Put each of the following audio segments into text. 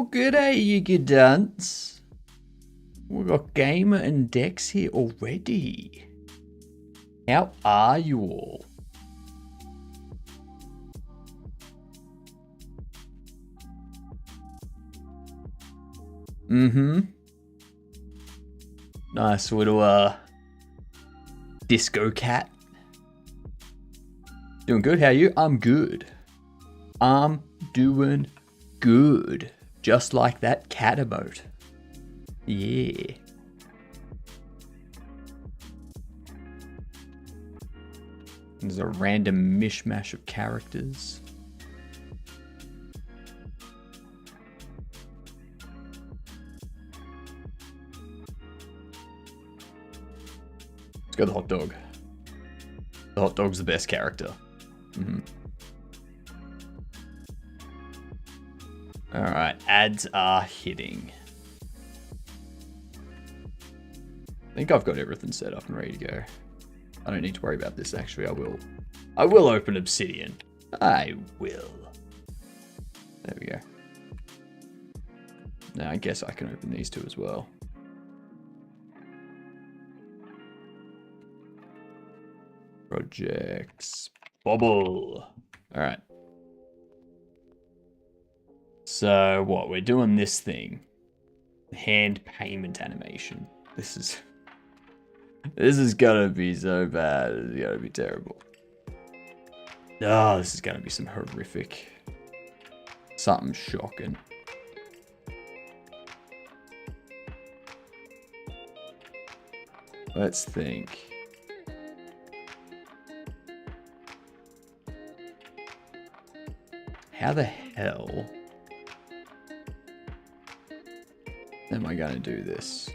Well, g'day, you good dunce. We've got Gamer and Dex here already. How are you all? Nice little disco cat. Doing good, how are you? I'm good. I'm doing good. Just like that cat emote. Yeah. There's a random mishmash of characters. Let's go the hot dog. The hot dog's the best character. Alright, ads are hitting. I think I've got everything set up and ready to go. I don't need to worry about this, actually. I will open Obsidian. I will. There we go. Now I guess I can open these two as well. Projects. Bobble. Alright. So what? We're doing this thing. Hand payment animation. This is gonna be so bad. It's gonna be terrible. Oh, this is gonna be some horrific. Something shocking. Let's think. How the hell am I gonna do this?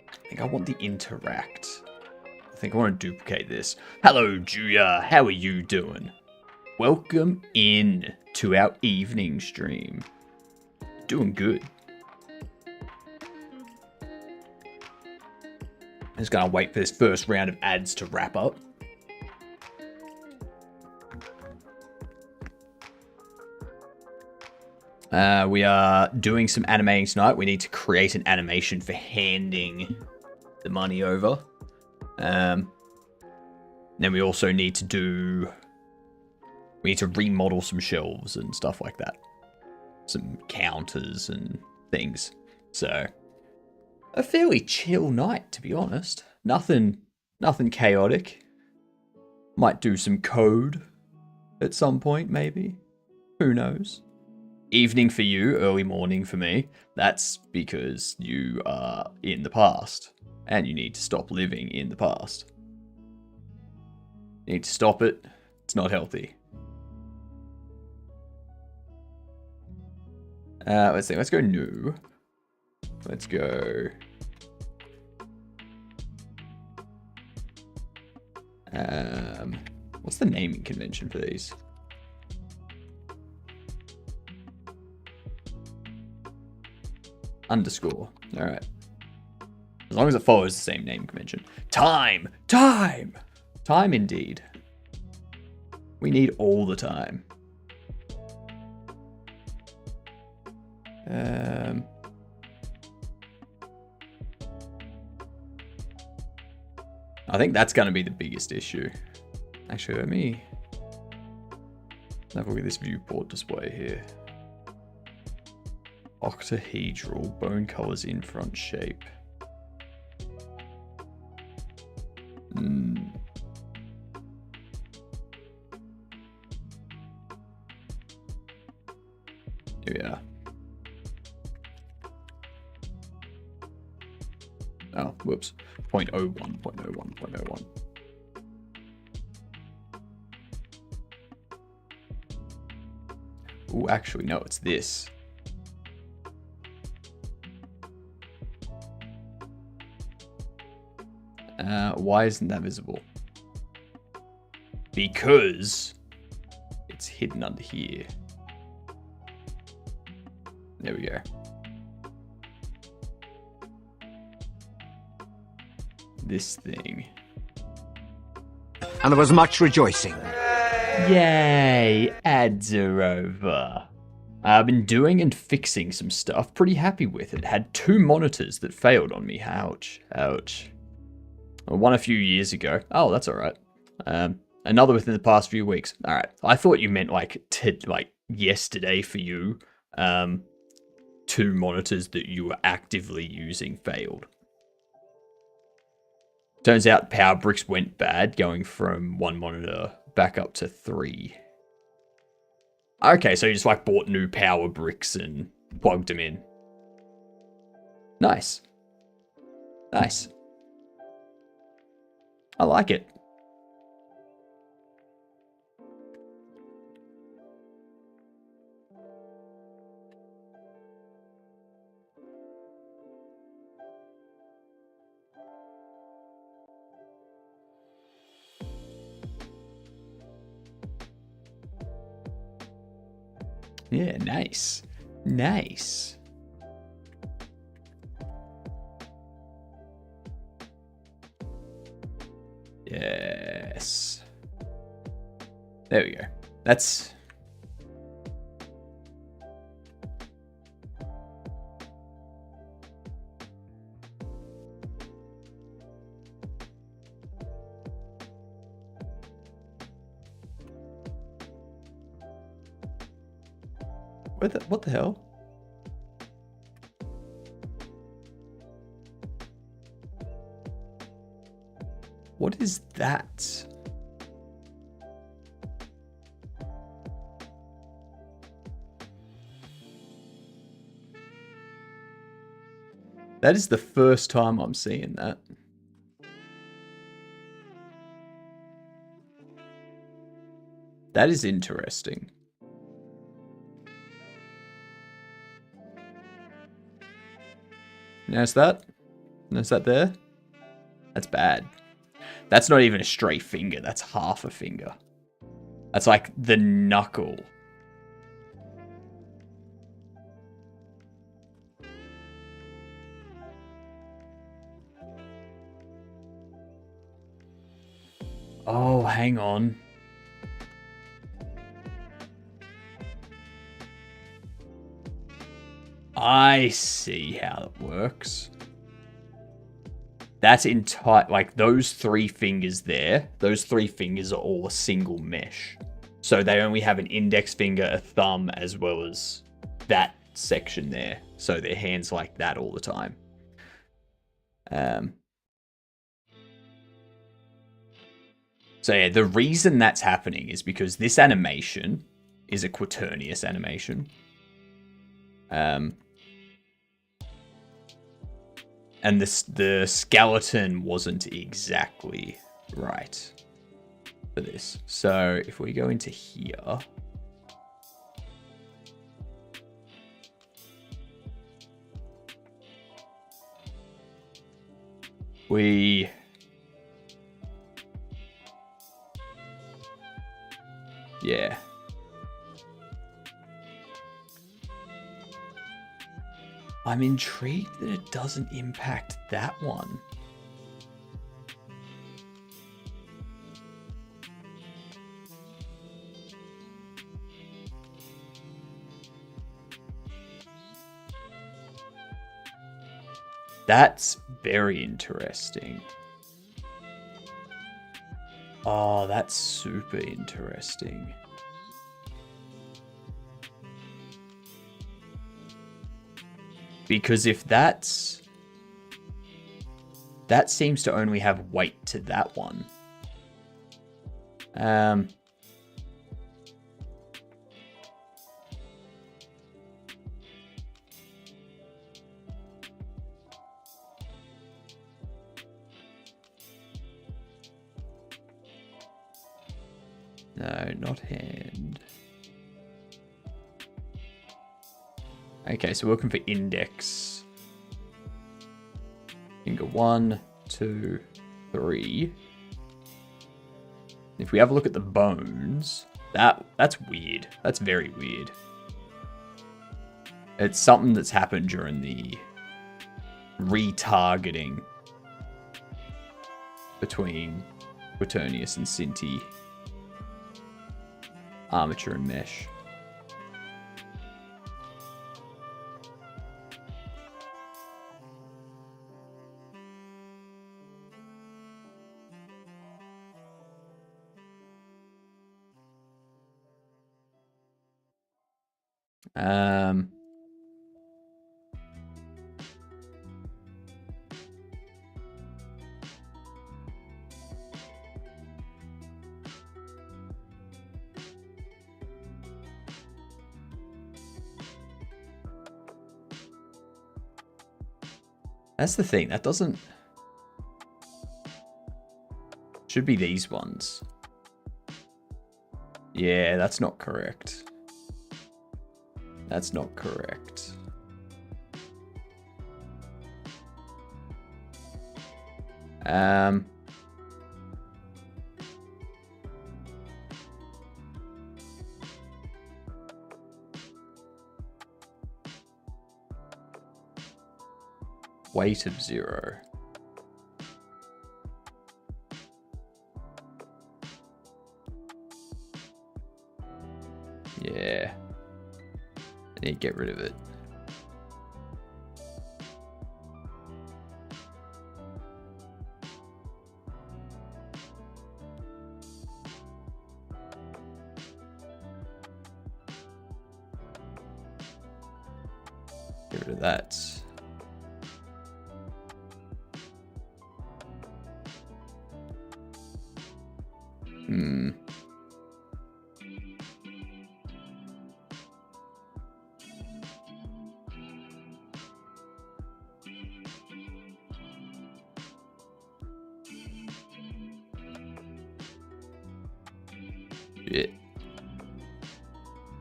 I think I want the interact. I think I want to duplicate this. Hello, Julia. How are you doing? Welcome in to our evening stream. Doing good. I'm just gonna wait for this first round of ads to wrap up. We are doing some animating tonight. We need to create an animation for handing the money over. Then we also need to remodel some shelves and stuff like that. Some counters and things. So, a fairly chill night, to be honest. Nothing chaotic. Might do some code at some point, maybe. Who knows? Evening for you, early morning for me. That's because you are in the past. And you need to stop living in the past. You need to stop it. It's not healthy. Let's see. Let's go new. Let's go. What's the naming convention for these? Underscore. All right. As long as it follows the same name convention. Time! Time! Time indeed. We need all the time. I think that's going to be the biggest issue. Actually, let me have a look at this viewport display here. Octahedral, bone colors in front shape. Here we are. Oh, whoops. 0.01, 0.01, 0.01. Oh, actually, no, it's this. Why isn't that visible? Because it's hidden under here. There we go. This thing. and there was much rejoicing. Yay, ads are over. I've been doing and fixing some stuff, pretty happy with it. Had 2 monitors that failed on me, ouch, ouch. One a few years ago, oh that's alright. Another within the past few weeks, alright. I thought you meant like yesterday for you, 2 monitors that you were actively using failed. Turns out power bricks went bad, going from 1 monitor back up to 3. Okay, so you just like bought new power bricks and plugged them in. Nice. Nice. I like it. Yeah, nice. Nice. Yes. There we go. That's... What the hell? What is that? That is the first time I'm seeing that. That is interesting. Notice that? Notice that there? That's bad. That's not even a stray finger. That's half a finger. That's like the knuckle. Oh, hang on. I see how it works. That's entire, like those 3 fingers there, those 3 fingers are all a single mesh. So they only have an index finger, a thumb, as well as that section there. So their hands like that all the time. So yeah, the reason that's happening is because this animation is a quaternious animation. And the skeleton wasn't exactly right for this. So if we go into here, yeah. I'm intrigued that it doesn't impact that one. That's very interesting. Oh, that's super interesting. Because if that seems to only have weight to that one. No, not hand. Okay, so we're looking for index. Finger 1, 2, 3. If we have a look at the bones, that's weird. That's very weird. It's something that's happened during the retargeting between Quaternius and Sinti. Armature and mesh. That's the thing, that doesn't... Should be these ones. Yeah, that's not correct. That's not correct. Weight of 0. Yeah. I need to get rid of it. Get rid of that. Shit.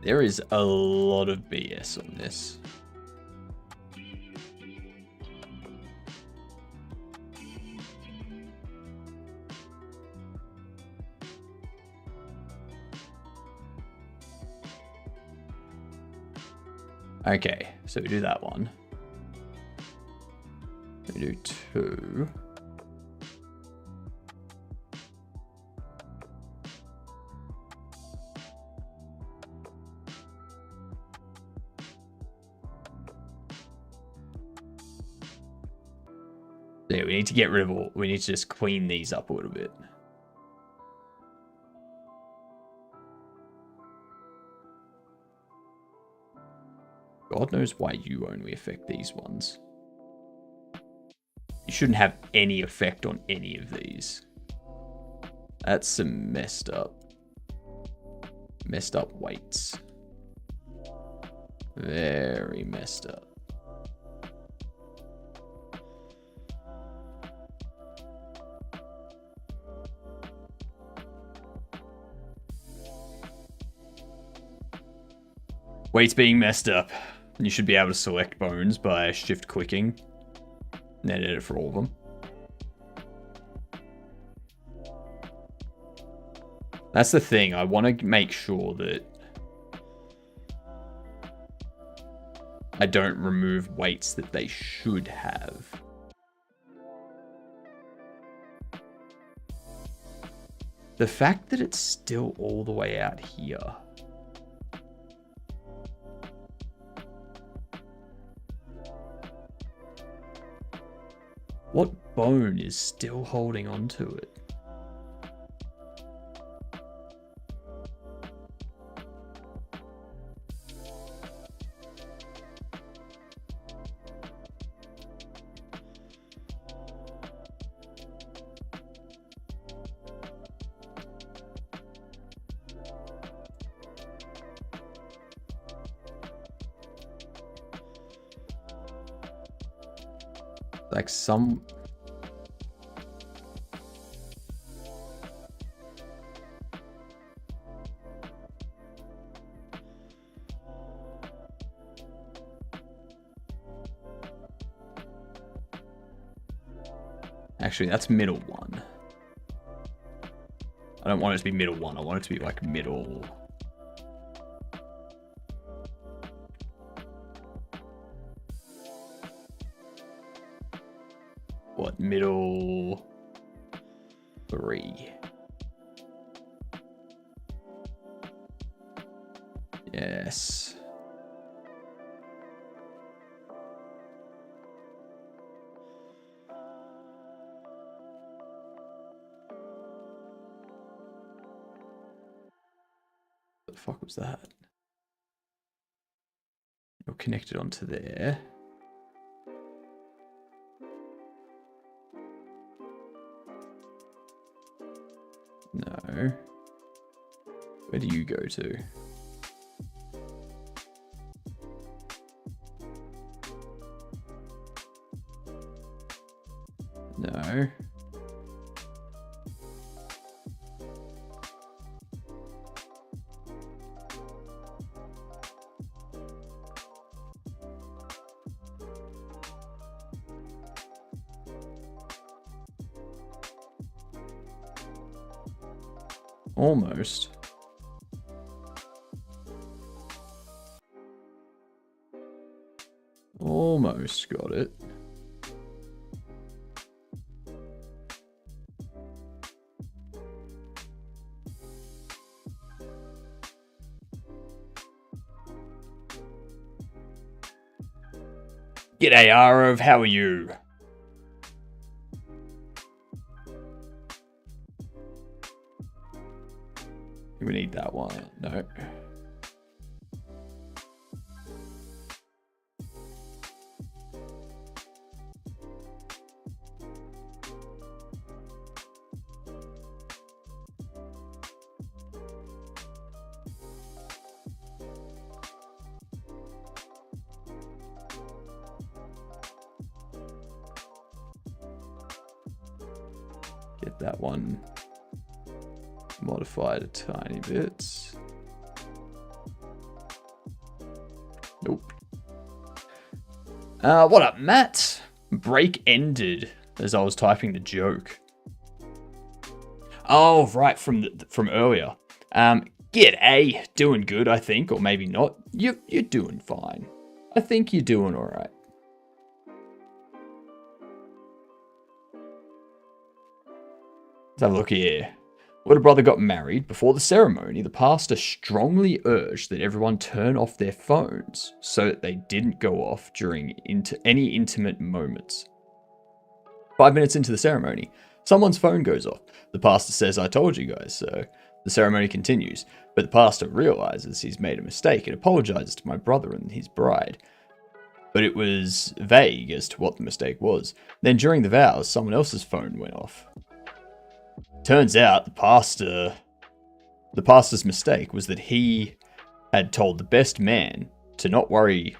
There is a lot of BS on this. Okay, so we do that one. We do 2. Yeah, we need to get rid of all. We need to just clean these up a little bit. God knows why you only affect these ones. You shouldn't have any effect on any of these. That's some messed up weights. Very messed up. Weights being messed up. You should be able to select bones by shift clicking. And then edit for all of them. That's the thing. I want to make sure that I don't remove weights that they should have. The fact that it's still all the way out here. What bone is still holding on to it? Like some... Actually, that's middle 1. I don't want it to be middle 1. I want it to be like middle... What, middle 3? Yes. What the fuck was that? You're connected onto there. No. Where do you go to? No. Almost. Almost got it. G'day, Arov. How are you? We need that one. No. Get that one modified a tiny bit. Nope. What up, Matt? Break ended as I was typing the joke. Oh, right, from earlier. G'day. Doing good, I think, or maybe not. You're doing fine. I think you're doing all right. Let's have a look here. When a brother got married, before the ceremony, the pastor strongly urged that everyone turn off their phones so that they didn't go off during any intimate moments. 5 minutes into the ceremony, someone's phone goes off. The pastor says, "I told you guys so." The ceremony continues, but the pastor realizes he's made a mistake and apologizes to my brother and his bride. But it was vague as to what the mistake was. Then during the vows, someone else's phone went off. Turns out the pastor's mistake was that he had told the best man to not worry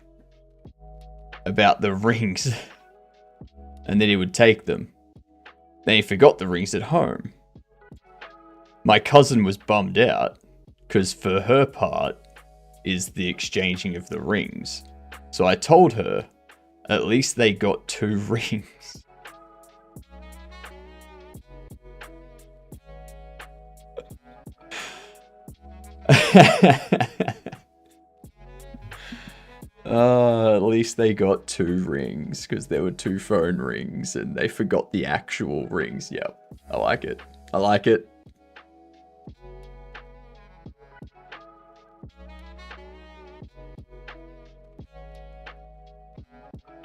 about the rings and that he would take them. Then he forgot the rings at home. My cousin was bummed out because for her part is the exchanging of the rings. So I told her at least they got 2 rings. At least they got 2 rings because there were 2 phone rings and they forgot the actual rings. Yep, I like it. I like it.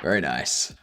Very nice.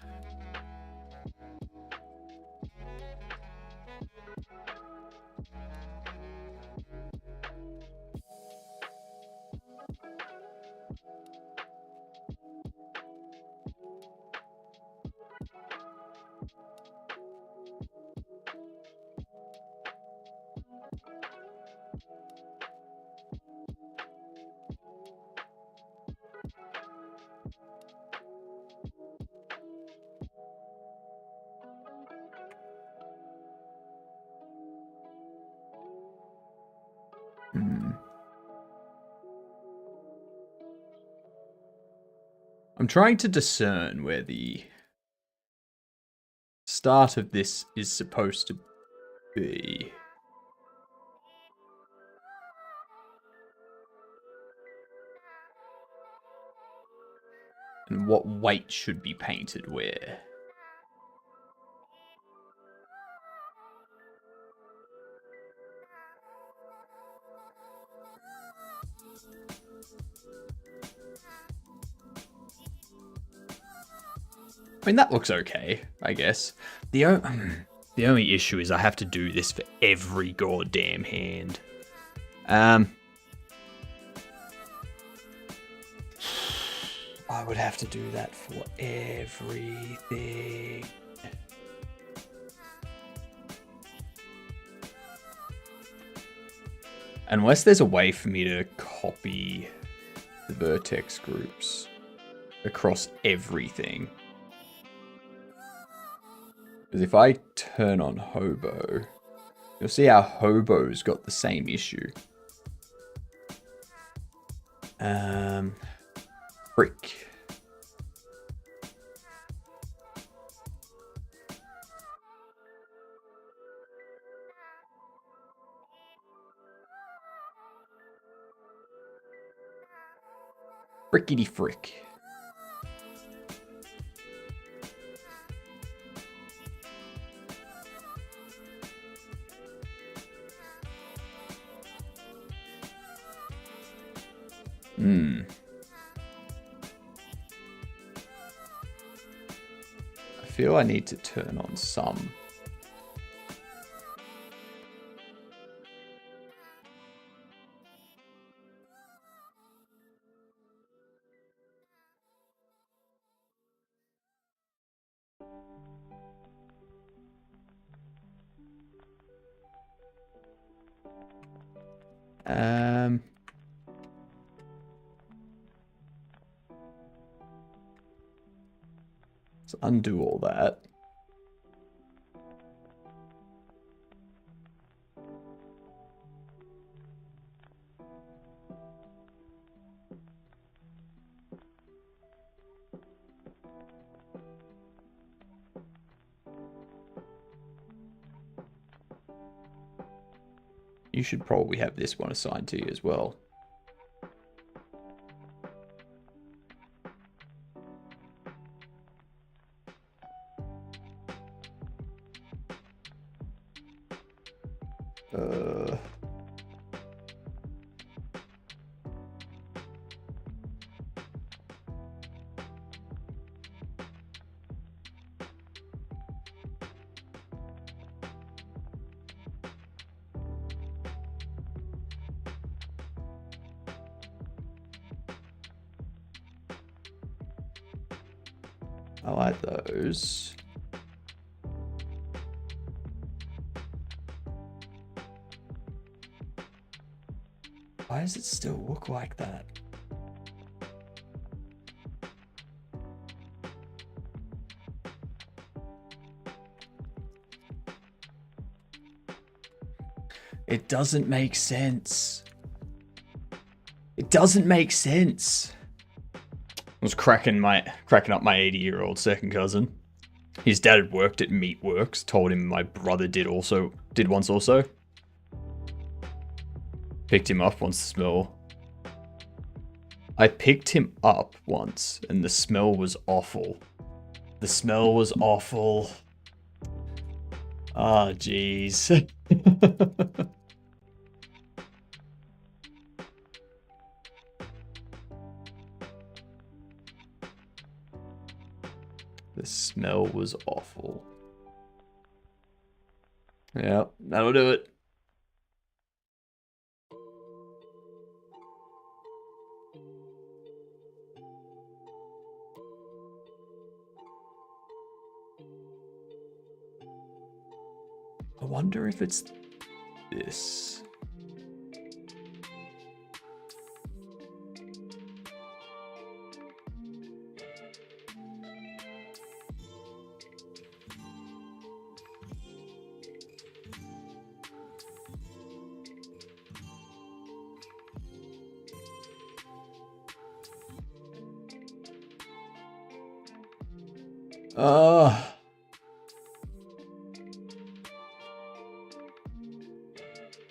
I'm trying to discern where the start of this is supposed to be. And what weight should be painted where. I mean, that looks okay, I guess. The only issue is I have to do this for every goddamn hand. I would have to do that for everything. Unless there's a way for me to copy the vertex groups across everything. Because if I turn on Hobo, you'll see how Hobo's got the same issue. Frick. Frickity frick. I feel I need to turn on some. Let's undo all that. You should probably have this one assigned to you as well. I like those. Why does it still look like that? It doesn't make sense. It doesn't make sense. I was cracking up my 80-year-old second cousin. His dad had worked at Meatworks, told him my brother did once also. Picked him up once the smell. I picked him up once and the smell was awful. The smell was awful. Ah, jeez. The smell was awful. Yeah, that'll do it. I wonder if it's this.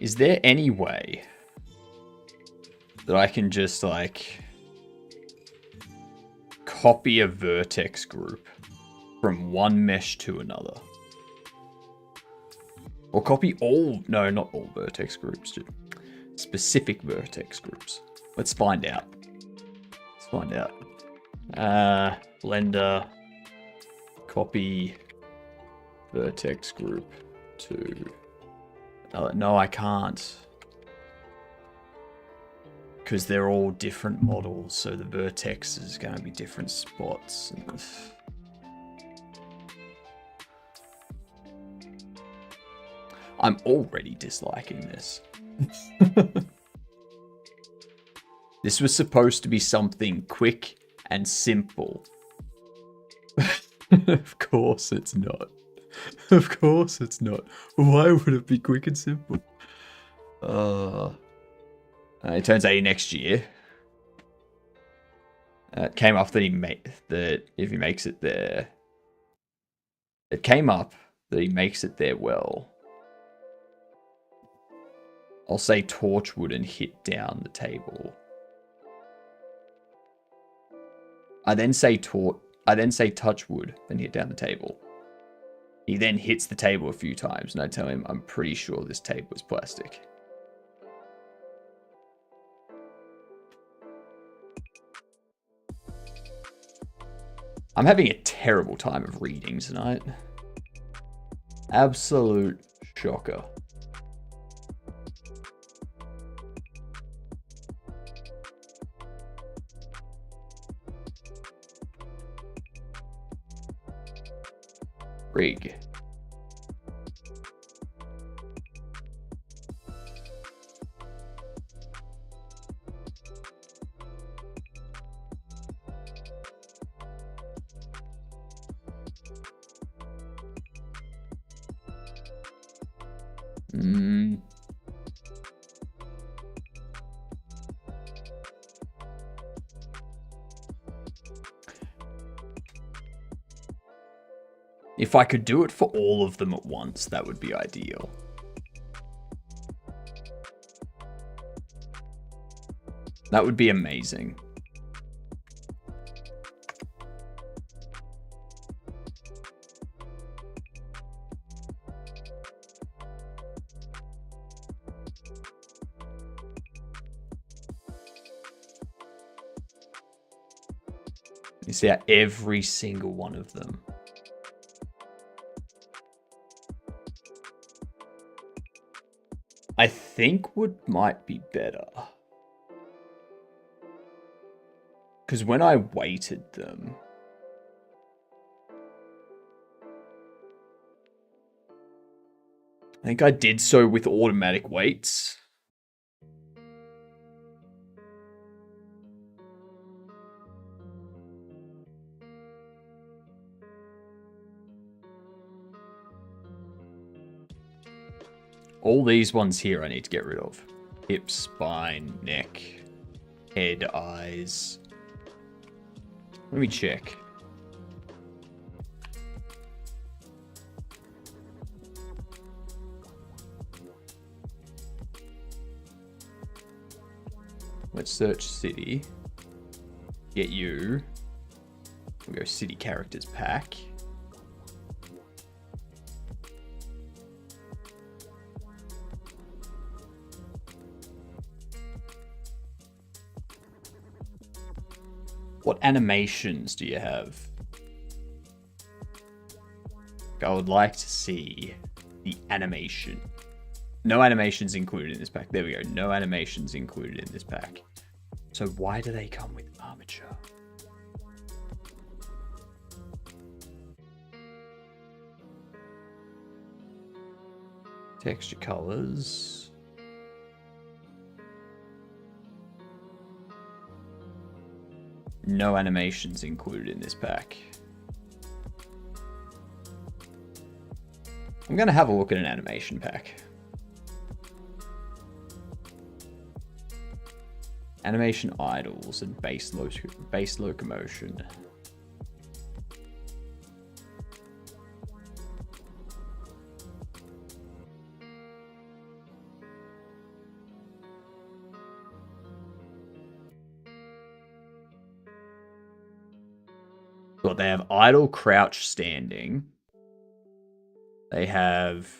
Is there any way that I can just like copy a vertex group from one mesh to another? Or copy all, no, not all vertex groups, just specific vertex groups. Let's find out. Let's find out. Blender. copy vertex group to... no, I can't. Because they're all different models, so the vertex is going to be different spots. I'm already disliking this. This was supposed to be something quick and simple. Of course it's not. Of course it's not. Why would it be quick and simple? It turns 80 next year. It came up that if he makes it there. It came up that he makes it there well. I'll say Torchwood and hit down the table. I then say Touchwood and hit down the table. He then hits the table a few times, and I tell him I'm pretty sure this table is plastic. I'm having a terrible time of reading tonight. Absolute shocker. Rig. If I could do it for all of them at once, that would be ideal. That would be amazing. You see how every single one of them. I think wood might be better. Because when I weighted them... I think I did so with automatic weights. All these ones here I need to get rid of. Hip, spine, neck, head, eyes. Let me check. Let's search city. Get you. We'll go city characters pack. What animations do you have? I would like to see the animation. No animations included in this pack. There we go. No animations included in this pack. So why do they come with armature? Texture colors. No animations included in this pack. I'm going to have a look at an animation pack. Animation idols and base locomotion. But they have idle, crouch, standing. They have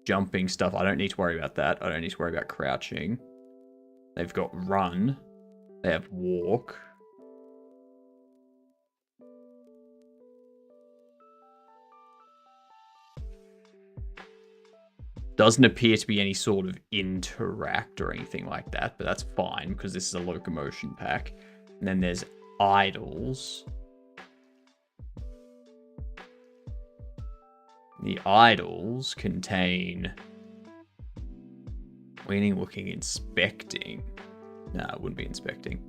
jumping stuff. I don't need to worry about that. I don't need to worry about crouching. They've got run. They have walk. Doesn't appear to be any sort of interact or anything like that, but that's fine because this is a locomotion pack. And then there's idols. The idols contain waiting, looking, inspecting. No, it wouldn't be inspecting.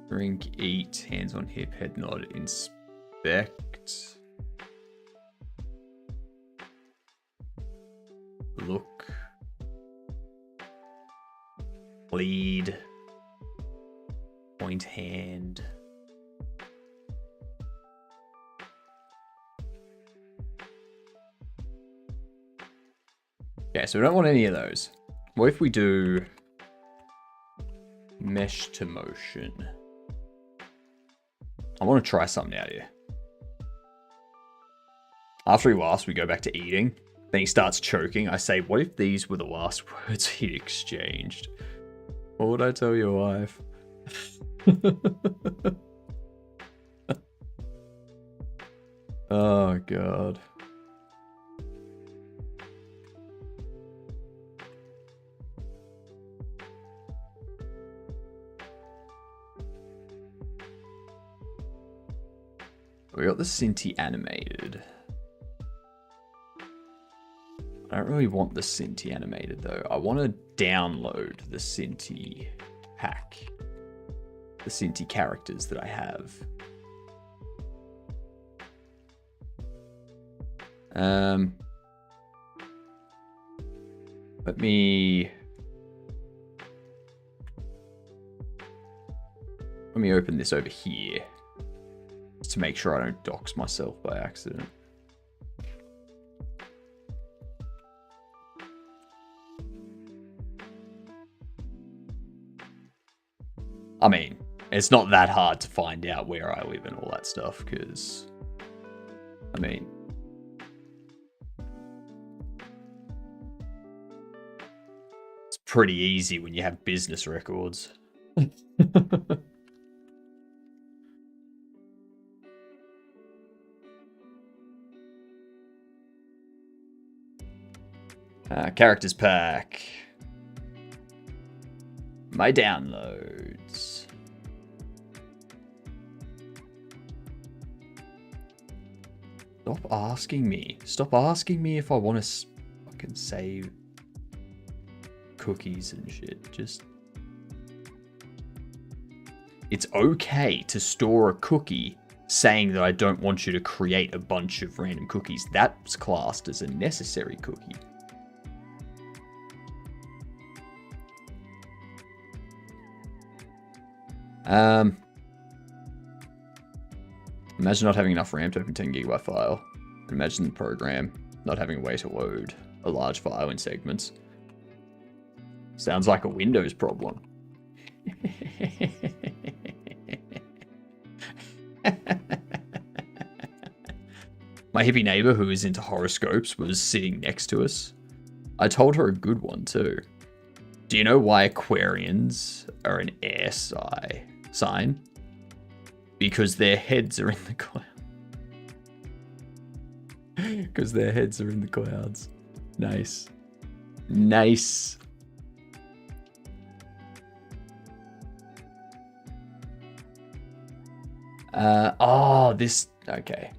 Drink, eat, hands on hip, head nod, inspect. Look. Lead. Point hand. Okay, so we don't want any of those. What if we do mesh to motion? I want to try something out here. After he laughs, we go back to eating. Then he starts choking. I say, what if these were the last words he exchanged? What would I tell your wife? Oh, God. We got the Cinti animated. I don't really want the Cinti animated though. I want to download the Cinti pack. The Cinti characters that I have. Let me open this over here. To make sure I don't dox myself by accident. I mean, it's not that hard to find out where I live and all that stuff, because, I mean, it's pretty easy when you have business records. Characters pack. My downloads. Stop asking me. Stop asking me if I want to fucking save cookies and shit. Just... It's okay to store a cookie saying that I don't want you to create a bunch of random cookies. That's classed as a necessary cookie. Imagine not having enough RAM to open 10 GB file. Imagine the program not having a way to load a large file in segments. Sounds like a Windows problem. My hippie neighbor who is into horoscopes was sitting next to us. I told her a good one too. Do you know why Aquarians are an air sign? Because their heads are in the clouds. Because their heads are in the clouds. Nice. Nice. Oh, this... Okay.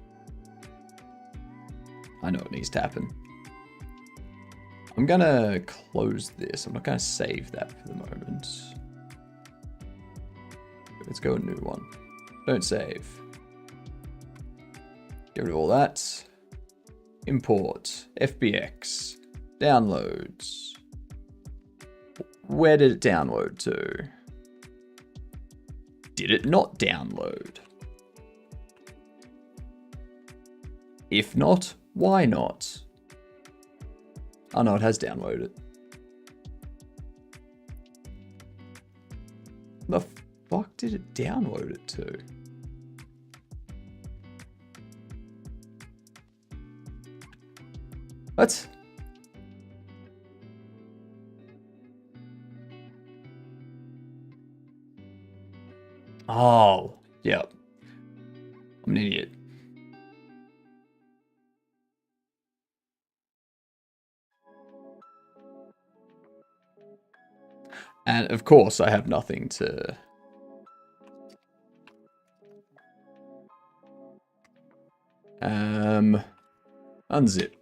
I know what needs to happen. I'm gonna close this. I'm not gonna save that for the moment. Let's go a new one. Don't save. Get rid of all that. Import. FBX. Downloads. Where did it download to? Did it not download? If not, why not? Oh no, it has downloaded. The fuck did it download it to? What? Oh, yep. I'm an idiot. And of course, I have nothing to... unzip.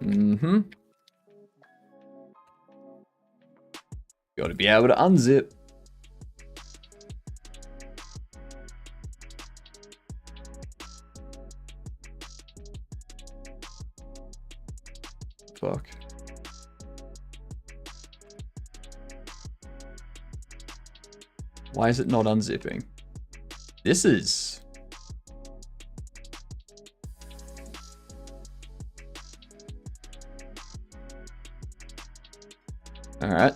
Mm-hmm. Got to be able to unzip. Fuck. Why is it not unzipping? This is... Alright.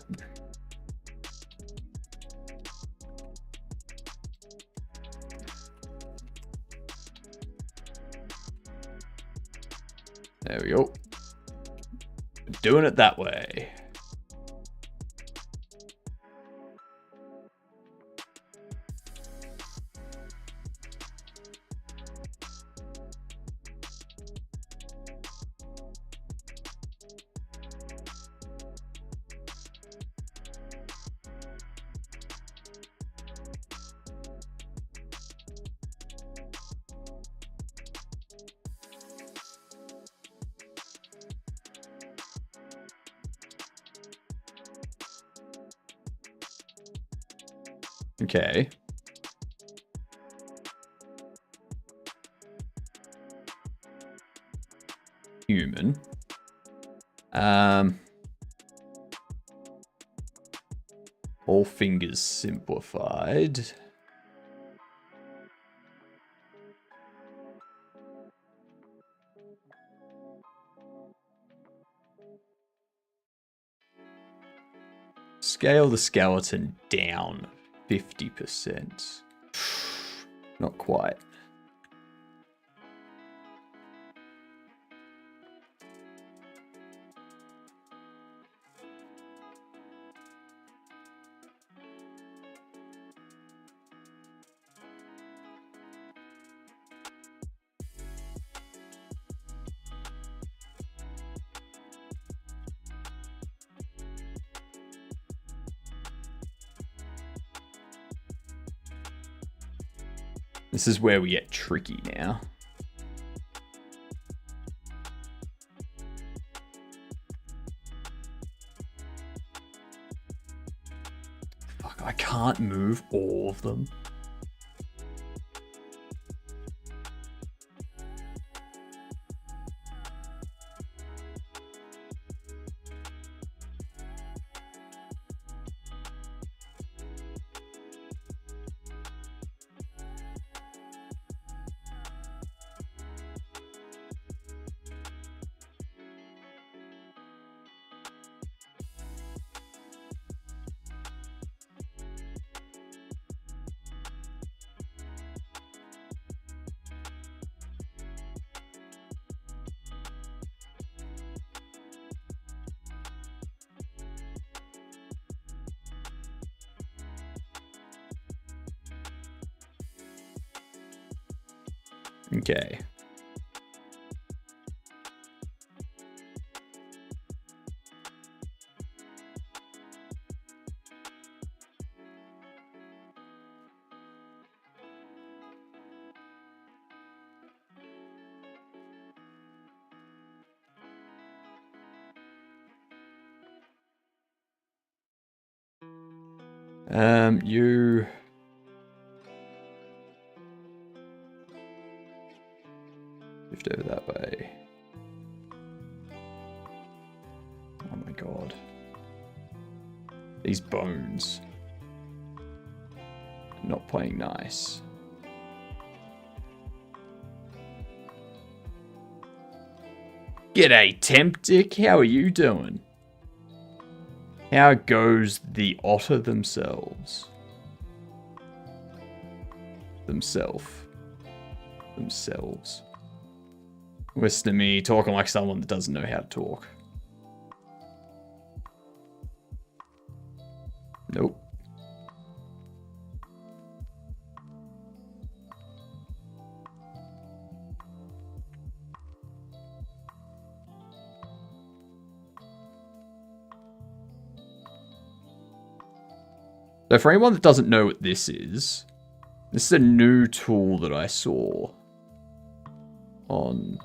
There we go. Doing it that way. Okay. Human. All fingers simplified. Scale the skeleton down 50%. Not quite. This is where we get tricky now. Fuck, I can't move all of them. Okay. You... Shift over that way. Oh my god. These bones. Not playing nice. G'day, Temptic. How are you doing? How goes the otter themselves? Themselves. Listen to me talking like someone that doesn't know how to talk. Nope. So for anyone that doesn't know what this is a new tool that I saw on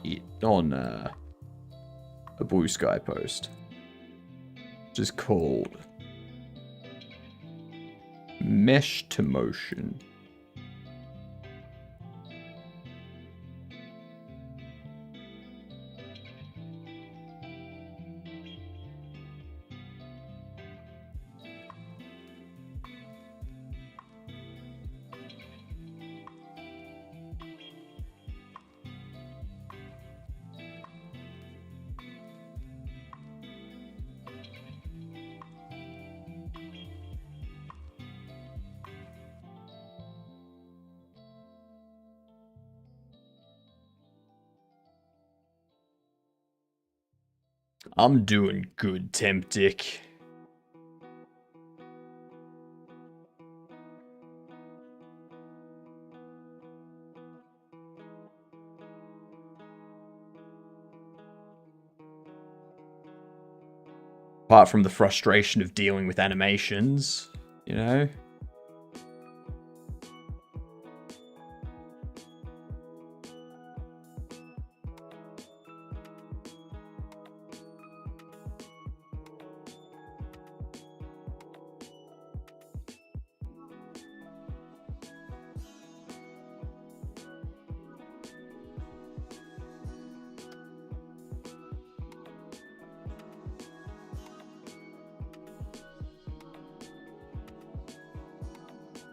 a Blue Sky post, which is called Mesh to Motion. I'm doing good, Temptic. Apart from the frustration of dealing with animations, you know?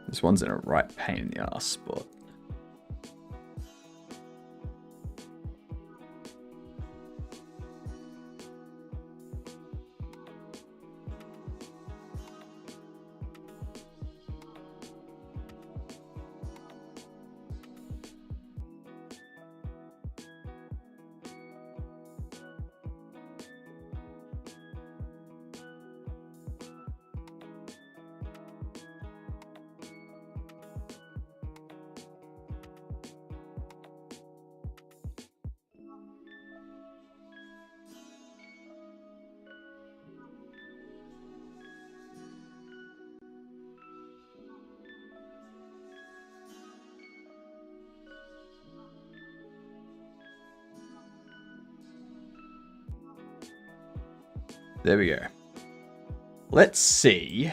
This one's in a right pain in the ass spot. There we go. Let's see.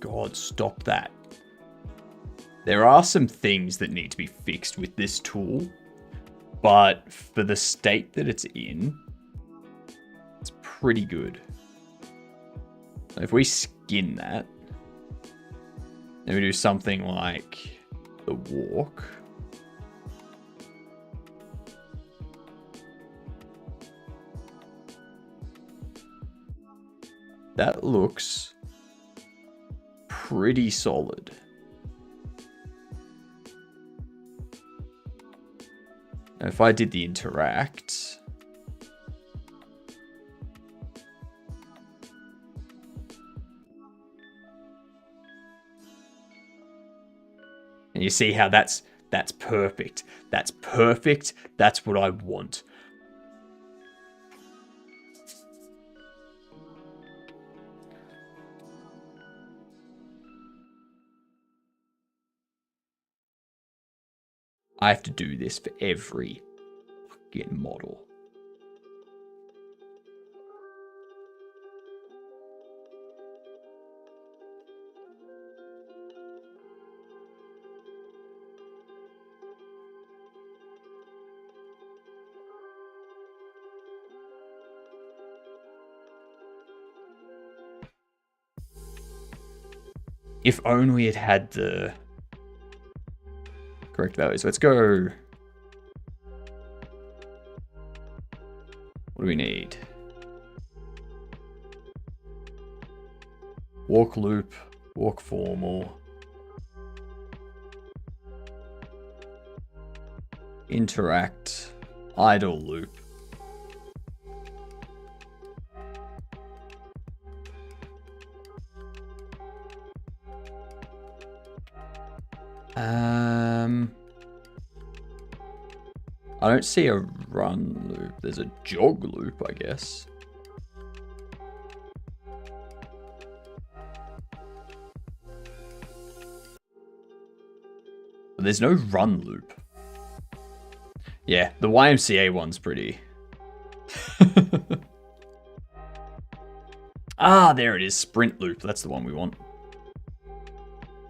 God, stop that. There are some things that need to be fixed with this tool, but for the state that it's in, it's pretty good. So if we skin that, then we do something like the walk. That looks pretty solid. Now if I did the interact, and you see how that's perfect. That's perfect. That's what I want. I have to do this for every fucking model. If only it had the correct values. Let's go. What do we need? Walk loop, walk formal, interact, idle loop. I don't see a run loop. There's a jog loop, I guess. But there's no run loop. Yeah, the YMCA one's pretty... Ah, there it is. Sprint loop. That's the one we want.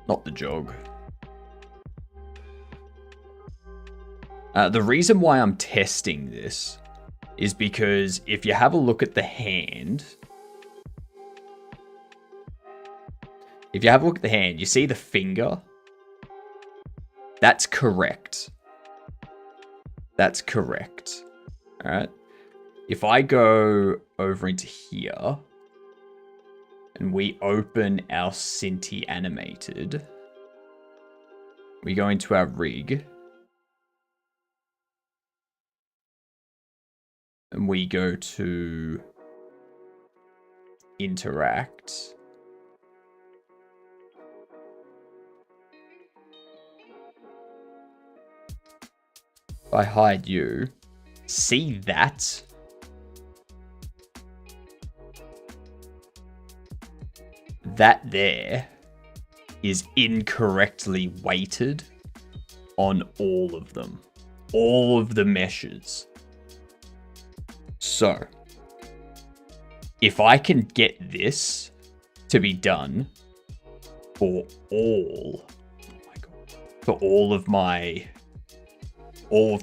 Not the jog. The reason why I'm testing this is because if you have a look at the hand... If you have a look at the hand, you see the finger? That's correct. That's correct. Alright. If I go over into here... and we open our Cinti animated. We go into our rig. And we go to interact. If I hide you, see that? That there is incorrectly weighted on all of them. All of the meshes. So, if I can get this to be done for all, oh my God, for all of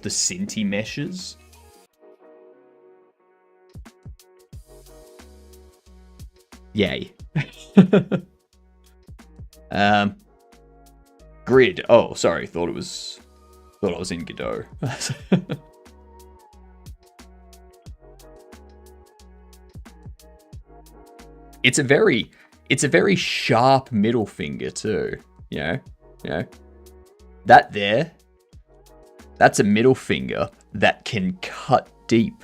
the Cinti meshes, yay. Grid. Oh, sorry. Thought I was in Godot. It's a very sharp middle finger too. You know, that there. That's a middle finger that can cut deep.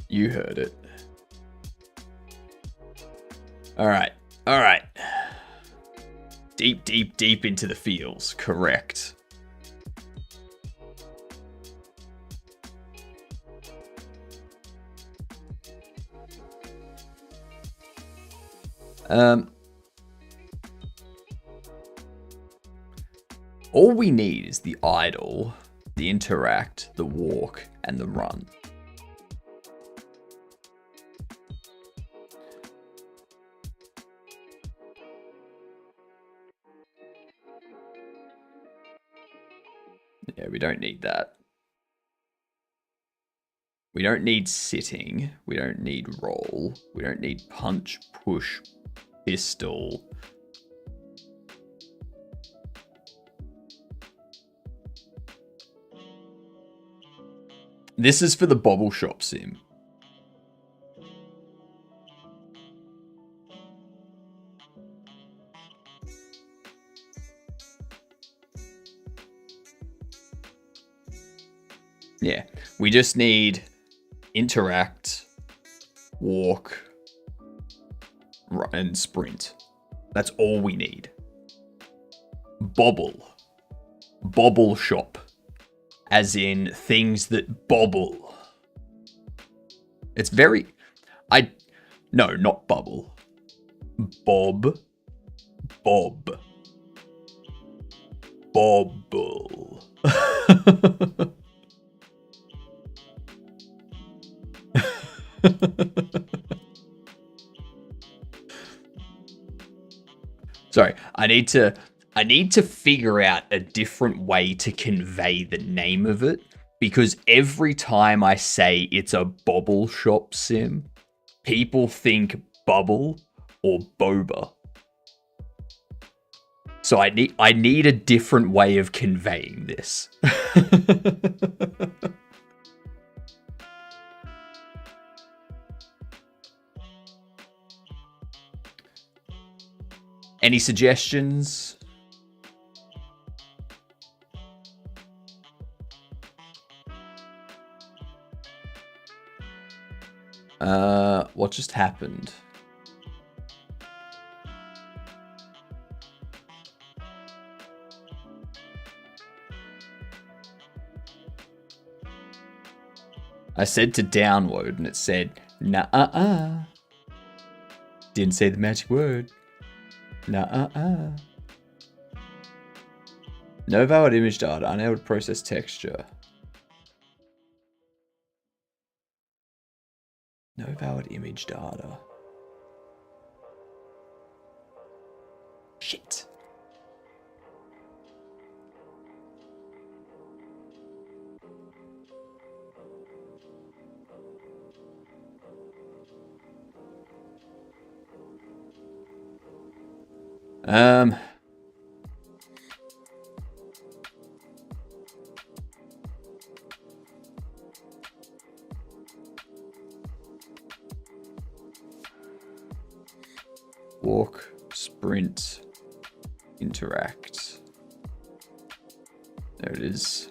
You heard it. All right. Deep into the feels. Correct. All we need is the idle, the interact, the walk, and the run. Yeah, we don't need that. We don't need sitting. We don't need roll. We don't need punch, push, pistol. This is for the Bobble Shop Sim. Yeah, we just need interact, walk, run, and sprint. That's all we need. Bobble Shop. As in things that bobble. It's very... No, not bubble. Bobble. Sorry, I need to figure out a different way to convey the name of it, because every time I say it's a Bobble Shop Sim, people think bubble or boba. So I need a different way of conveying this. Any suggestions? What just happened? I said to download and it said, nah. Didn't say the magic word. Nah. No valid image data, unable to process texture. No valid image data. Shit. Walk, sprint, interact. There it is.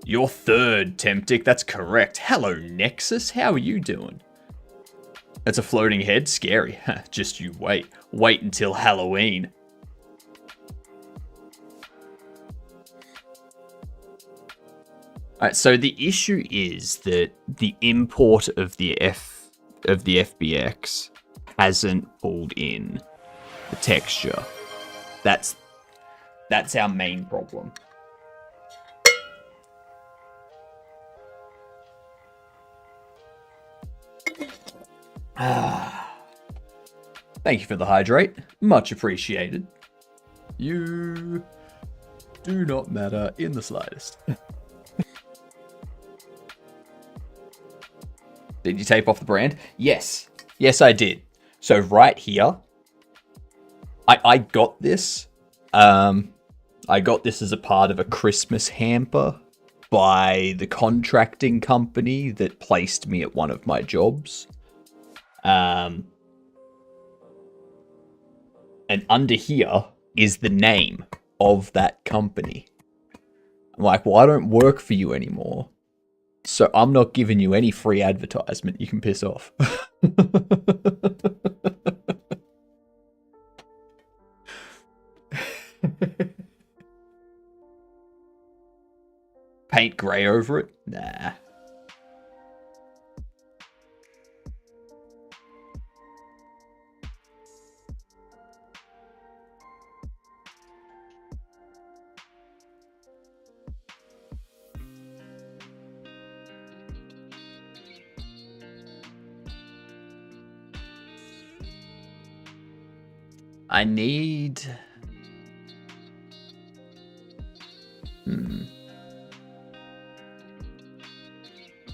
You're third, Temptic. That's correct. Hello, Nexus. How are you doing? That's a floating head. Scary. Just you wait. Wait until Halloween. Alright, so the issue is that the import of the FBX hasn't pulled in the texture. That's our main problem. Thank you for the hydrate. Much appreciated. You do not matter in the slightest. Did you tape off the brand? Yes. Yes, I did. So right here, I got this. I got this as a part of a Christmas hamper by the contracting company that placed me at one of my jobs. And under here is the name of that company. I'm like, well, I don't work for you anymore, so I'm not giving you any free advertisement. You can piss off. Paint grey over it? Nah. I need...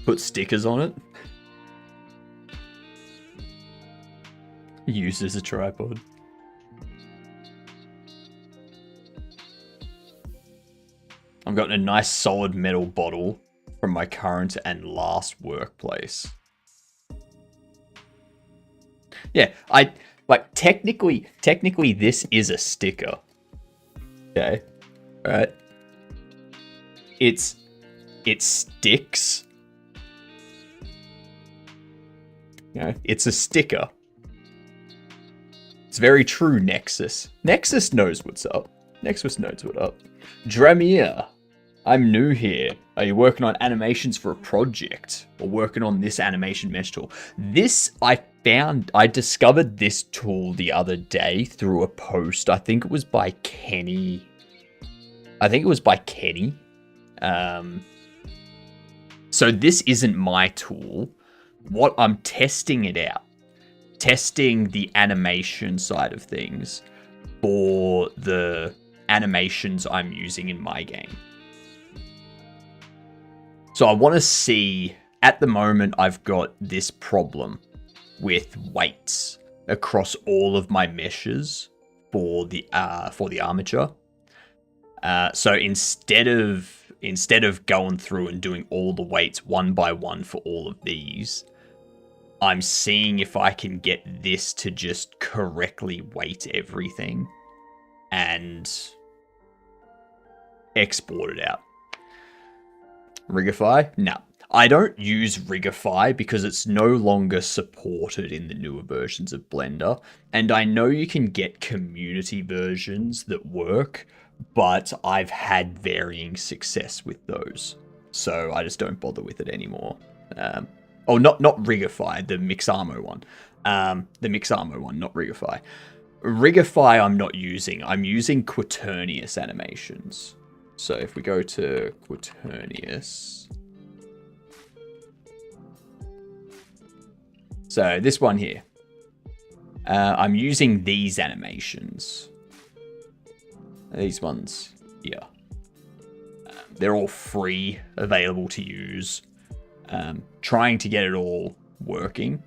Put stickers on it. Use as a tripod. I've got a nice solid metal bottle from my current and last workplace. Yeah, like technically this is a sticker. Okay. Alright. It sticks. You know, it's a sticker. It's very true, Nexus. Nexus knows what's up. Nexus knows what's up. Dramir, I'm new here. Are you working on animations for a project? Or working on this animation mesh tool? This, I discovered this tool the other day through a post. I think it was by Kenny. So this isn't my tool. What I'm testing it out. Testing the animation side of things for the animations I'm using in my game. So I want to see, at the moment I've got this problem with weights across all of my meshes for the armature. So instead of going through and doing all the weights one by one for all of these, I'm seeing if I can get this to just correctly weight everything and export it out. Rigify? No. I don't use Rigify because it's no longer supported in the newer versions of Blender. And I know you can get community versions that work, but I've had varying success with those. so I just don't bother with it anymore. Oh, not Rigify, the Mixamo one. The Mixamo one, not Rigify. Rigify I'm not using. I'm using Quaternius animations. So if we go to Quaternius. So this one here. I'm using these animations. These ones here. They're all free, available to use. Trying to get it all working.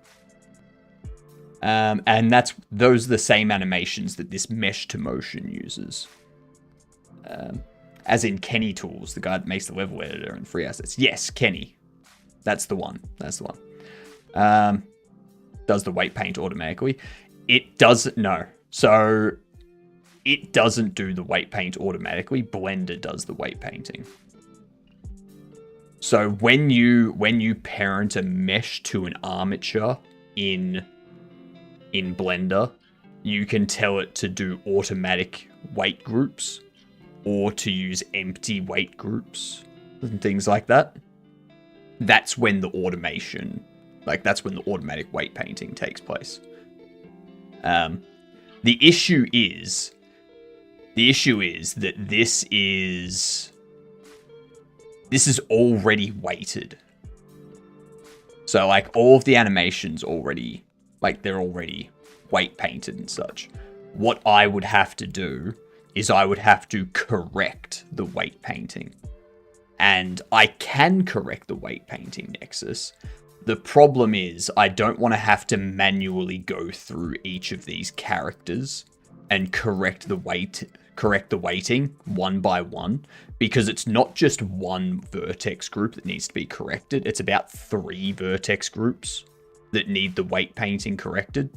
And those are the same animations that this mesh to motion uses. As in Kenny Tools, the guy that makes the level editor and free assets. Yes, Kenny. That's the one. That's the one. Does the weight paint automatically? It doesn't, no. So it doesn't do the weight paint automatically. Blender does the weight painting. So when you parent a mesh to an armature in Blender, you can tell it to do automatic weight groups or to use empty weight groups and things like that. That's when the automation, that's when the automatic weight painting takes place. The issue is that this is already weighted. So like all of the animations already, they're already weight painted and such. What I would have to do is I would have to correct the weight painting. And I can correct the weight painting nexus. The problem is I don't want to have to manually go through each of these characters and correct the weighting one by one, because it's not just one vertex group that needs to be corrected. It's about 3 vertex groups that need the weight painting corrected.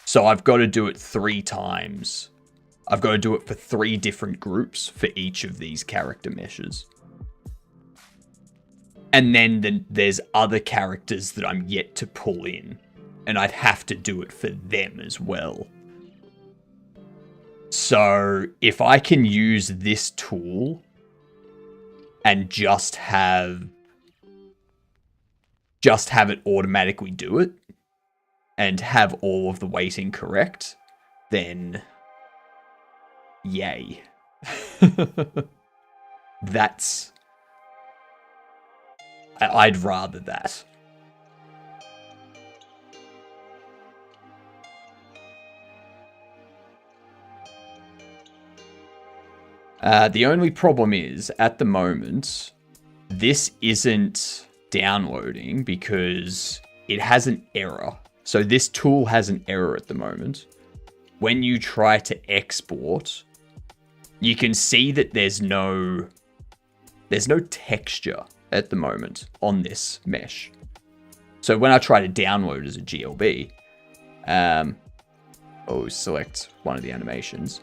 So I've got to do it 3 times. I've got to do it for 3 different groups for each of these character meshes. And then there's other characters that I'm yet to pull in, and I'd have to do it for them as well. So if I can use this tool and just have it automatically do it and have all of the weighting correct, then yay. I'd rather that. The only problem is, at the moment, this isn't downloading because it has an error. So this tool has an error at the moment. When you try to export, you can see that there's no texture at the moment on this mesh. So when I try to download as a GLB, select one of the animations,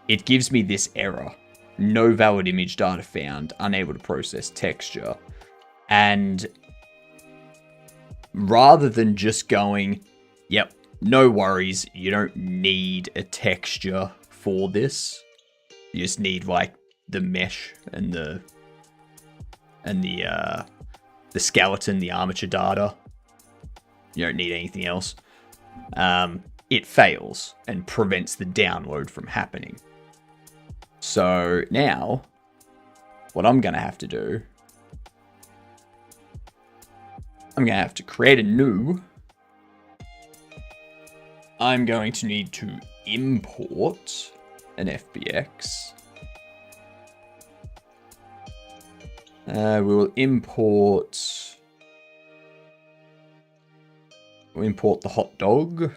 it gives me this error. No valid image data found, unable to process texture. And rather than just going, yep, no worries, you don't need a texture for this. You just need the mesh and the skeleton, the armature data. You don't need anything else. It fails and prevents the download from happening. So now, what I'm going to have to do, I'm going to have to create a new. I'm going to need to import an FBX. We will import. We'll import the hot dog.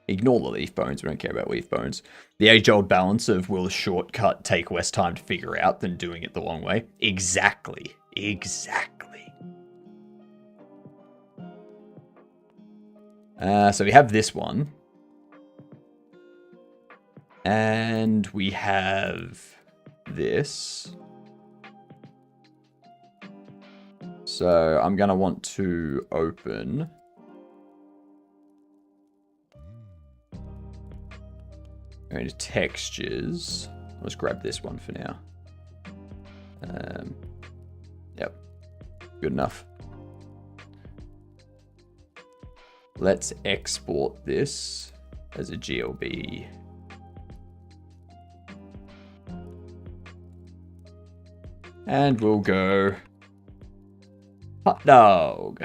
Ignore the leaf bones. We don't care about leaf bones. The age-old balance of will a shortcut take less time to figure out than doing it the long way? Exactly. Exactly. So we have this one. And we have this. So I'm going to want to open. Going to textures. Let's grab this one for now. Good enough. Let's export this as a GLB. And we'll go hot dog.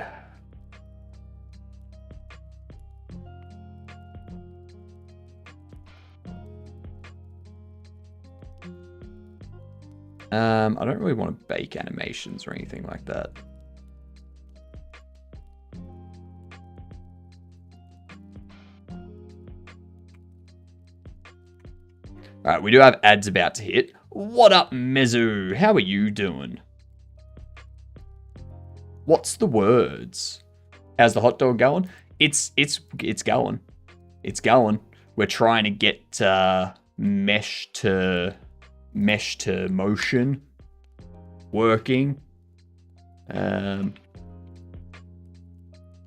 I don't really want to bake animations or anything like that. Alright, we do have ads about to hit. What up, Mezu? How are you doing? What's the words? How's the hot dog going? It's going. It's going. We're trying to get mesh to motion working.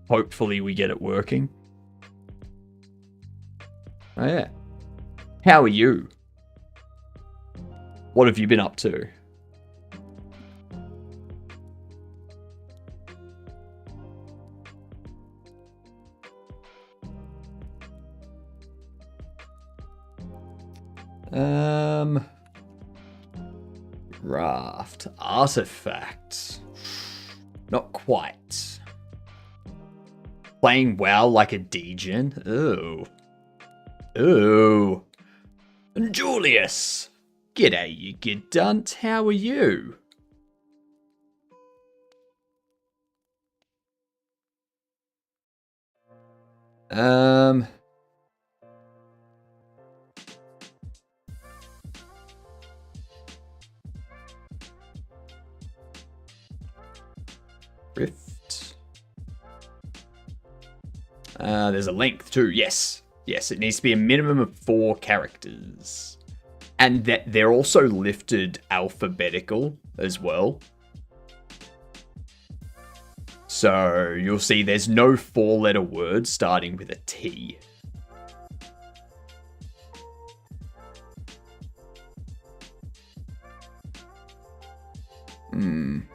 Hopefully we get it working. Oh yeah. How are you? What have you been up to? Raft. Artifact. Not quite. Playing WoW like a degen? Ooh. Ooh. Julius. G'day, you good dunt. How are you? Rift. There's a length too. Yes. Yes, it needs to be a minimum of 4 characters. And that they're also lifted alphabetical as well. So you'll see there's no 4-letter word starting with a T. We've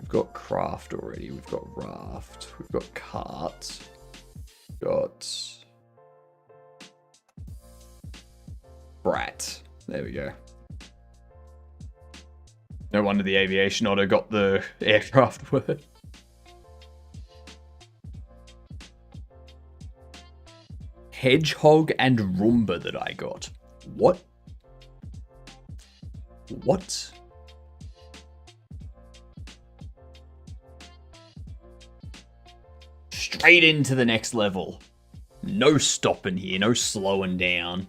got craft already. We've got raft. We've got cart. Got brat. There we go. No wonder the aviation auto got the aircraft word. Hedgehog and Roomba that I got. What? What? Straight into the next level. No stopping here, no slowing down.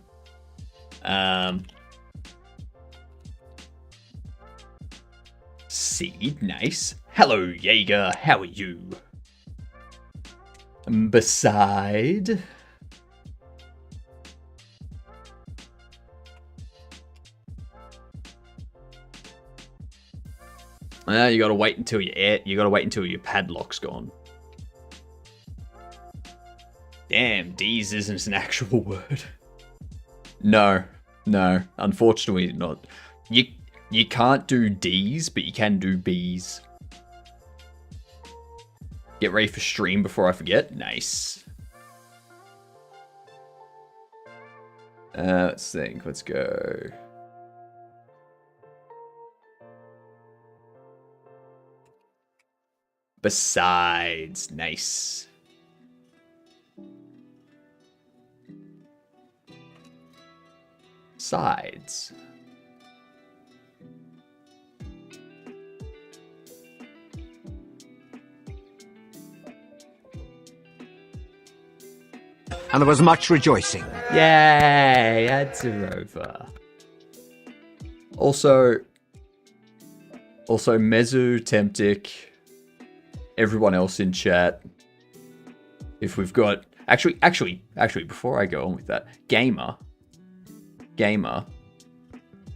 Seed, nice. Hello, Jaeger, how are you? Beside. You gotta wait until your padlock's gone. Damn, D's isn't an actual word. No, unfortunately not. You can't do D's, but you can do B's. Get ready for stream before I forget. Nice. Let's think. Let's go. Besides, nice. Sides. And there was much rejoicing. Yay, ads are over. Also Mezu, HypnotiK, everyone else in chat. If we've got actually, before I go on with that, Gamer,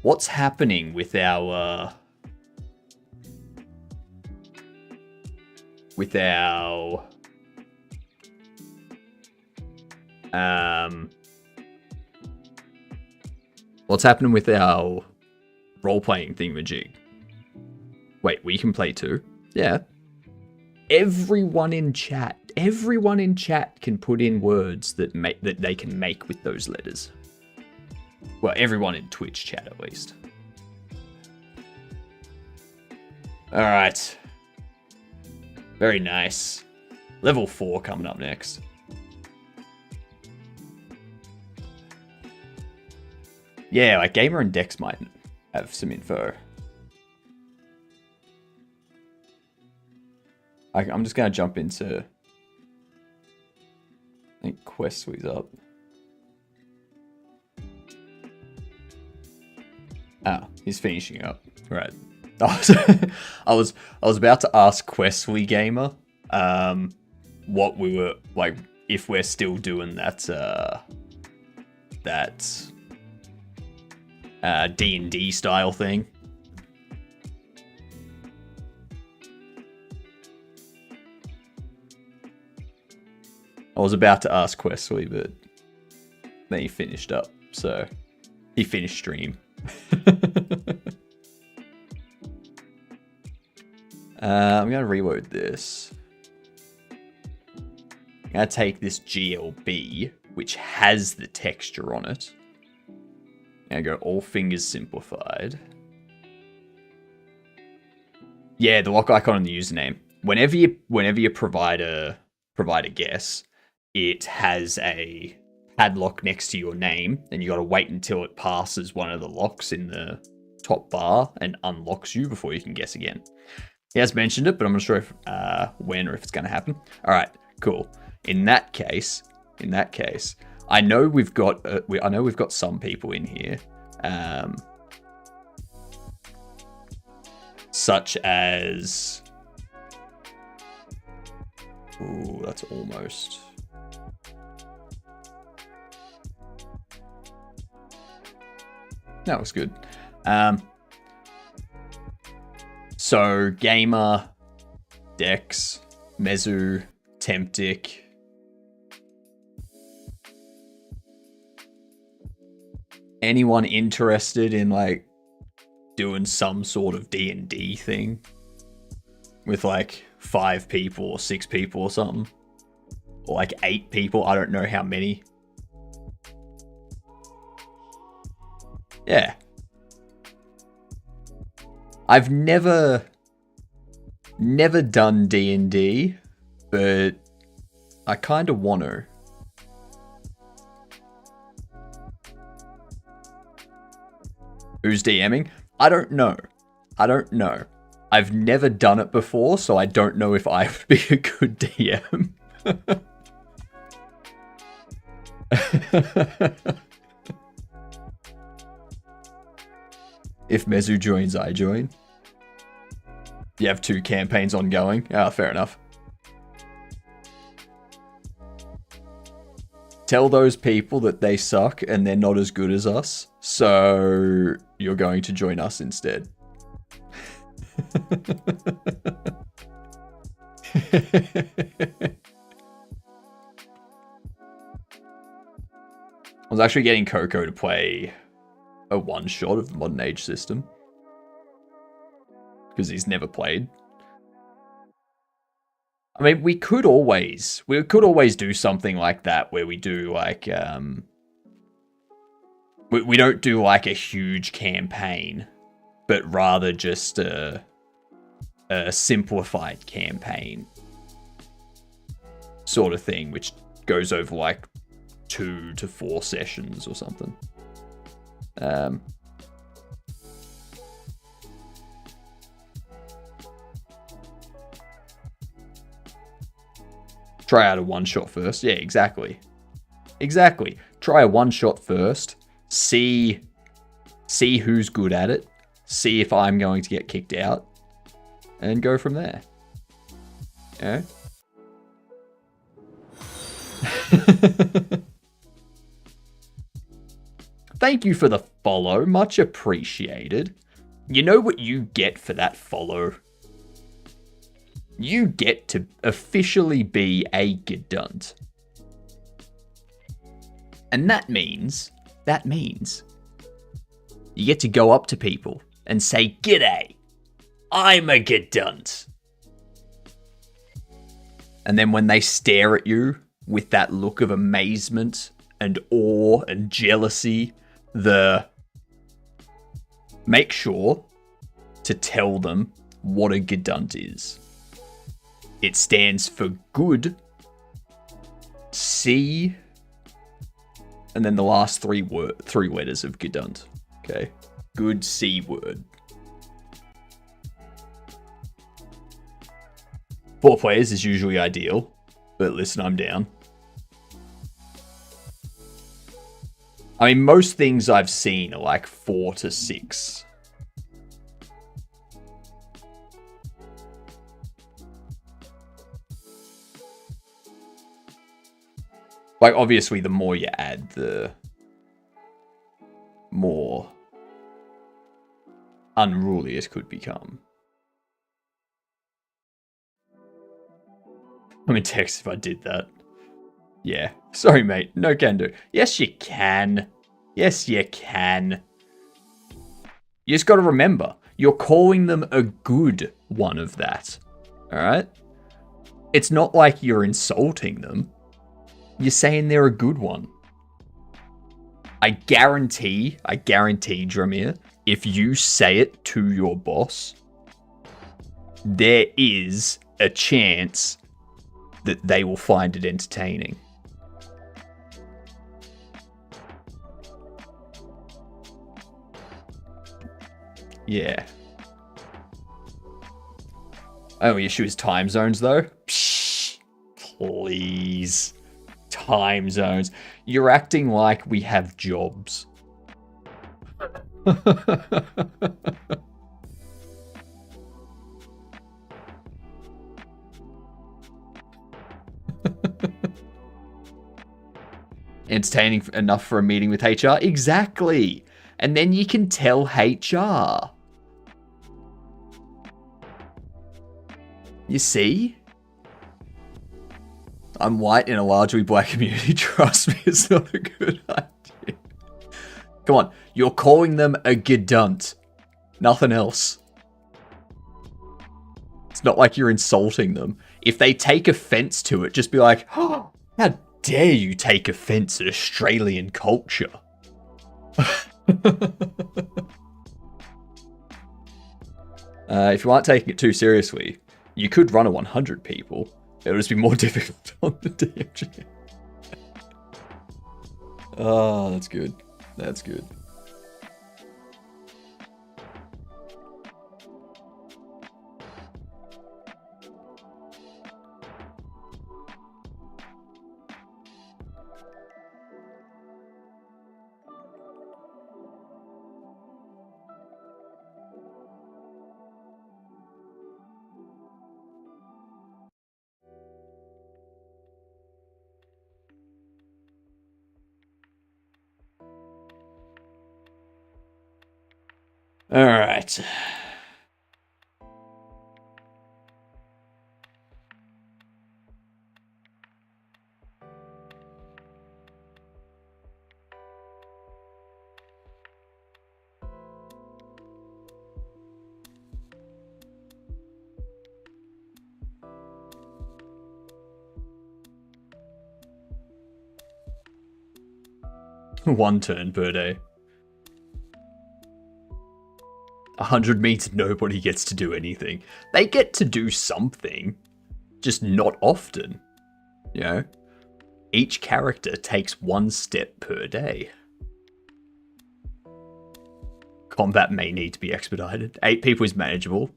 what's happening with our what's happening with our role-playing thingamajig? Wait, we can play too? Yeah. Everyone in chat can put in words that they can make with those letters. Well, everyone in Twitch chat at least. All right. Very nice. Level 4 coming up next. Yeah, like Gamer and Dex might have some info. I'm just going to jump into... I think Quest Suite's up. Oh, he's finishing up. Right. I was about to ask Questly Gamer what we were like, if we're still doing that D&D style thing. I was about to ask Questly, but then he finished up, so he finished stream. I'm going to reload this. I'm going to take this GLB, which has the texture on it, and go all fingers simplified. Yeah, the lock icon and the username. Whenever you provide a guess, it has a padlock next to your name, and you got to wait until it passes one of the locks in the top bar and unlocks you before you can guess again. He has mentioned it, but I'm not sure if when or if it's going to happen. All right, cool. In that case, I know we've got some people in here, such as. Ooh, that's almost. That was good. So, Gamer, Dex, Mezu, HypnotiK. Anyone interested in, like, doing some sort of D&D thing? With, like, 5 people or 6 people or something? Or, like, 8 people? I don't know how many. Yeah. I've never done D&D, but I kind of want to. Who's DMing? I don't know. I've never done it before, so I don't know if I would be a good DM. If Mezu joins, I join. You have 2 campaigns ongoing. Fair enough. Tell those people that they suck and they're not as good as us, so you're going to join us instead. I was actually getting Coco to play a one-shot of the Modern Age system, because he's never played. I mean, we could always do something like that, where we do like we don't do like a huge campaign, but rather just a simplified campaign sort of thing, which goes over like 2 to 4 sessions or something. Try out a one-shot first. Yeah, exactly. Try a one-shot first. See who's good at it. See if I'm going to get kicked out. And go from there. Yeah. Thank you for the follow. Much appreciated. You know what you get for that follow? You get to officially be a Gedunt. And that means you get to go up to people and say, "G'day." I'm a gedunt. And then when they stare at you with that look of amazement and awe and jealousy, make sure to tell them what a gedunt is. It stands for good, C, and then the last three letters of gedunt. Okay, good C word. 4 players is usually ideal, but listen, I'm down. I mean, most things I've seen are like 4 to 6. Like, obviously, the more you add, the more unruly it could become. I'm in text if I did that. Yeah. Sorry, mate. No can do. Yes, you can. Yes, you can. You just got to remember, you're calling them a good one of that. Alright? It's not like you're insulting them. You're saying they're a good one. I guarantee, Dramir, if you say it to your boss, there is a chance that they will find it entertaining. Yeah. Only issue is time zones, though. Psh, please. Time zones. You're acting like we have jobs. Entertaining enough for a meeting with HR? Exactly. And then you can tell HR. You see? I'm white in a largely black community. Trust me, it's not a good idea. Come on, you're calling them a gedunt. Nothing else. It's not like you're insulting them. If they take offense to it, just be like, oh, how dare you take offense at Australian culture? If you aren't taking it too seriously, you could run a 100 people. It would just be more difficult on the DMG. Oh, that's good. That's good. All right. One turn per day. 100 means nobody gets to do anything. They get to do something, just not often. You know? Each character takes 1 step per day. Combat may need to be expedited. 8 people is manageable.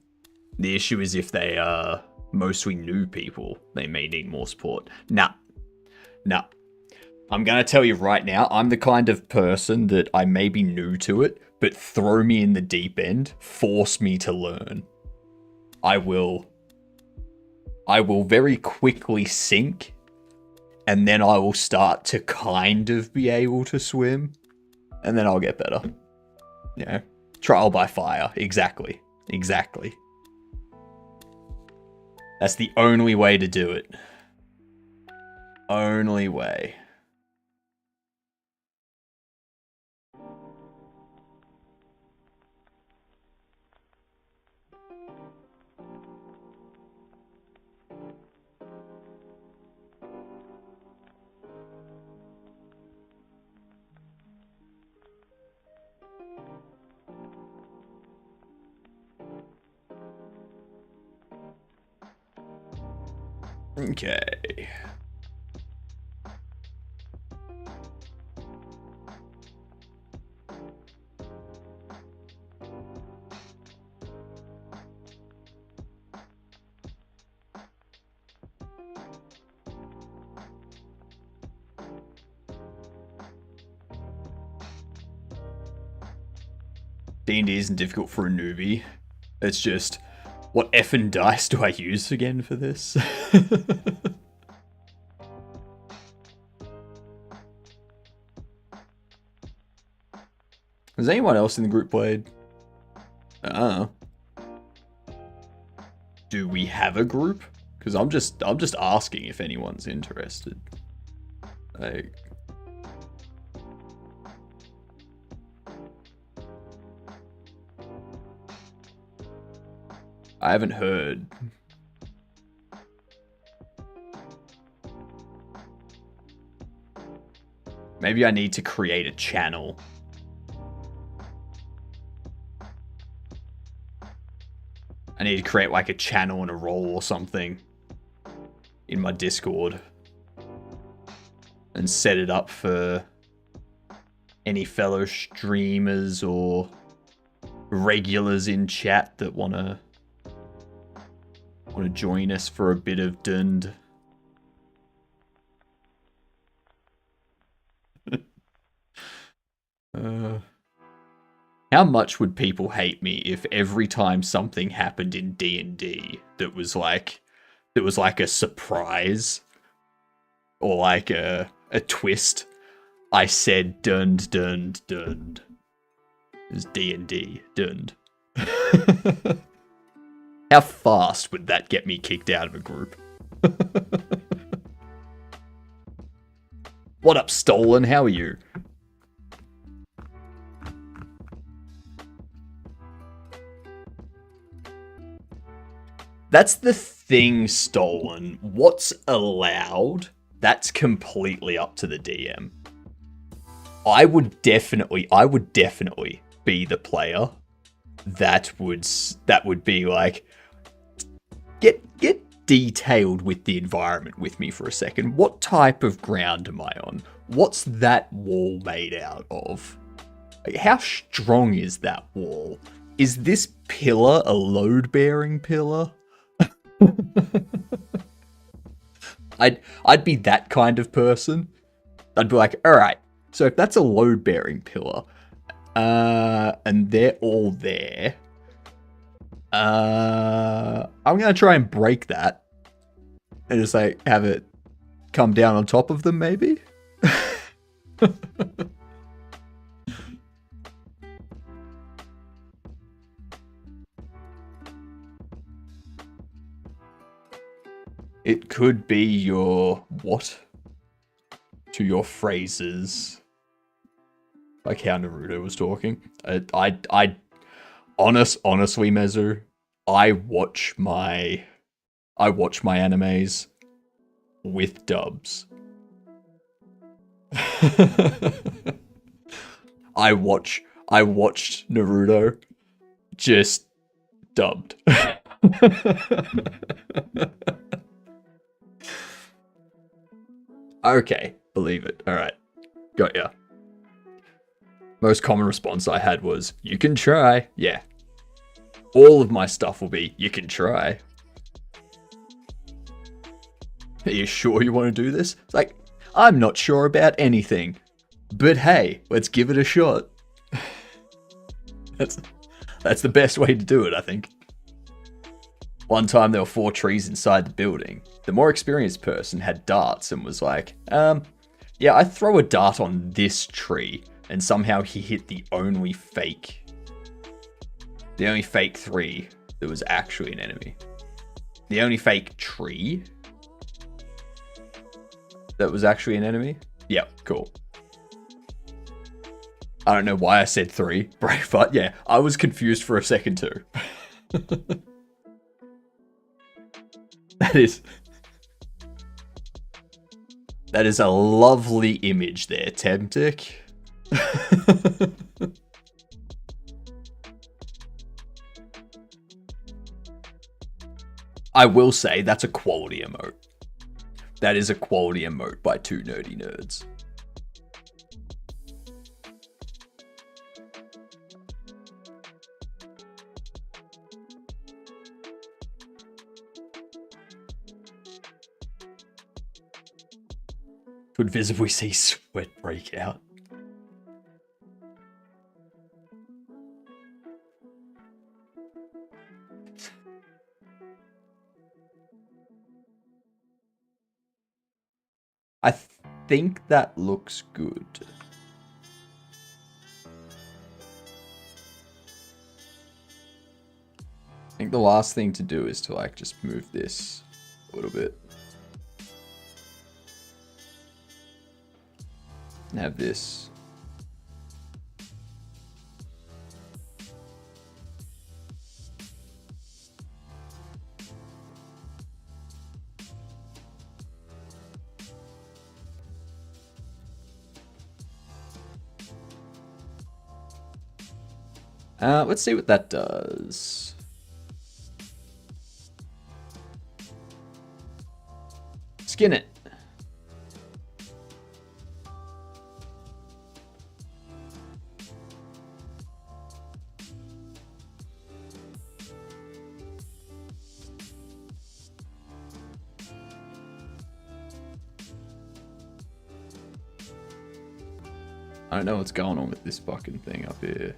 The issue is if they are mostly new people, they may need more support. Nah. I'm going to tell you right now, I'm the kind of person that I may be new to it, but throw me in the deep end, force me to learn. I will very quickly sink, and then I will start to kind of be able to swim, and then I'll get better. You know, trial by fire. Exactly. That's the only way to do it. Only way. Okay. D&D isn't difficult for a newbie. It's just, what effing dice do I use again for this? Has anyone else in the group played? Do we have a group? Because I'm just asking if anyone's interested. Like, I haven't heard. Maybe I need to create a channel. I need to create like a channel and a role or something in my Discord and set it up for any fellow streamers or regulars in chat that want to join us for a bit of dund. How much would people hate me if every time something happened in D&D that was like a surprise or like a twist, I said dund dund dund? It was D&D dund. How fast would that get me kicked out of a group? What up, Stolen? How are you? That's the thing, Stolen. What's allowed, that's completely up to the DM. I would definitely be the player that would be like, get detailed with the environment with me for a second. What type of ground am I on? What's that wall made out of? Like, how strong is that wall? Is this pillar a load-bearing pillar? I'd be that kind of person. I'd be like, all right, so if that's a load-bearing pillar, and they're all there, I'm gonna try and break that, and just like have it come down on top of them, maybe. It could be your what to your phrases, like how Naruto was talking. Honestly, Mezu, I watch my animes with dubs. I watched Naruto just dubbed. Okay, believe it. All right, got ya. Most common response I had was, "You can try." Yeah, all of my stuff will be, "You can try." Are you sure you want to do this? It's like, I'm not sure about anything, but hey, let's give it a shot. That's the best way to do it, I think. One time there were 4 trees inside the building. The more experienced person had darts and was like, yeah, I throw a dart on this tree, and somehow he hit the only fake 3 that was actually an enemy. The only fake tree that was actually an enemy? Yeah, cool. I don't know why I said 3, but yeah, I was confused for a second too. That is a lovely image there, HypnotiK. I will say that's a quality emote. That is a quality emote by two nerdy nerds. Could visibly see sweat break out. I think that looks good. I think the last thing to do is to like just move this a little bit. And have this. Let's see what that does. Skin it. I don't know what's going on with this fucking thing up here.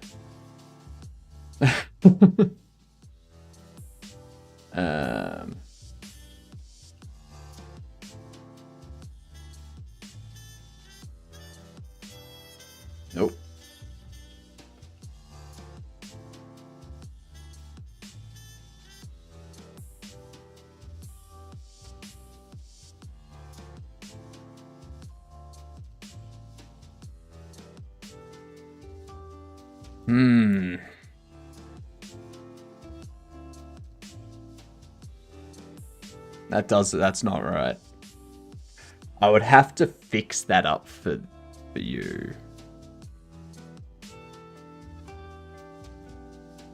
Nope. That's not right. I would have to fix that up for you.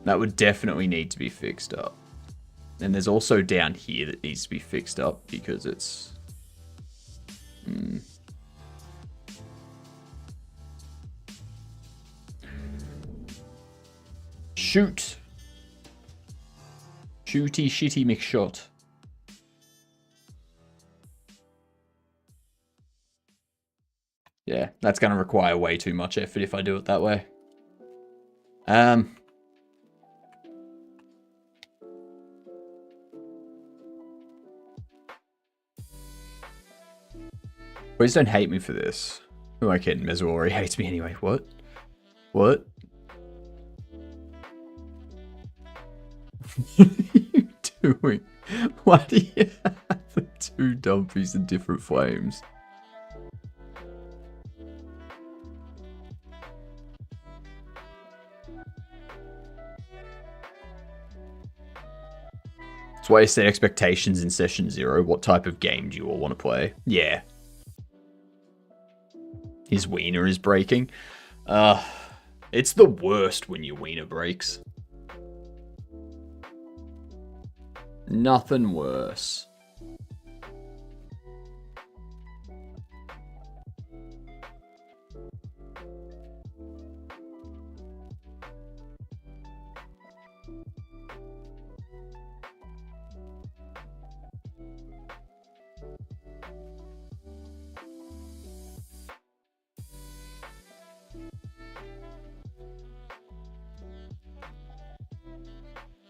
That would definitely need to be fixed up. And there's also down here that needs to be fixed up because it's... Shoot! Shooty shitty McShot. Yeah, that's going to require way too much effort if I do it that way. Please don't hate me for this. Who am I kidding? Mezu already hates me anyway. What? What? What are you doing? Why do you have the two dumpies in different flames? That's why I set expectations in session 0. What type of game do you all want to play? Yeah. His wiener is breaking. It's the worst when your wiener breaks. Nothing worse.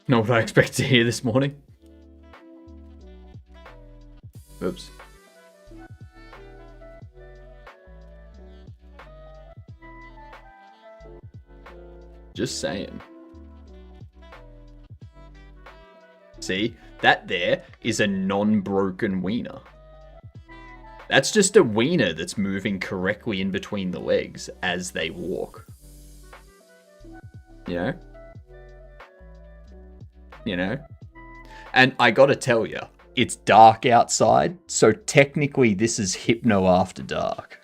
Not what I expect to hear this morning. Oops. Just saying. See, that there is a non-broken wiener. That's just a wiener that's moving correctly in between the legs as they walk. You know? You know? And I gotta tell you, it's dark outside, so technically this is Hypno After Dark.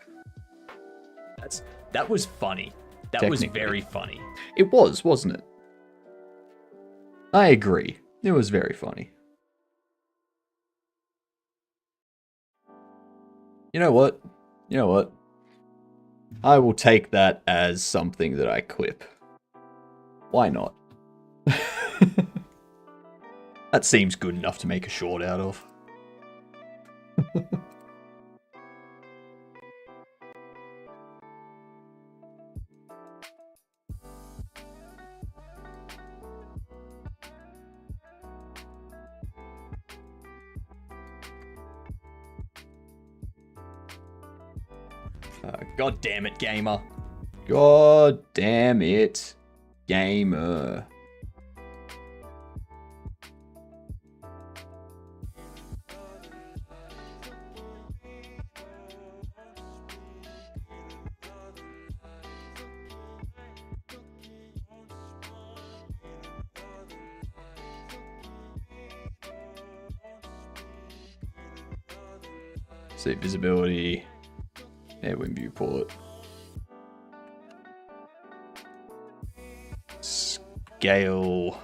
That was funny. That was very funny. It was, wasn't it? I agree. It was very funny. You know what? You know what? I will take that as something that I clip. Why not? That seems good enough to make a short out of. God damn it, gamer. God damn it, gamer. See visibility. Airwind viewport. Scale.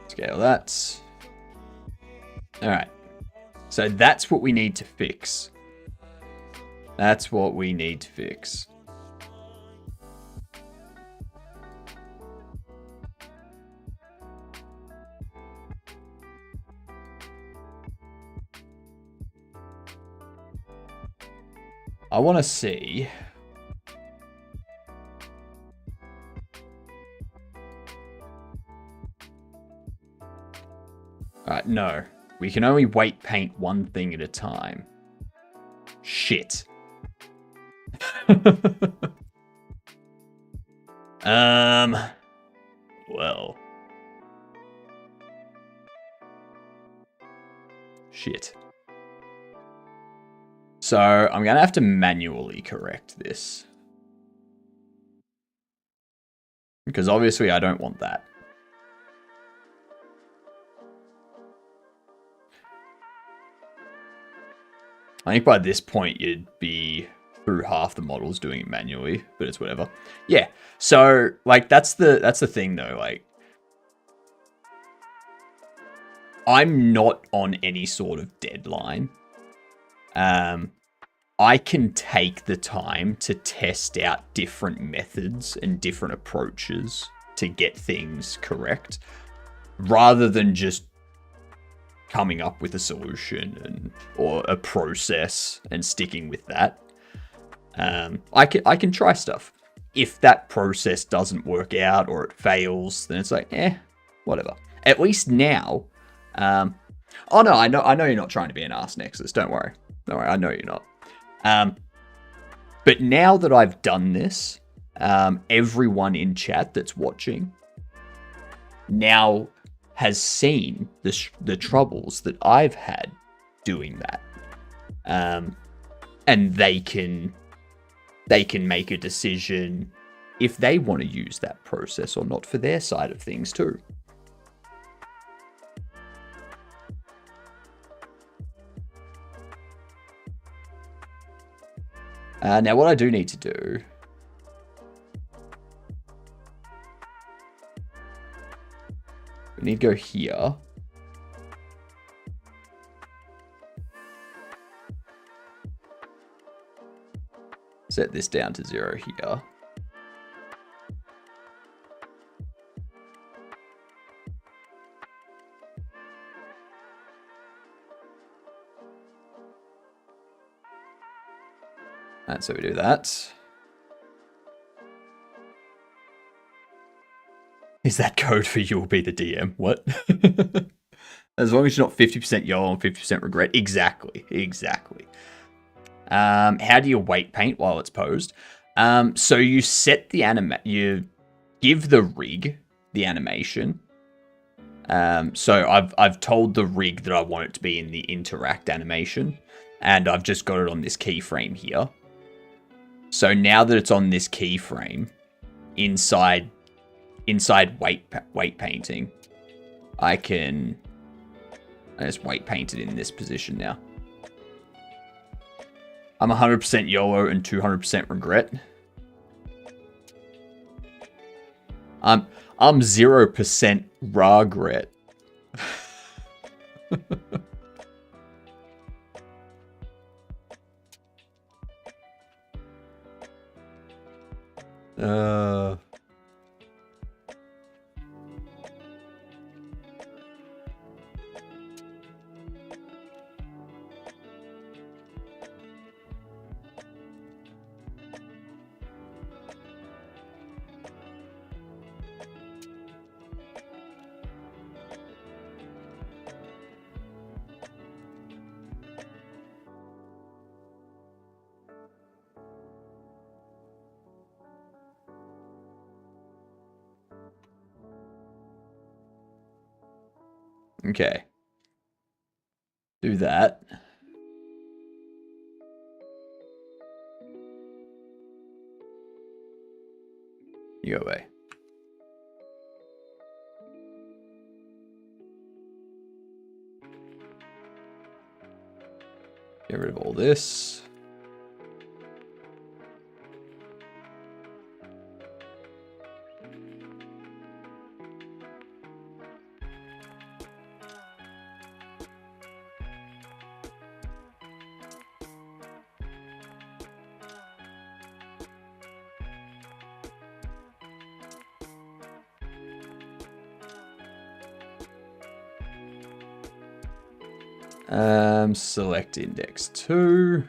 Scale that. Alright. So that's what we need to fix. That's what we need to fix. I want to see. Alright, no. We can only weight paint one thing at a time. Shit. Well. Shit. So, I'm going to have to manually correct this. Because obviously I don't want that. I think by this point you'd be through half the models doing it manually, but it's whatever. Yeah, so, like, that's the thing, though, like, I'm not on any sort of deadline. I can take the time to test out different methods and different approaches to get things correct, rather than just coming up with a solution or a process and sticking with that. I can try stuff. If that process doesn't work out or it fails, then it's like, whatever. At least now, oh no, I know you're not trying to be an arse Nexus. Don't worry. I know you're not. But now that I've done this, everyone in chat that's watching now has seen the troubles that I've had doing that. And they can make a decision if they want to use that process or not for their side of things too. Now what I do need to do we need to go here. Set this down to 0 here. And so we do that. Is that code for you will be the DM? What? As long as you're not 50% YOLO and 50% regret. Exactly. How do you weight paint while it's posed? So you set the you give the rig the animation. So I've told the rig that I want it to be in the interact animation, and I've just got it on this keyframe here. So now that it's on this keyframe, inside weight painting, I just weight paint it in this position now. I'm 100% YOLO and 200% regret. I'm 0% regret. uh... Okay. Do that. You go away. Get rid of all this. Select index 2.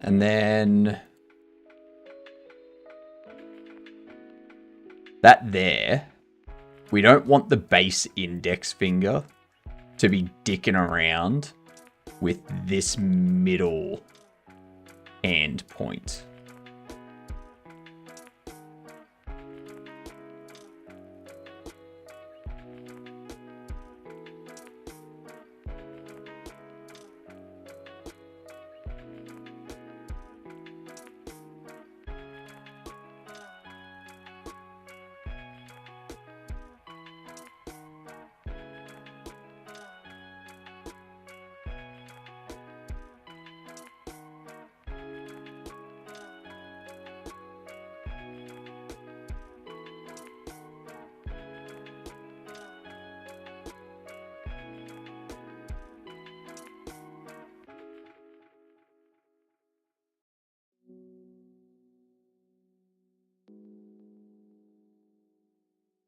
And then that there, we don't want the base index finger to be dicking around with this middle end point.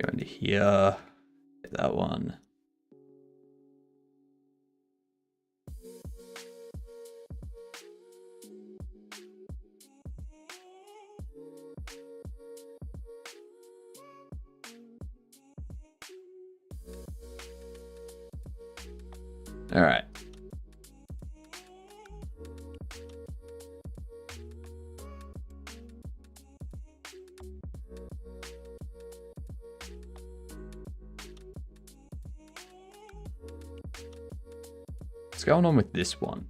Go into here, get that one. All right. What's going on with this one?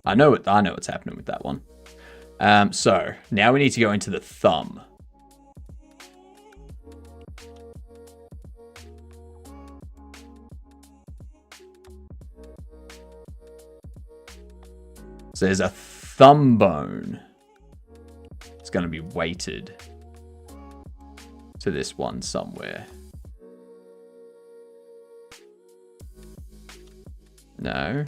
I know what's happening with that one. So now we need to go into the thumb. So there's a thumb bone. It's going to be weighted to this one somewhere. No.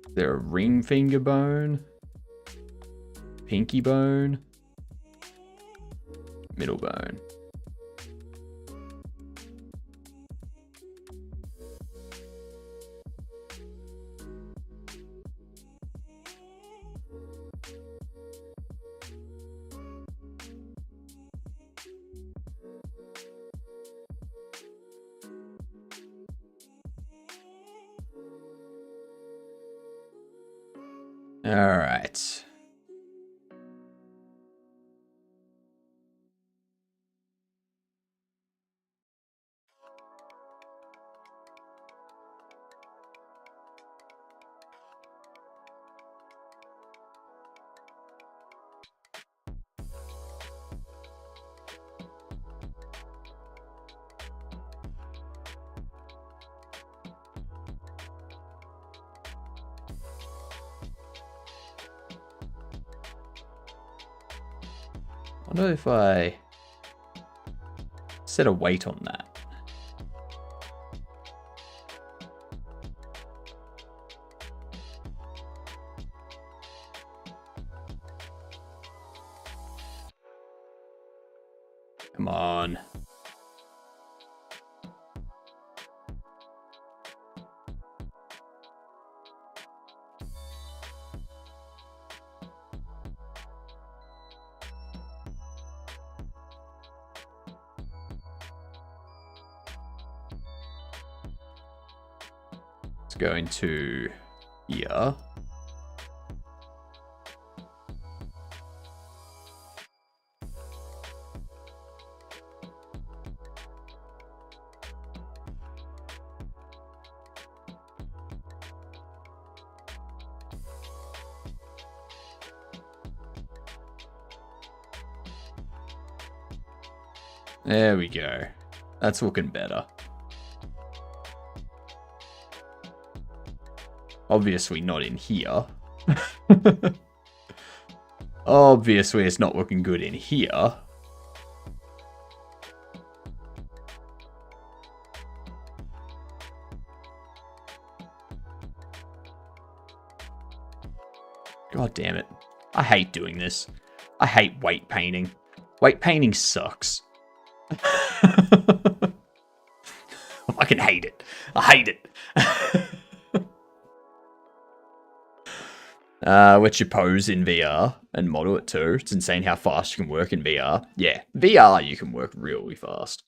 Is there a ring finger bone? Pinky bone? Middle bone. All right. wonder if I set a weight on that. Come on. Let's go into here. There we go. That's looking better. Obviously not in here. Obviously it's not looking good in here. God damn it. I hate doing this. I hate weight painting. Weight painting sucks. I fucking hate it. I hate it. Let you pose in VR and model it too. It's insane how fast you can work in VR. Yeah, VR you can work really fast.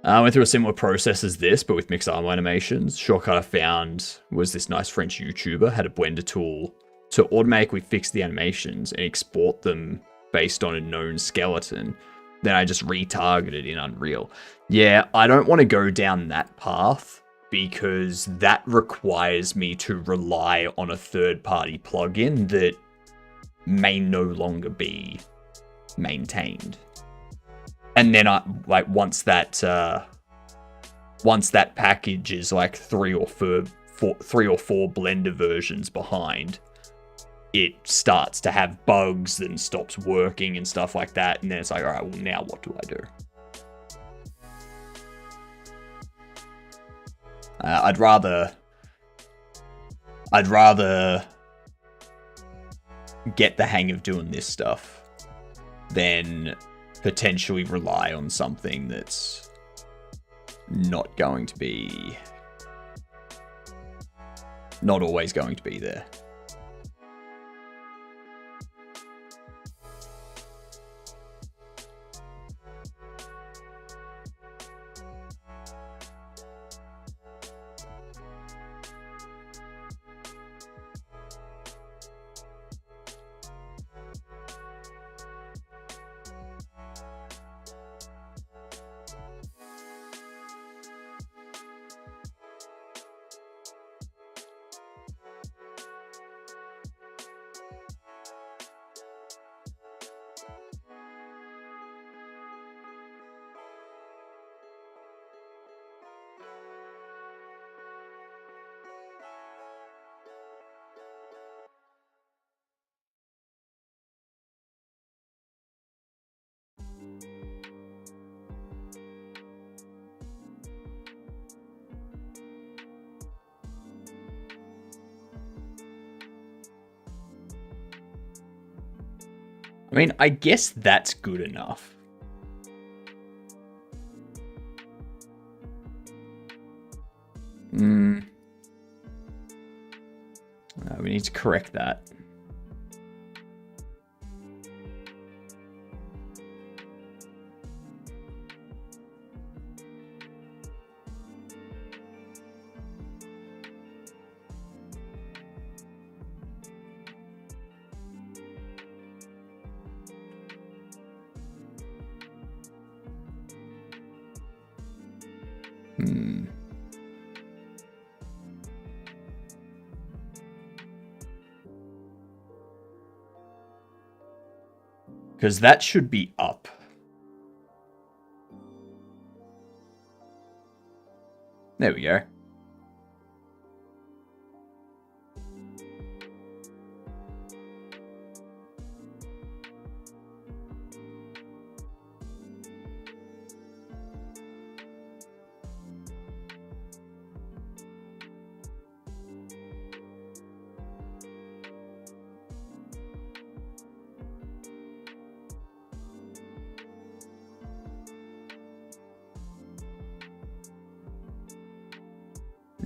I went through a similar process as this, but with mixed arm animations. Shortcut I found was this nice French YouTuber had a Blender tool to automatically fix the animations and export them based on a known skeleton. Then I just retargeted in Unreal. Yeah, I don't want to go down that path because that requires me to rely on a third-party plugin that may no longer be maintained. And then once that package is like three or four Blender versions behind, it starts to have bugs and stops working and stuff like that. And then it's like, all right, well, now what do I do? I'd rather get the hang of doing this stuff than potentially rely on something that's not always going to be there. I mean, I guess that's good enough. We need to correct that. Because that should be up. There we go.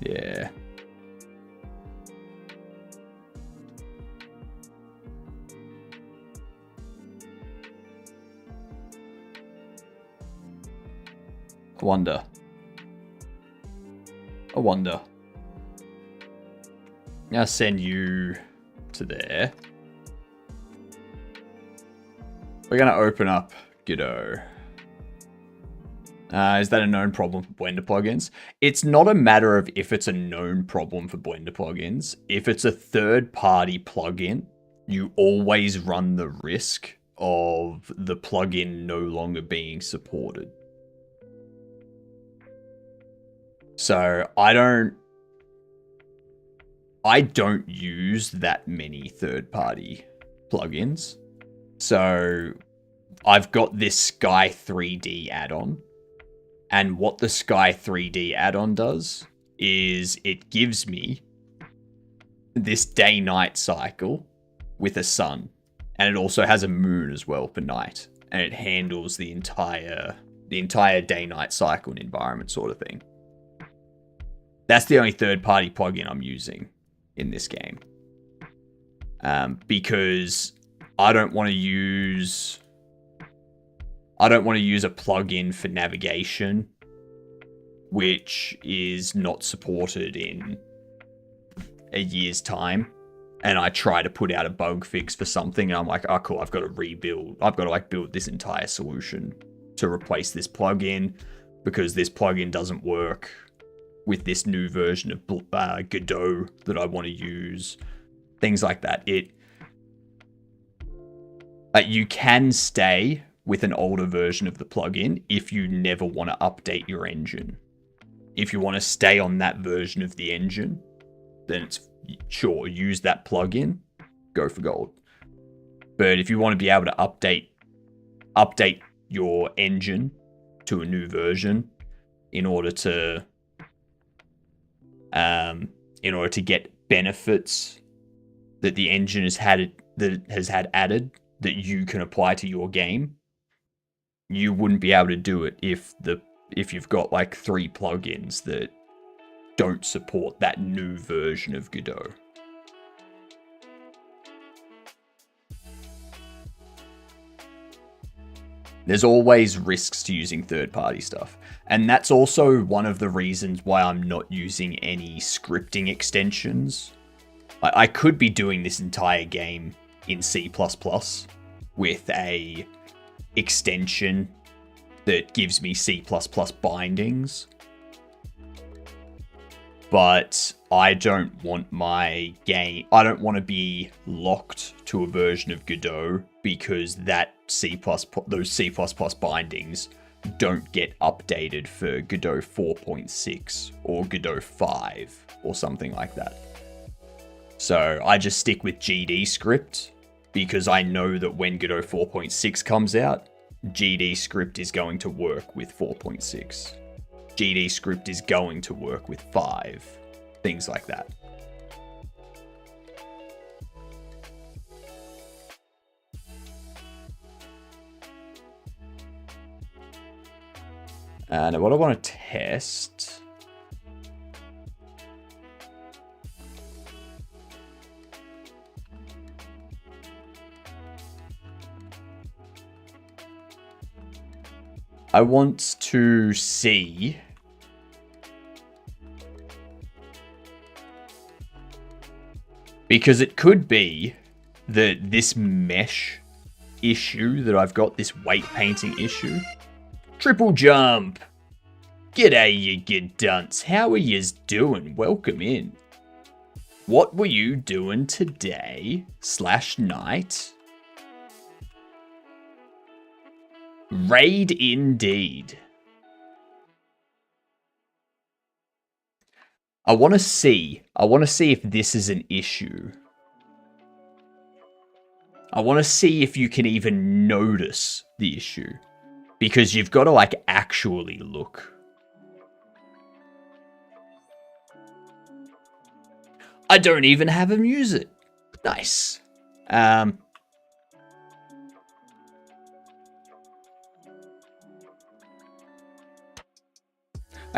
Yeah. I wonder. Now send you to there. We're going to open up Godot. Is that a known problem for Blender plugins? It's not a matter of if it's a known problem for Blender plugins. If it's a third-party plugin, you always run the risk of the plugin no longer being supported. So I don't use that many third-party plugins. So I've got this Sky 3D add-on. And what the Sky 3D add-on does is it gives me this day-night cycle with a sun. And it also has a moon as well for night. And it handles the entire day-night cycle and environment sort of thing. That's the only third-party plugin I'm using in this game. Because I don't want to use a plugin for navigation, which is not supported in a year's time. And I try to put out a bug fix for something, and I'm like, oh cool, I've got to rebuild. I've got to like build this entire solution to replace this plugin because this plugin doesn't work with this new version of Godot that I want to use. Things like that. You can stay with an older version of the plugin if you never want to update your engine. If you want to stay on that version of the engine, then it's sure, use that plugin, go for gold. But if you want to be able to update your engine to a new version in order to get benefits that the engine has had added that you can apply to your game, you wouldn't be able to do it if you've got like 3 plugins that don't support that new version of Godot. There's always risks to using third-party stuff. And that's also one of the reasons why I'm not using any scripting extensions. I could be doing this entire game in C++ with a extension that gives me C++ bindings. But I don't want my game... I don't want to be locked to a version of Godot because those C++ bindings don't get updated for Godot 4.6 or Godot 5 or something like that. So I just stick with GD script because I know that when Godot 4.6 comes out, GD script is going to work with 4.6. GD script is going to work with 5. Things like that. And what I want to test... I want to see... Because it could be that this mesh issue that I've got, this weight painting issue... Triple jump! G'day, you good dunce. How are yous doing? Welcome in. What were you doing today / night? Raid indeed. I want to see if this is an issue. I want to see if you can even notice the issue. Because you've got to, like, actually look. I don't even have a music. Nice.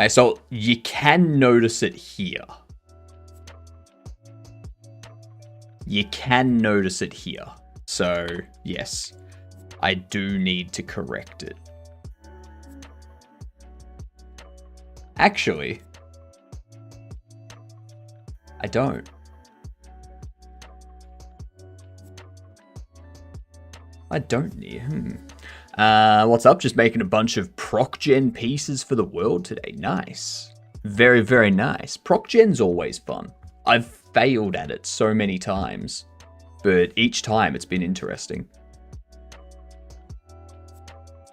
So you can notice it here. You can notice it here. So, yes, I do need to correct it. Actually, I don't. I don't need. What's up? Just making a bunch of proc-gen pieces for the world today. Nice. Very, very nice. Proc-gen's always fun. I've failed at it so many times, but each time it's been interesting.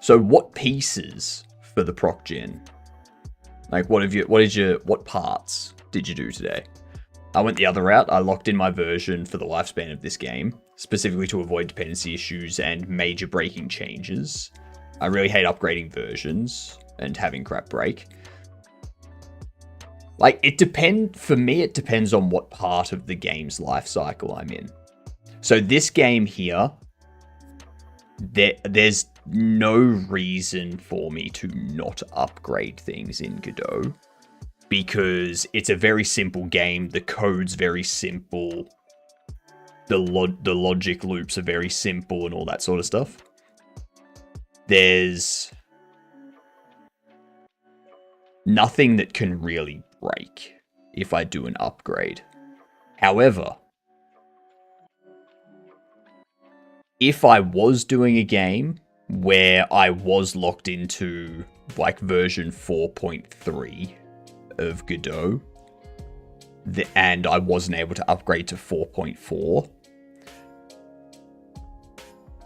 So what pieces for the proc-gen? Like, what parts did you do today? I went the other route. I locked in my version for the lifespan of this game, specifically to avoid dependency issues and major breaking changes. I really hate upgrading versions and having crap break. Like, for me, it depends on what part of the game's life cycle I'm in. So this game here, there's no reason for me to not upgrade things in Godot, because it's a very simple game. The code's very simple. The logic loops are very simple and all that sort of stuff. There's nothing that can really break if I do an upgrade. However, if I was doing a game where I was locked into like version 4.3 of Godot, and I wasn't able to upgrade to 4.4,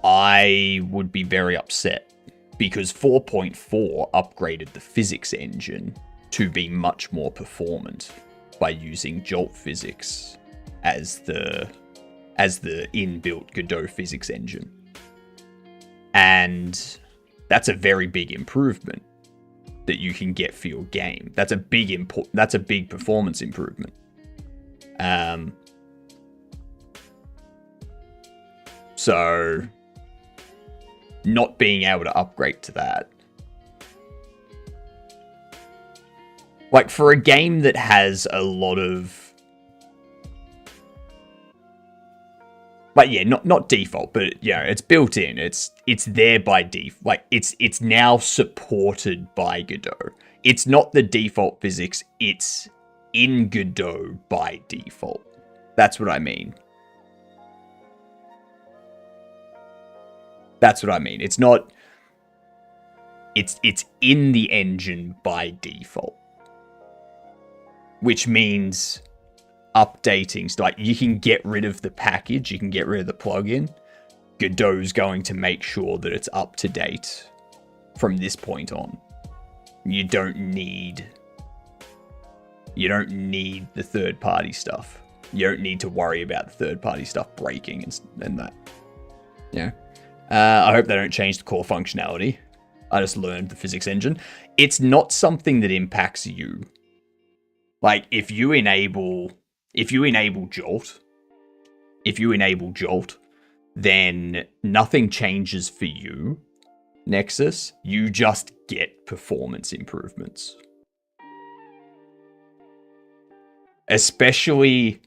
I would be very upset, because 4.4 upgraded the physics engine to be much more performant by using Jolt physics as the inbuilt Godot physics engine. And that's a very big improvement that you can get for your game. That's a big performance improvement. So not being able to upgrade to that, like, for a game that has a lot of, like, yeah, not default, but yeah, it's built in. It's there by default. Like, it's now supported by Godot. It's not the default physics. It's in Godot by default. That's what I mean. That's what I mean. It's not. It's in the engine by default, which means updating, like, you can get rid of the package, you can get rid of the plugin. Godot's going to make sure that it's up to date from this point on. You don't need the third-party stuff. You don't need to worry about the third-party stuff breaking and that. Yeah. I hope they don't change the core functionality. I just learned the physics engine. It's not something that impacts you. Like, if you enable Jolt, then nothing changes for you, Nexus. You just get performance improvements. Especially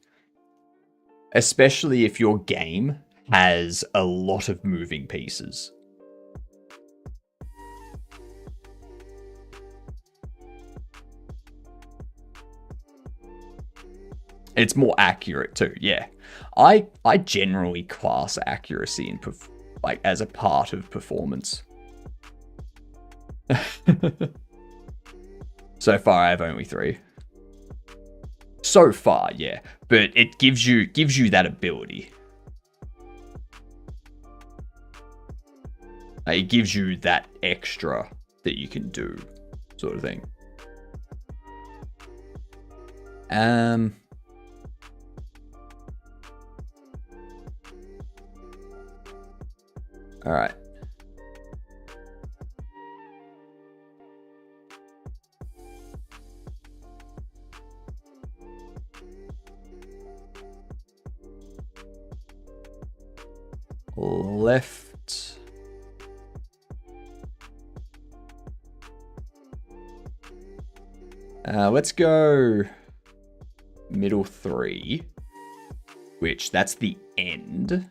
if your game has a lot of moving pieces. It's more accurate too, yeah. I generally class accuracy in like as a part of performance. So far I have only 3. So far, yeah, but it gives you that ability. It gives you that extra that you can do, sort of thing. All right. Left. Let's go middle 3, which that's the end.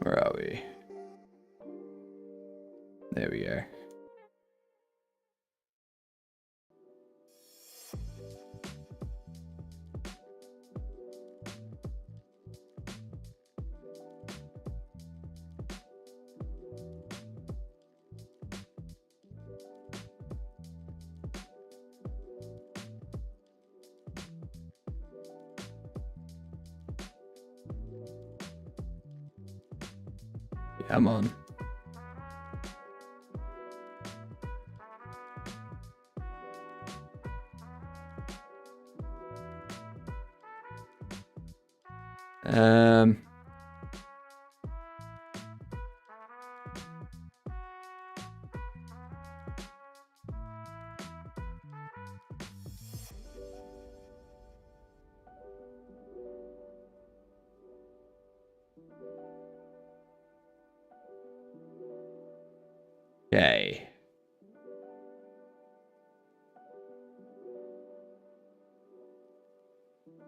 Where are we? There we go. Come on. Okay.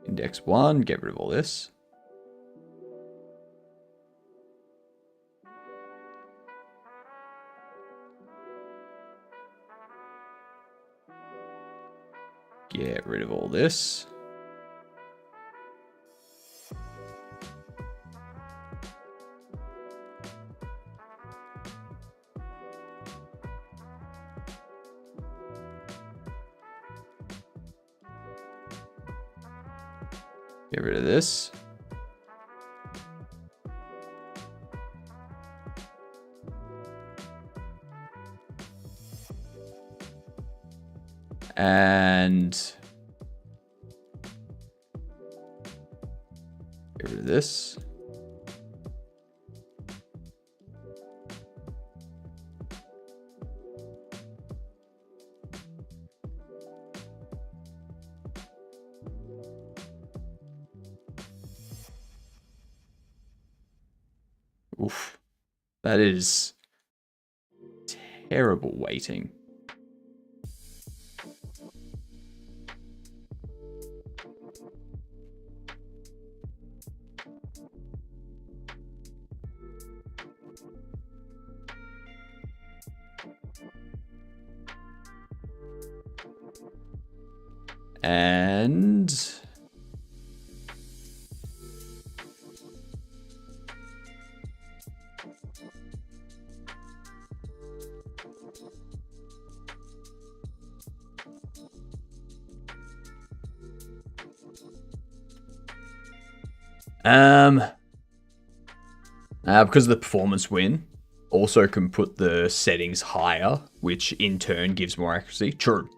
Index 1, get rid of all this. Get rid of all this. Get rid of this. And get rid of this. Oof. That is terrible weighting. And because of the performance win, also can put the settings higher, which in turn gives more accuracy. True.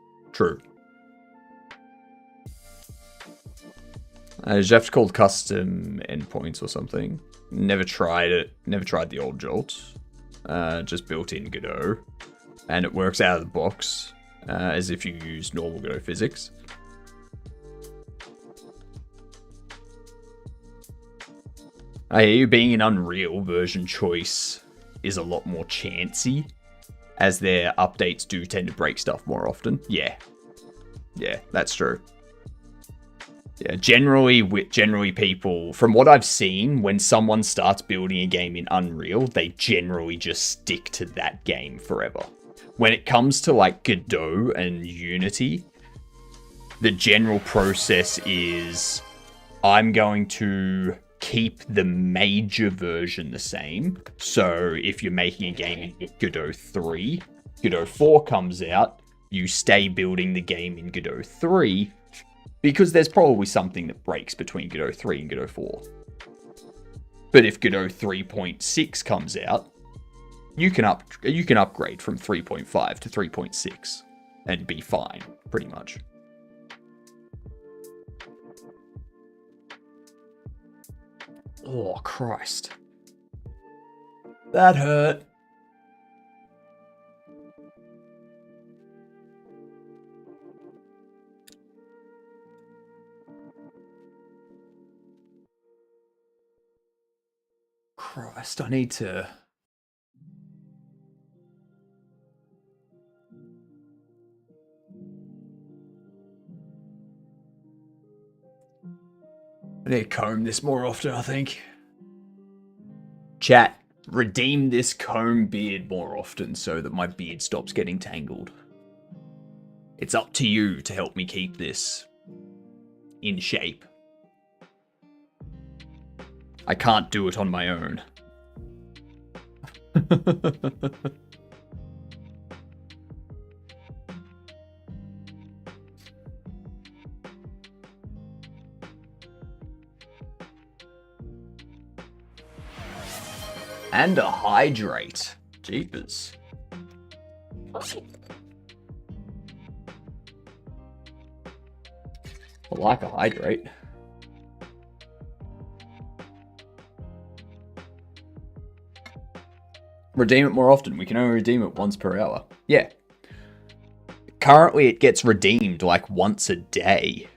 Did you have to call custom endpoints or something? Never tried it. Never tried the old Jolt. Just built in Godot. And it works out of the box as if you use normal Godot physics. I hear you being an Unreal version choice is a lot more chancy, as their updates do tend to break stuff more often. Yeah, that's true. Yeah, generally people, from what I've seen, when someone starts building a game in Unreal, they generally just stick to that game forever. When it comes to like Godot and Unity, the general process is I'm going to keep the major version the same. So if you're making a game in Godot 3, Godot 4 comes out, you stay building the game in Godot 3, because there's probably something that breaks between Godot 3 and Godot 4. But if Godot 3.6 comes out, you can upgrade from 3.5 to 3.6 and be fine, pretty much. Oh, Christ. That hurt. Christ, I need to... I need to comb this more often, I think. Chat, redeem this comb beard more often so that my beard stops getting tangled. It's up to you to help me keep this in shape. I can't do it on my own. And a hydrate. Jeepers. I like a hydrate. Redeem it more often. We can only redeem it once per hour. Yeah. Currently, it gets redeemed like once a day.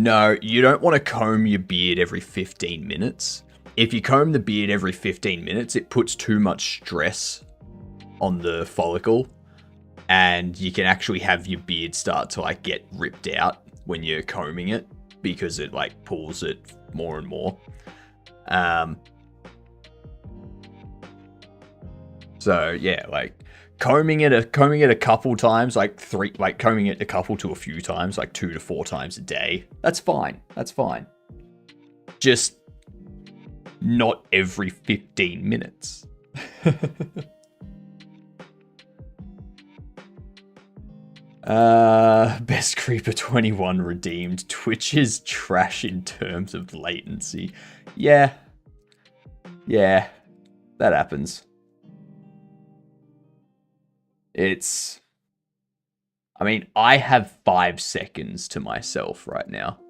No, you don't want to comb your beard every 15 minutes. If you comb the beard every 15 minutes, it puts too much stress on the follicle. And you can actually have your beard start to like get ripped out when you're combing it, because it like pulls it more and more. So yeah, like combing it a couple times, combing it a couple to a few times, like 2 to 4 times a day. That's fine. That's fine. Just not every 15 minutes. Best Creeper 21 redeemed. Twitch is trash in terms of latency. Yeah, that happens. I mean, I have 5 seconds to myself right now.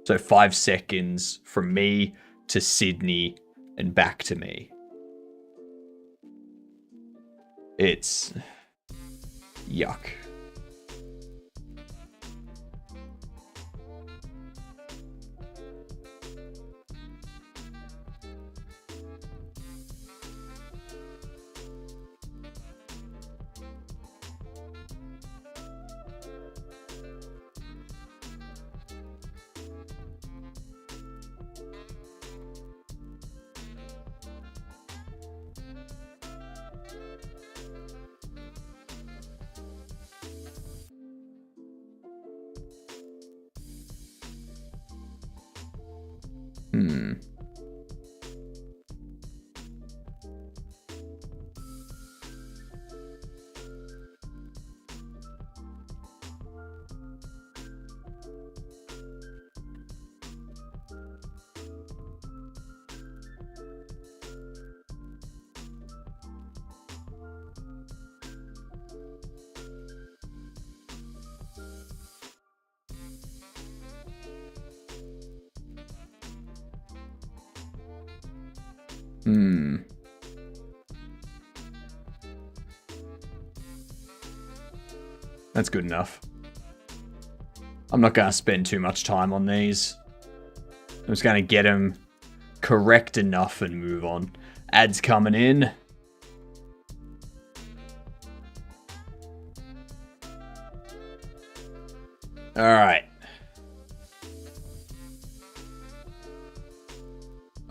So 5 seconds from me to Sydney and back to me. It's yuck. That's good enough. I'm not going to spend too much time on these. I'm just going to get them correct enough and move on. Ads coming in. Alright.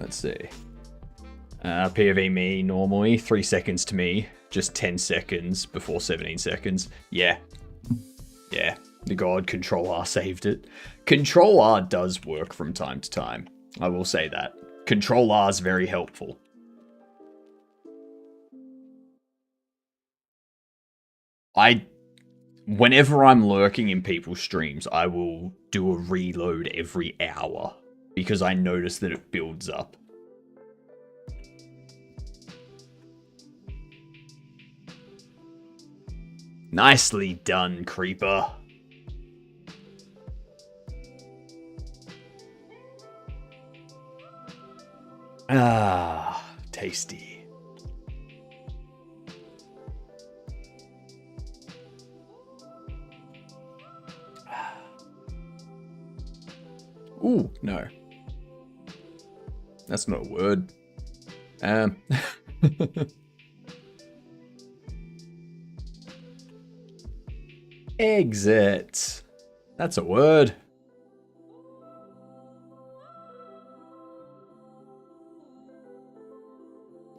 Let's see. POV me normally, 3 seconds to me, just 10 seconds before 17 seconds. Yeah, the god Control R saved it. Control R does work from time to time, I will say that. Control R is very helpful. Whenever I'm lurking in people's streams, I will do a reload every hour, because I notice that it builds up. Nicely done, Creeper. Ah, tasty. Ooh, no. That's not a word. Exit. That's a word.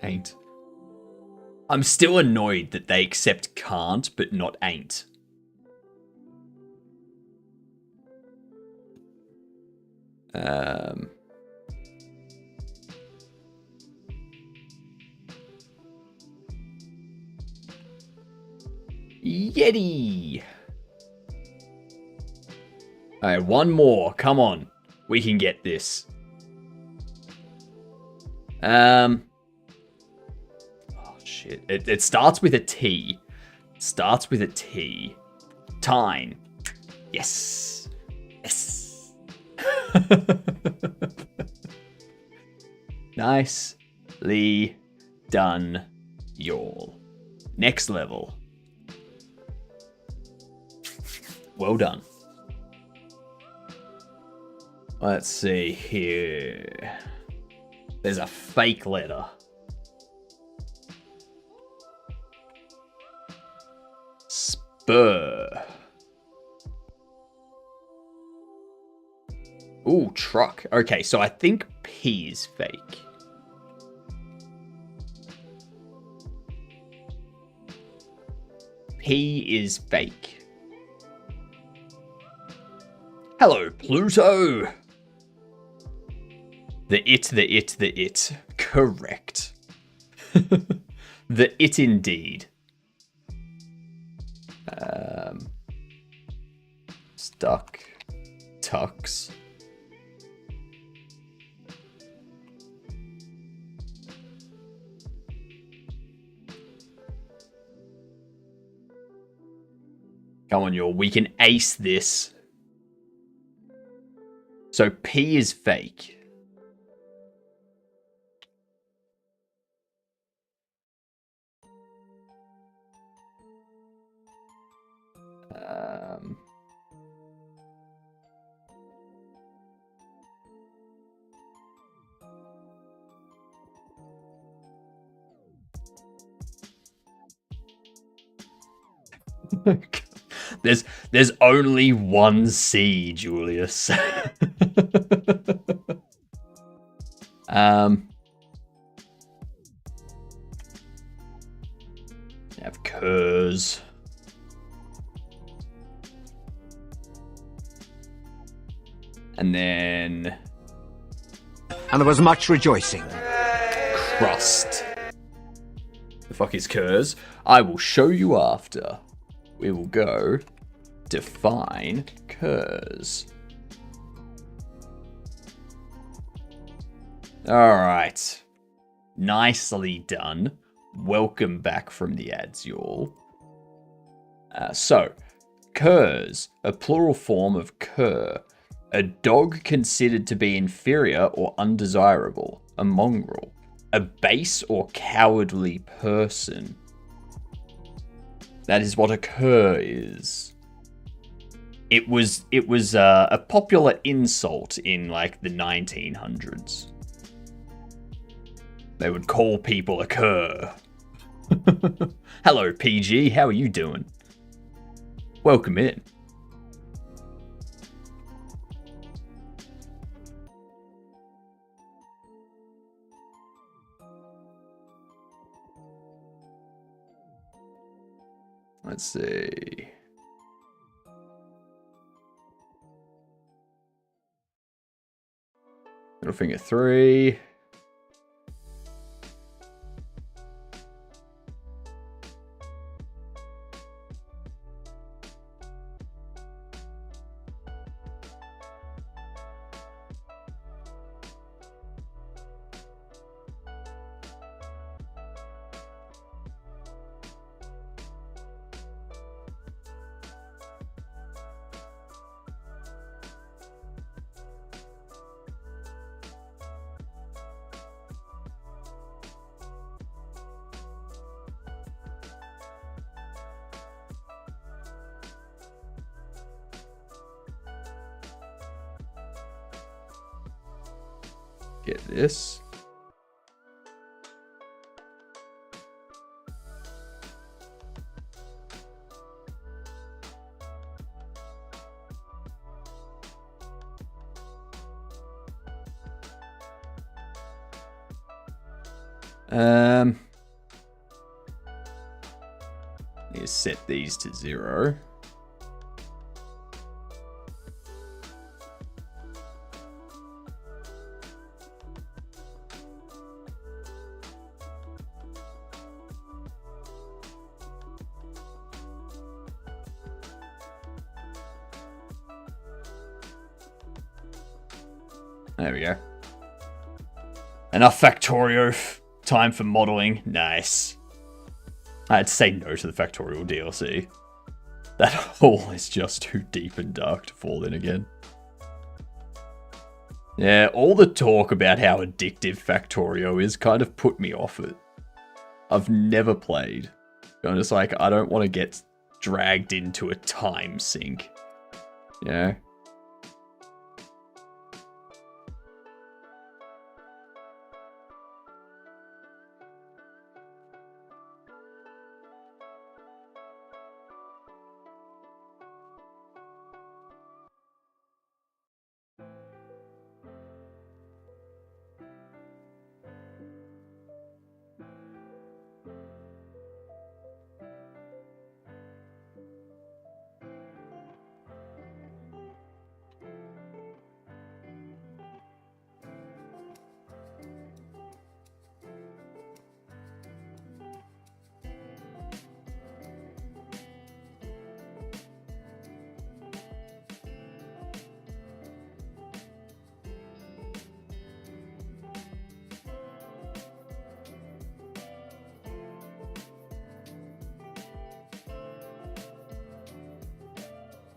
Ain't. I'm still annoyed that they accept can't, but not ain't. Yeti. Alright, one more. Come on. We can get this. Oh, shit. It starts with a T. Starts with a T. Tine. Yes. Yes. Nicely done, y'all. Next level. Well done. Let's see here. There's a fake letter. Spur. Ooh, truck. Okay, so I think P is fake. P is fake. Hello, Pluto! The it. Correct. The it indeed. Stuck. Tux. Come on, y'all. We can ace this. So P is fake. There's only one C, Julius. Have curs. And then And there was much rejoicing. crust. The fuck is curs? I will show you after. We will go define curs. Alright. Nicely done. Welcome back from the ads, y'all. So, curs, a plural form of cur. A dog considered to be inferior or undesirable. A mongrel. A base or cowardly person. That is what a cur is. It was a popular insult in like the 1900s. They would call people a cur. Hello, PG. How are you doing? Welcome in. Let's see. Middle finger 3. get this. Need to set these to 0. There we go. Enough Factorio. Time for modeling. Nice. I had to say no to the Factorial DLC. That hole is just too deep and dark to fall in again. Yeah, all the talk about how addictive Factorio is kind of put me off it. I've never played. I'm just like, I don't want to get dragged into a time sink. You know?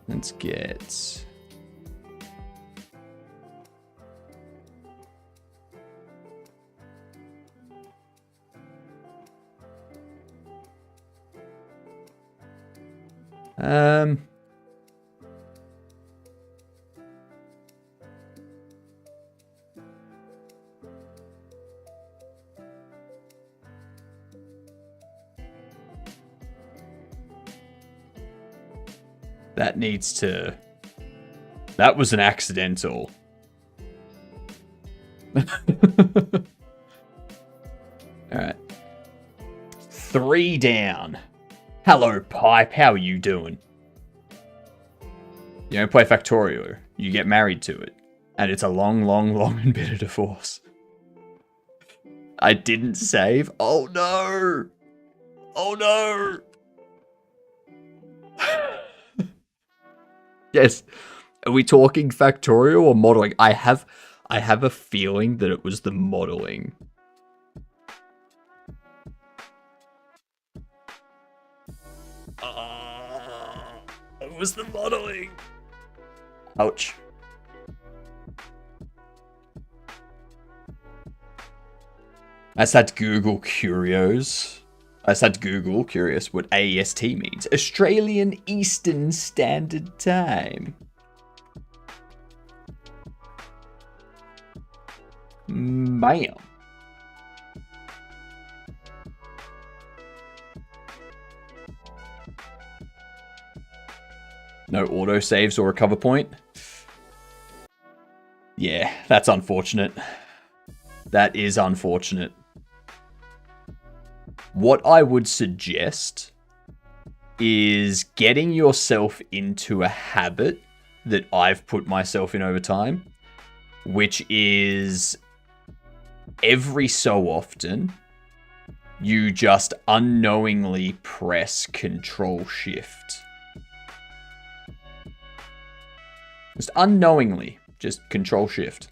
Let's get... That needs to... That was an accidental. Alright. 3 down. Hello, Pipe. How are you doing? You don't play Factorio. You get married to it. And it's a long, long, long and bitter divorce. I didn't save. Oh, no. Oh, no. Yes. Are we talking Factorio or modeling? I have a feeling that it was the modeling. It was the modeling. Ouch. I just had to Google curious what AEST means. Australian Eastern Standard Time. Bam. No autosaves or recover point. Yeah, that's unfortunate. That is unfortunate. What I would suggest is getting yourself into a habit that I've put myself in over time, which is every so often you just unknowingly press Control-Shift. Just unknowingly, just Control-Shift.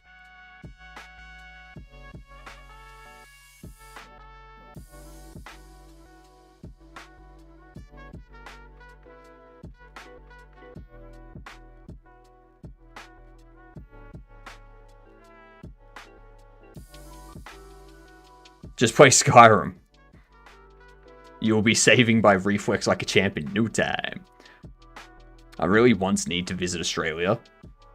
Just play Skyrim. You'll be saving by reflex like a champ in no time. I really once need to visit Australia.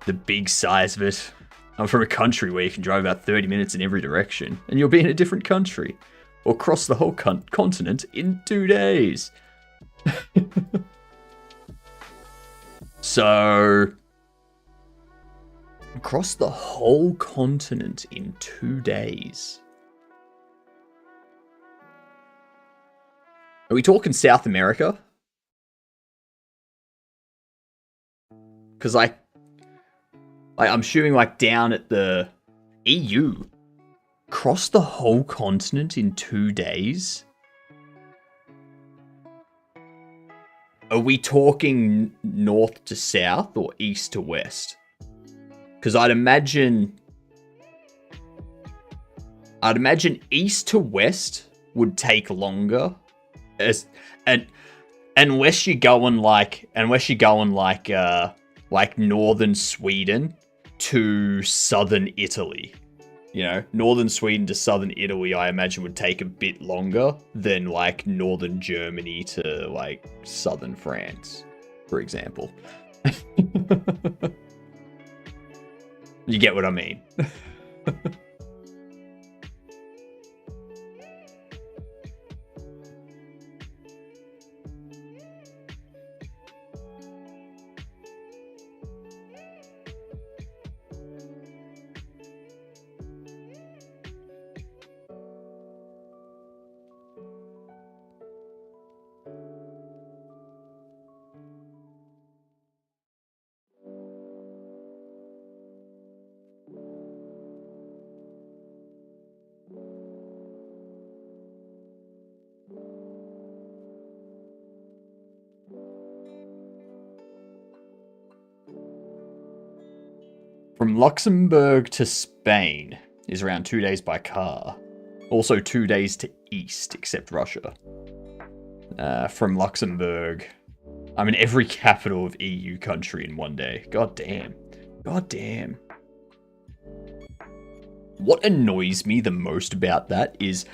The big size of it, I'm from a country where you can drive about 30 minutes in every direction, and you'll be in a different country. Or cross the whole continent in 2 days. So, across the whole continent in 2 days. Are we talking South America? Because I'm shooting like down at the EU. Cross the whole continent in 2 days? Are we talking north to south or east to west? Because I'd imagine east to west would take longer, unless you're going like northern Sweden to southern Italy. You know, northern Sweden to southern Italy, I imagine would take a bit longer than like northern Germany to like southern France, for example. You get what I mean? From Luxembourg to Spain is around 2 days by car. Also 2 days to east, except Russia. From Luxembourg, I'm in every capital of EU country in 1 day. God damn. God damn. What annoys me the most about that is...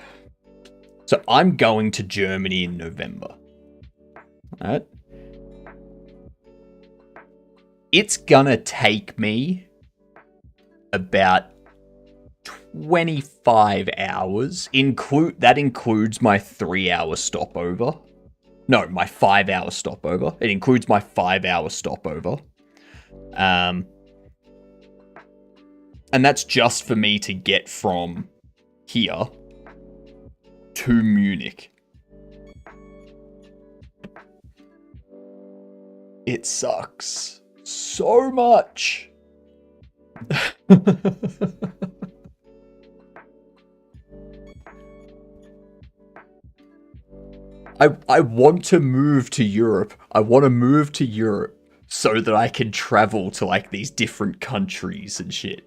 So I'm going to Germany in November. Alright? It's gonna take me about 25 hours. That includes my 3-hour stopover. No, my 5-hour stopover. It includes my 5-hour stopover. And that's just for me to get from here to Munich. It sucks so much. I want to move to Europe. I want to move to Europe so that I can travel to like these different countries and shit.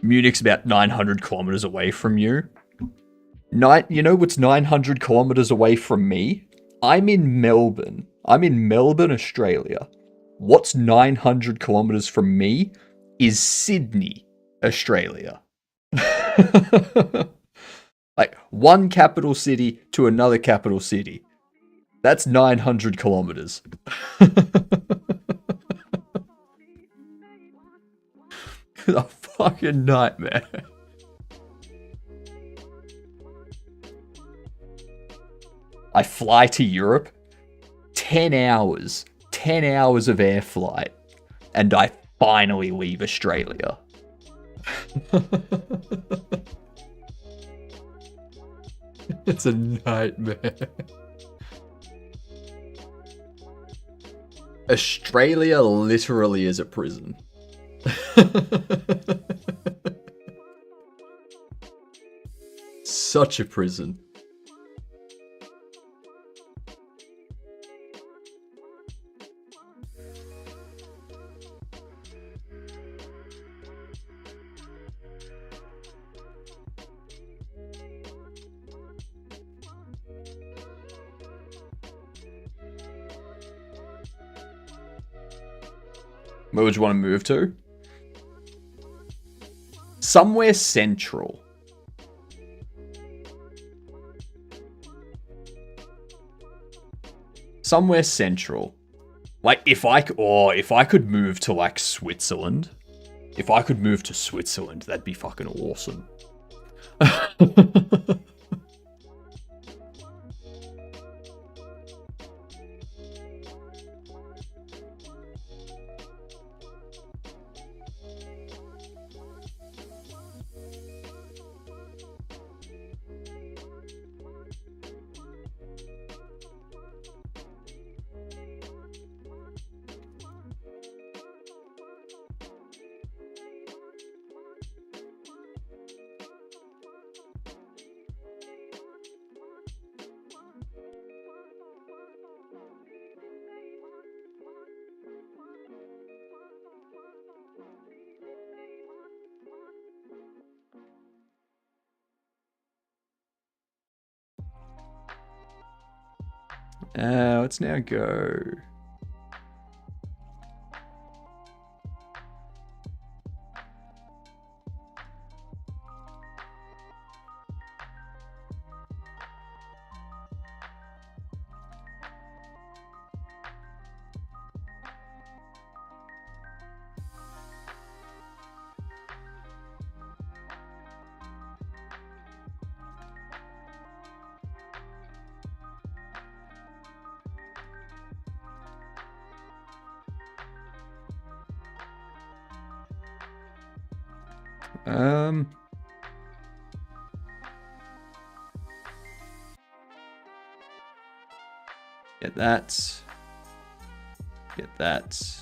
Munich's about 900 kilometers away from you. You know what's 900 kilometers away from me? I'm in Melbourne. I'm in Melbourne, Australia. What's 900 kilometers from me is Sydney, Australia. Like, one capital city to another capital city. That's 900 kilometers. It's a fucking nightmare. I fly to Europe, 10 hours. 10 hours of air flight. And I finally leave Australia. It's a nightmare. Australia literally is a prison. Such a prison. Where would you want to move to? Somewhere central. Somewhere central. Like, if I could move to, like, Switzerland. If I could move to Switzerland, that'd be fucking awesome. Let's now go. Get that. Get that.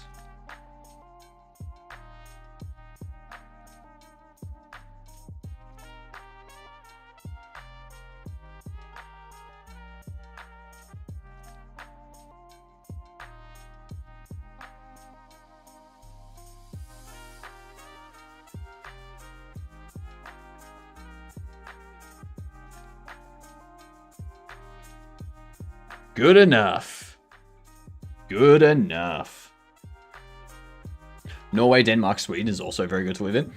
Good enough. Good enough. Norway, Denmark, Sweden is also very good to live in.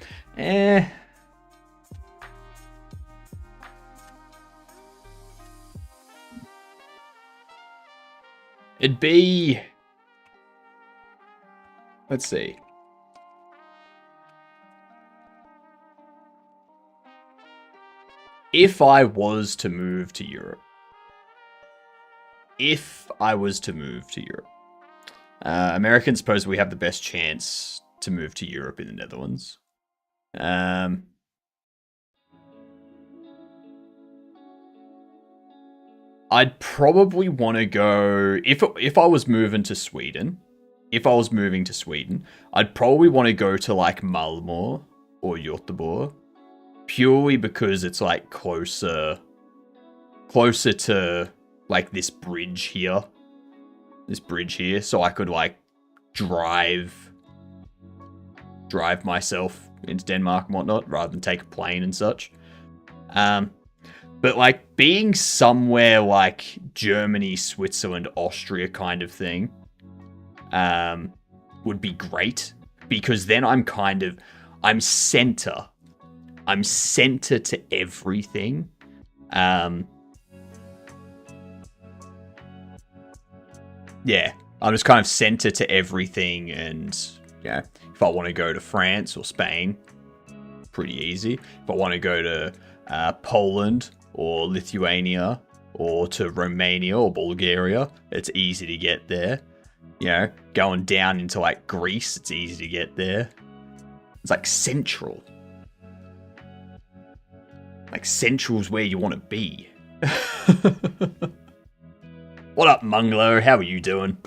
It'd be... Let's see. If I was to move to Europe. Americans suppose we have the best chance to move to Europe in the Netherlands. I'd probably want to go if I was moving to Sweden. If I was moving to Sweden, I'd probably want to go to like Malmö or Göteborg, purely because it's like closer to like this bridge here, so I could like drive myself into Denmark and whatnot rather than take a plane and such. But like being somewhere like Germany, Switzerland, Austria kind of thing would be great, because then I'm center to everything. Yeah, I'm just kind of center to everything, and yeah, if I want to go to France or Spain, pretty easy. If I want to go to Poland or Lithuania or to Romania or Bulgaria, it's easy to get there. You know, going down into like Greece, it's easy to get there. It's like central. Like central's where you want to be. What up, Munglo? How are you doing?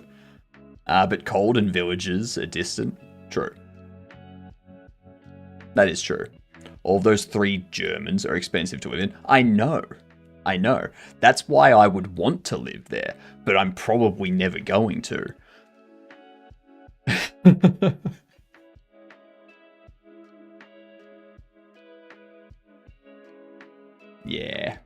But cold and villages are distant. True. That is true. All those 3 Germans are expensive to live in. I know. That's why I would want to live there, but I'm probably never going to. Yeah.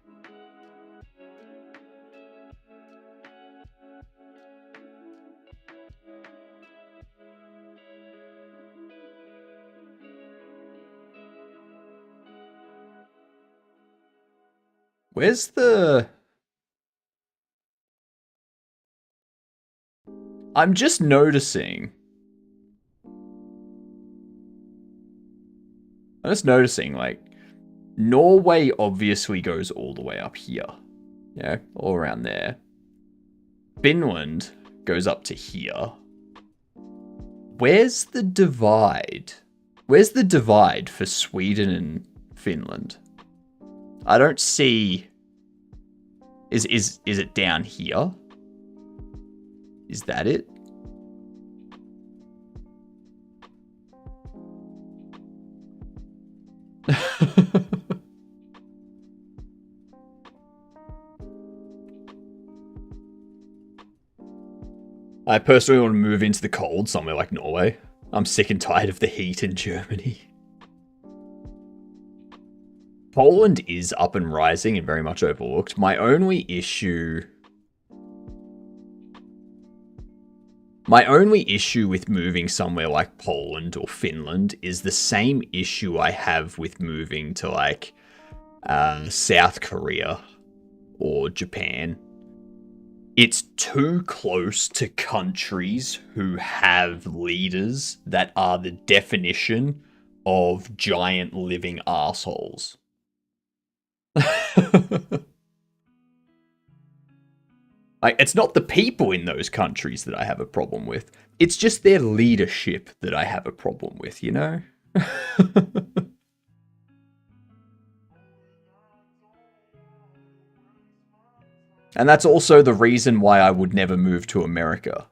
Where's the... I'm just noticing. Like, Norway obviously goes all the way up here. Yeah, all around there. Finland goes up to here. Where's the divide? Where's the divide for Sweden and Finland? I don't see... Is it down here? Is that it? I personally want to move into the cold somewhere like Norway. I'm sick and tired of the heat in Germany. Poland is up and rising and very much overlooked. My only issue with moving somewhere like Poland or Finland is the same issue I have with moving to like South Korea or Japan. It's too close to countries who have leaders that are the definition of giant living assholes. Like, it's not the people in those countries that I have a problem with. It's just their leadership that I have a problem with, you know? And that's also the reason why I would never move to America.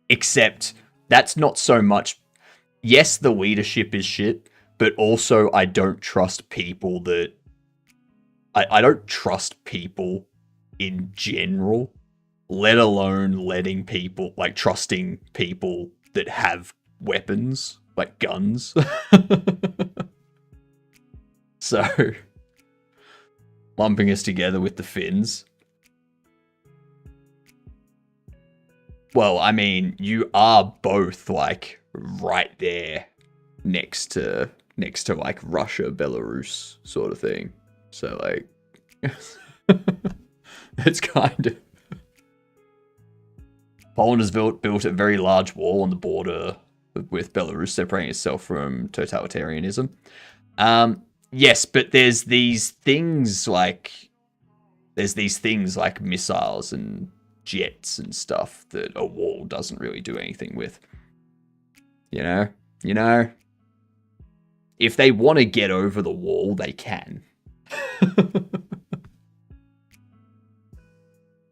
Except, that's not so much... Yes, the leadership is shit, but also I don't trust people that... I don't trust people in general, let alone letting people... Like, trusting people that have weapons, like guns. So, lumping us together with the Finns... Well, I mean, you are both, like, right there next to like, Russia, Belarus sort of thing. So, like, it's kind of... Poland has built a very large wall on the border with Belarus, separating itself from totalitarianism. Yes, but there's these things like missiles and jets and stuff that a wall doesn't really do anything with. You know, if they want to get over the wall, they can.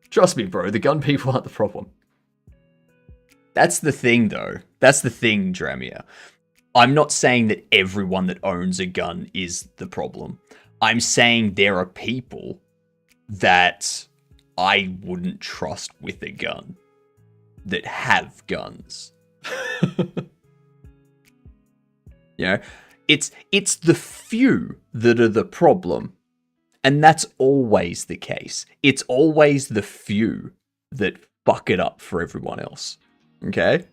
Trust me, bro, the gun people aren't the problem. That's the thing, though. That's the thing, Dramia. I'm not saying that everyone that owns a gun is the problem. I'm saying there are people that I wouldn't trust with a gun that have guns. You know, it's the few that are the problem. And that's always the case. It's always the few that fuck it up for everyone else. Okay?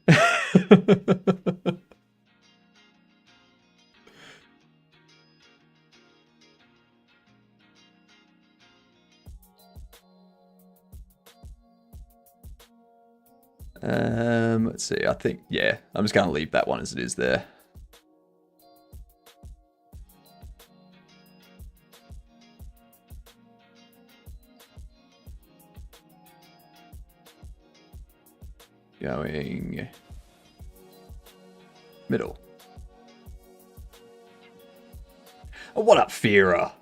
Let's see. I think, yeah, I'm just going to leave that one as it is there. Going middle. Oh, what up, Fira?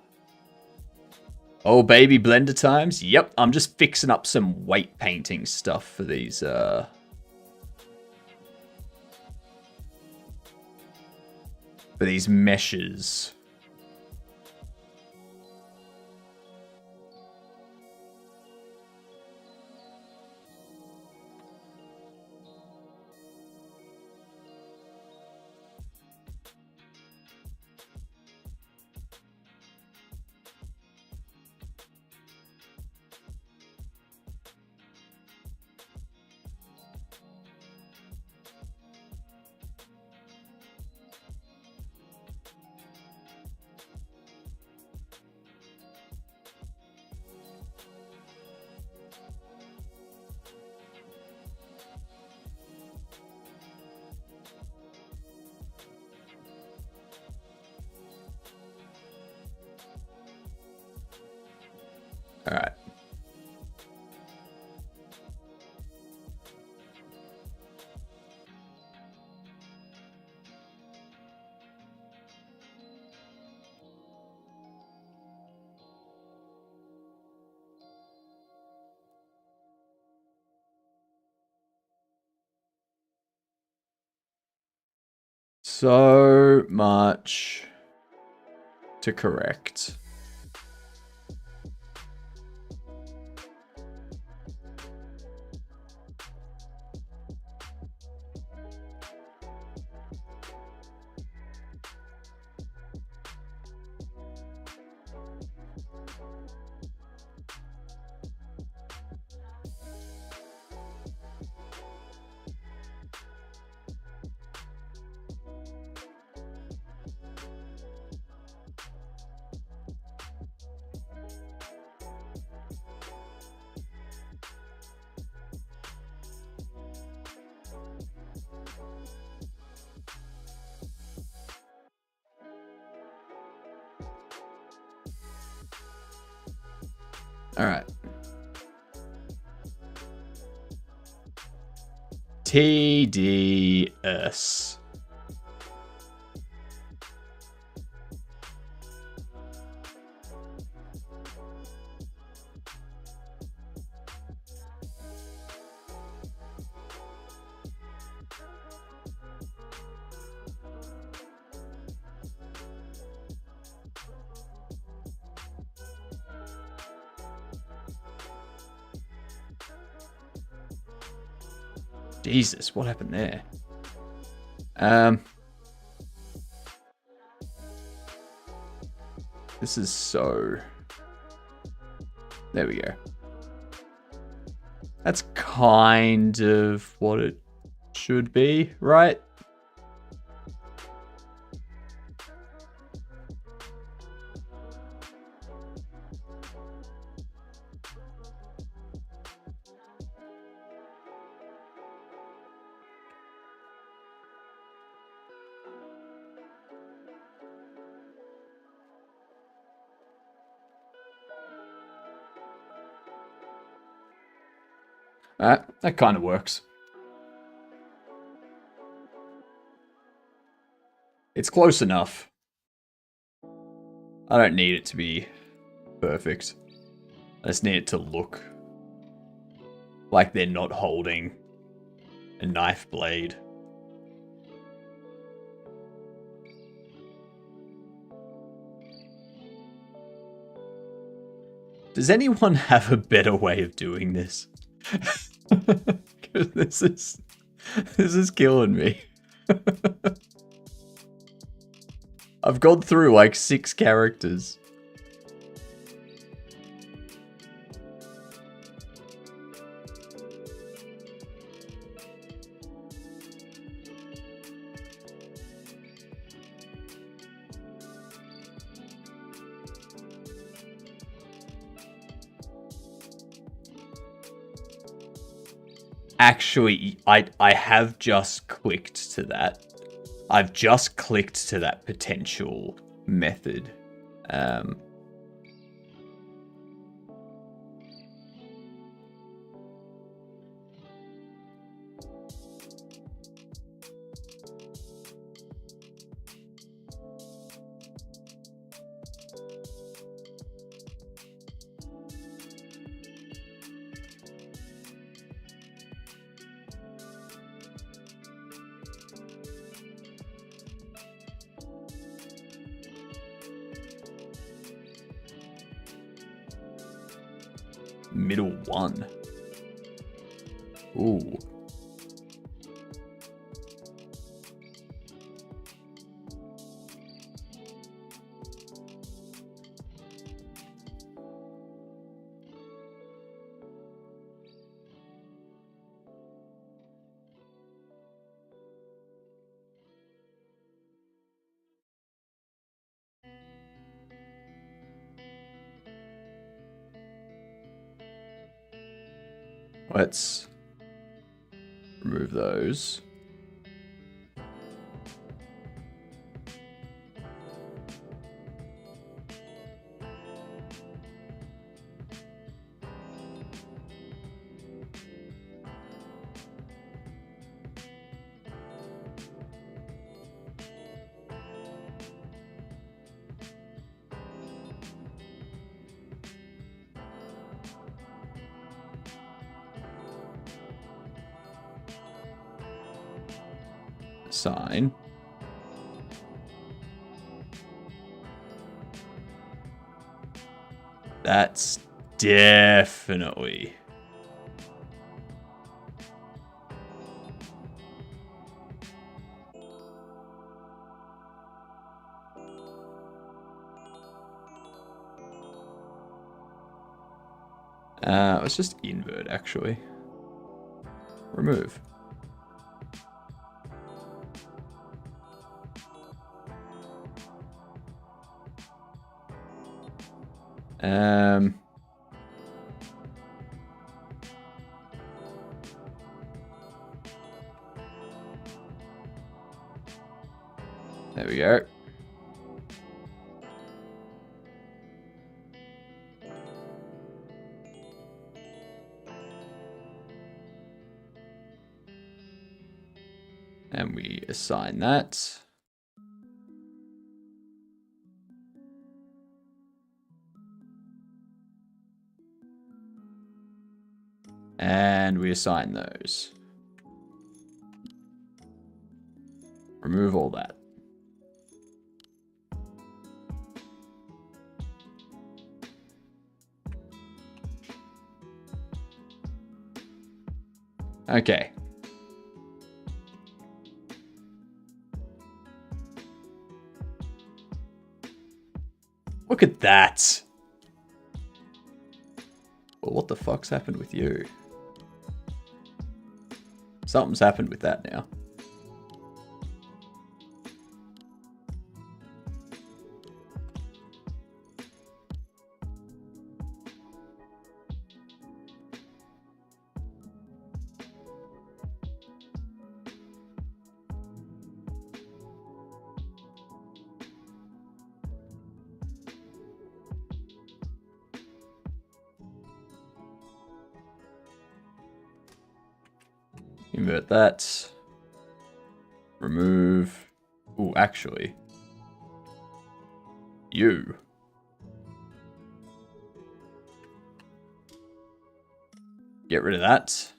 Oh, baby, Blender times? Yep, I'm just fixing up some weight painting stuff for these, for these meshes. so much to correct. All right. TDS. Jesus, what happened there? This is so... There we go. That's kind of what it should be, right? That kind of works. It's close enough. I don't need it to be perfect. I just need it to look like they're not holding a knife blade. Does anyone have a better way of doing this? Because this is killing me. I've gone through like 6 characters. Actually, I have just clicked to that. I've just clicked to that potential method. Middle one. Ooh. Let's remove those. Sign. That's definitely... let's just invert, actually. Remove. There we go. And we assign that. And we assign those. Remove all that. Okay. Look at that. Well, what the fuck's happened with you? Something's happened with that now. Invert that. Remove. Oh, actually. You. Get rid of that.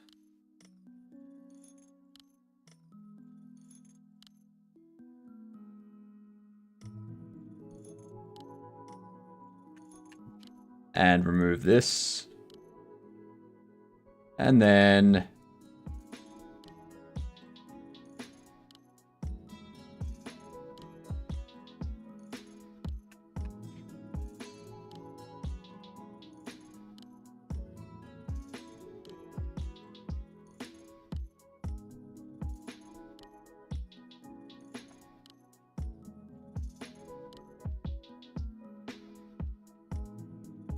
And remove this. And then...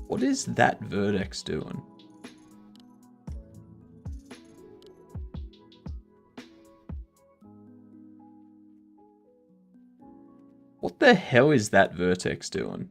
what is that vertex doing? What the hell is that vertex doing?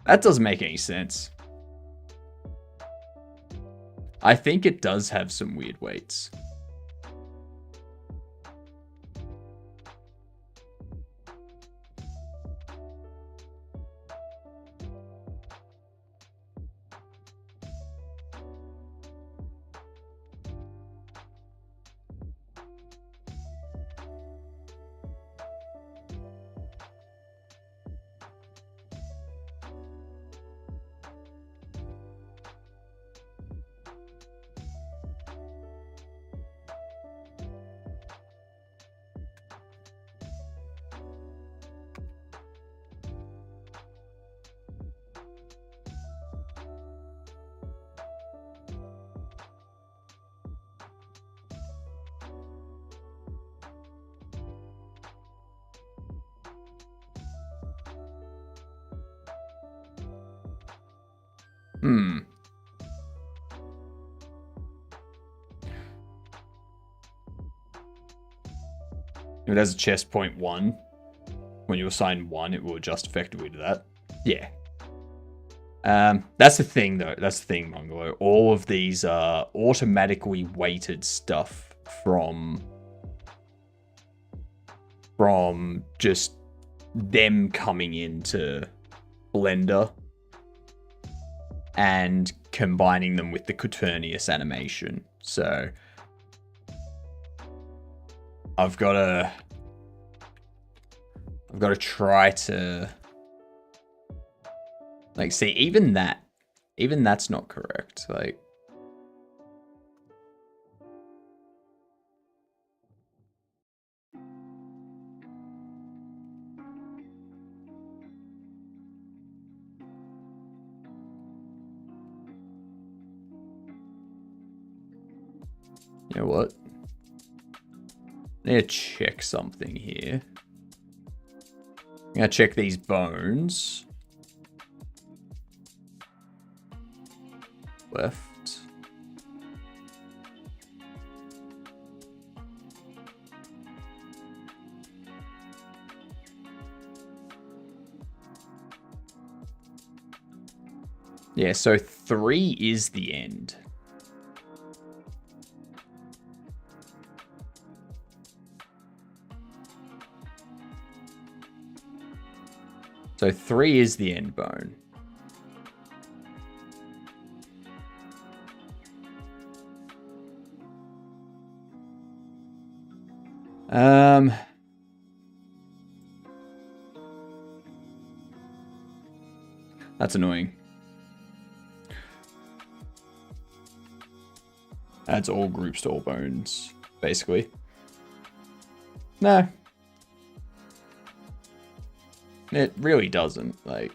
That doesn't make any sense. I think it does have some weird weights. It has a chest point 1. when you assign one, it will adjust effectively to that. Yeah. That's the thing, though. That's the thing, Mongolo. All of these are automatically weighted stuff from just them coming into Blender and combining them with the Quaternius animation. So I've got to try to like see even that's not correct. Like you know what? I need to check something here. I'm gonna check these bones. Left. Yeah, so 3 is the end. So 3 is the end bone. That's annoying. Adds all groups to all bones, basically. No. It really doesn't, like...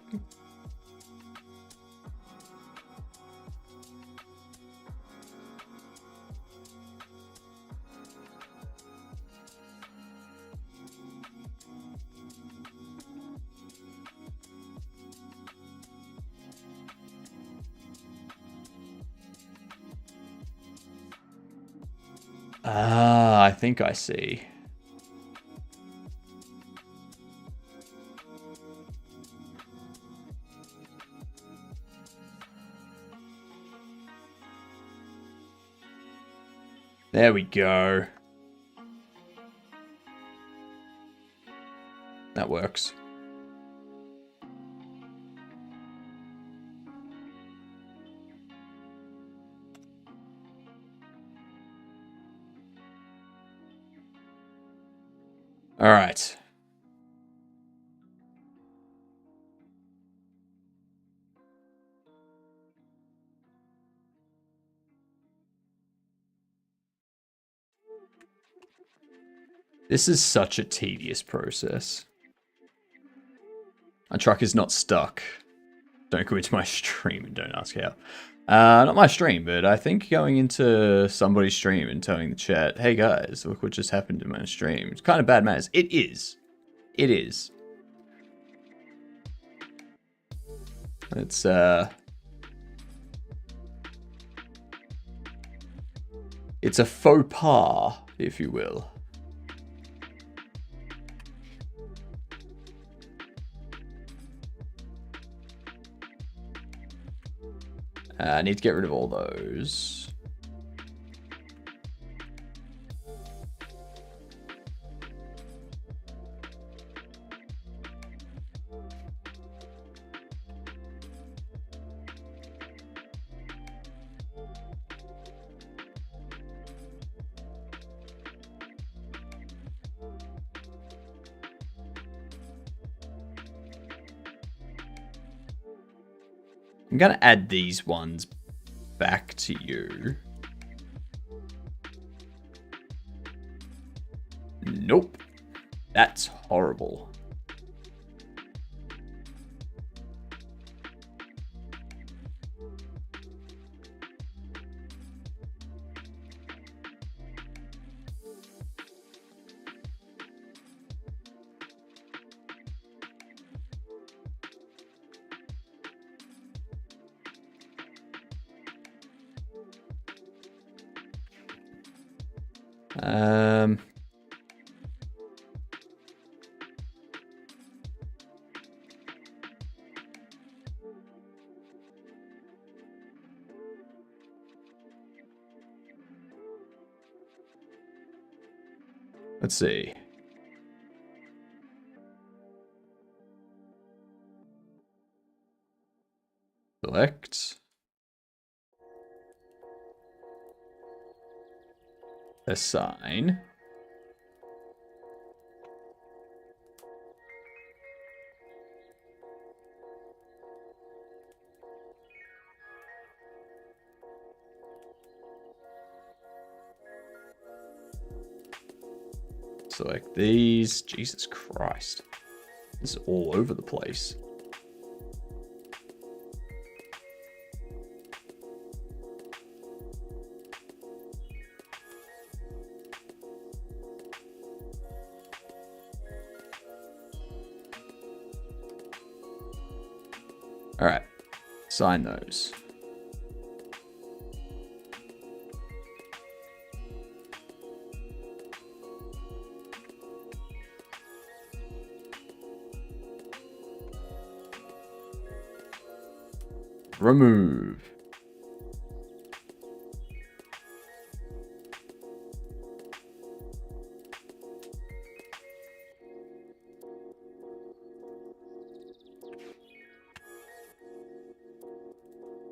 Ah, I think I see. There we go. That works. All right. This is such a tedious process. My truck is not stuck. Don't go into my stream and don't ask how. Not my stream, but I think going into somebody's stream and telling the chat, hey guys, look what just happened in my stream. It's kind of bad manners. It is. It is. It's, it's a faux pas, if you will. I need to get rid of all those. I'm going to add these ones back to you. Nope. That's horrible. Let's see. Select. Assign. Select these. Jesus Christ. This is all over the place. All right. Sign those. Remove.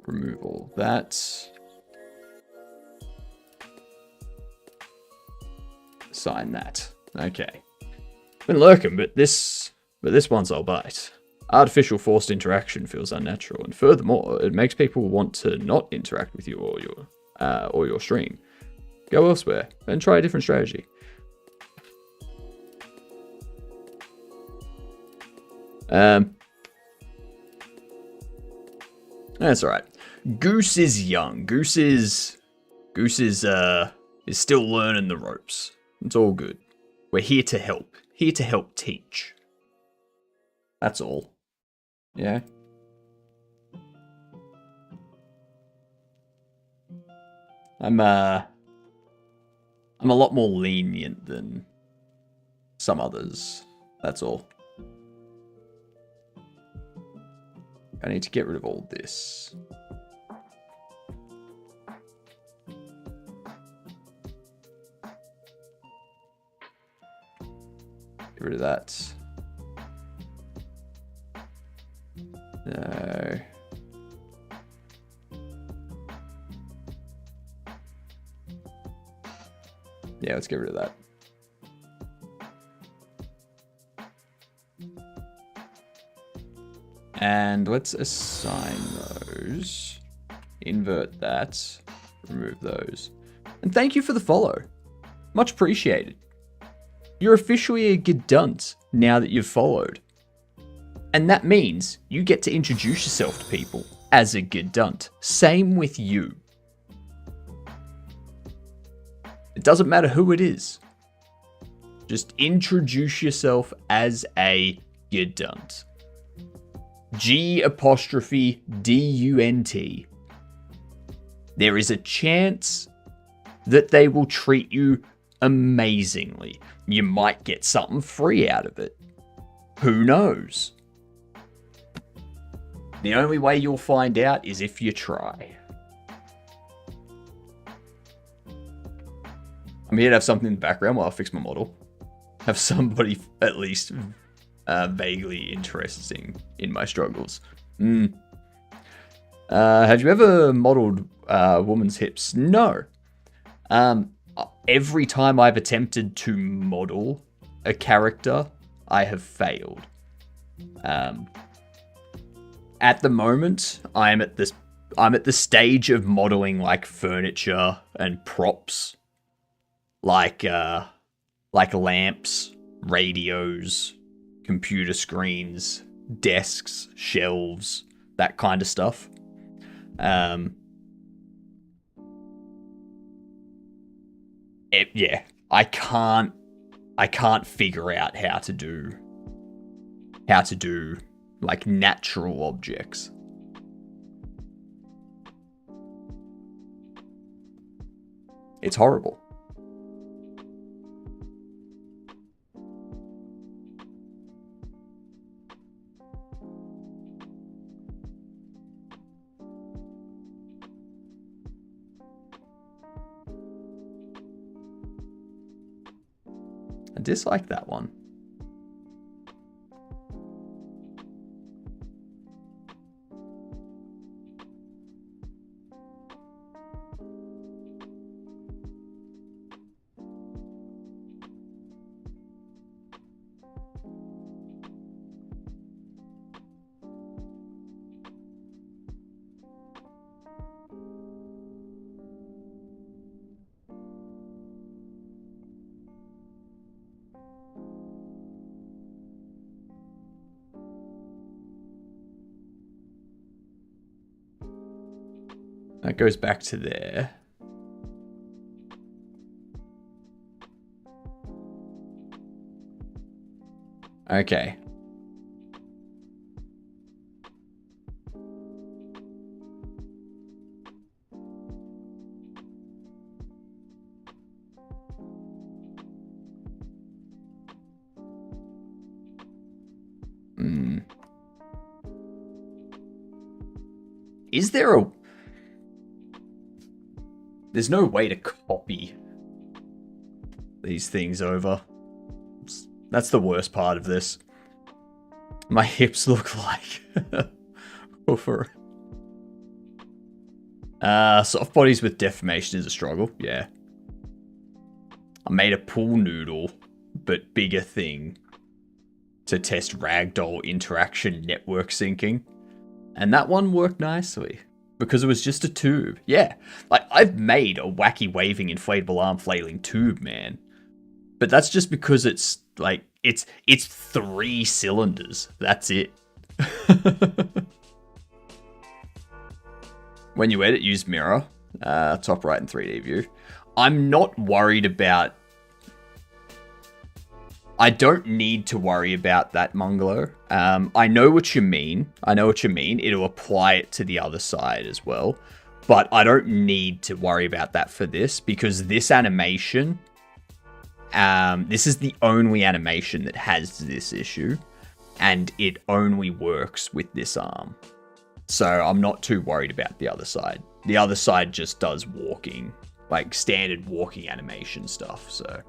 Remove all that. Sign that. Okay. Been lurking, but this one's I'll bite. Artificial forced interaction feels unnatural, and furthermore, it makes people want to not interact with you or your stream. Go elsewhere and try a different strategy. That's all right. Goose is young. Goose is still learning the ropes. It's all good. We're here to help. Here to help teach. That's all. Yeah. I'm a lot more lenient than some others. That's all. I need to get rid of all this. Get rid of that. No. Yeah, let's get rid of that. And let's assign those. Invert that. Remove those. And thank you for the follow. Much appreciated. You're officially a gedunt now that you've followed. And that means you get to introduce yourself to people as a gedunt. Same with you. It doesn't matter who it is. Just introduce yourself as a gedunt. G''DUNT. There is a chance that they will treat you amazingly. You might get something free out of it. Who knows? The only way you'll find out is if you try. I'm here to have something in the background while I fix my model. Have somebody at least vaguely interesting in my struggles. Have you ever modeled a woman's hips? No. Every time I've attempted to model a character, I have failed. At the moment, I'm at the stage of modeling like furniture and props, like lamps, radios, computer screens, desks, shelves, that kind of stuff. Yeah, I can't figure out how to do like natural objects. It's horrible. I dislike that one. That goes back to there. Okay. Is there a... There's no way to copy these things over. That's the worst part of this. My hips look like... over. Soft bodies with deformation is a struggle. Yeah. I made a pool noodle, but bigger thing, to test ragdoll interaction network syncing. And that one worked nicely. Because it was just a tube. Yeah. Like, I've made a wacky waving inflatable arm flailing tube, man. But that's just because it's, like, it's 3 cylinders. That's it. When you edit, use mirror. Top right in 3D view. I'm not worried about... I don't need to worry about that, Mungalo. I know what you mean. It'll apply it to the other side as well. But I don't need to worry about that for this, because this animation, this is the only animation that has this issue, and it only works with this arm. So I'm not too worried about the other side. The other side just does walking, like standard walking animation stuff, so...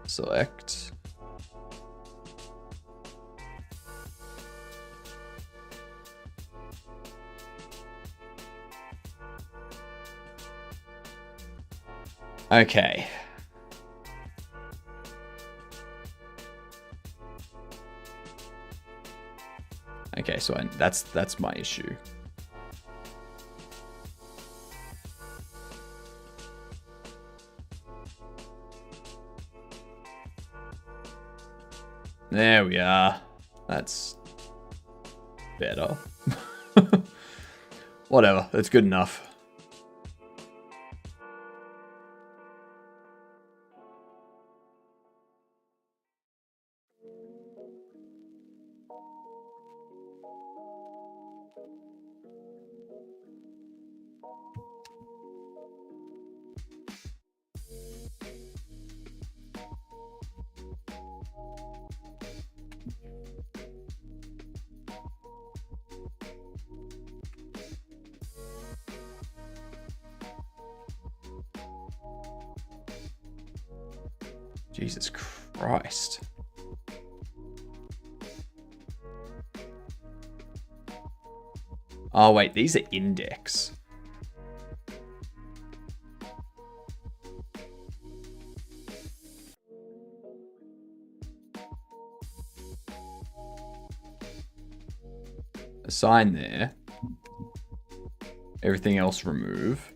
Select. Okay. Okay, so that's my issue. There we are. That's better. Whatever, that's good enough. Jesus Christ. Oh, wait, these are index. Assign there. Everything else remove.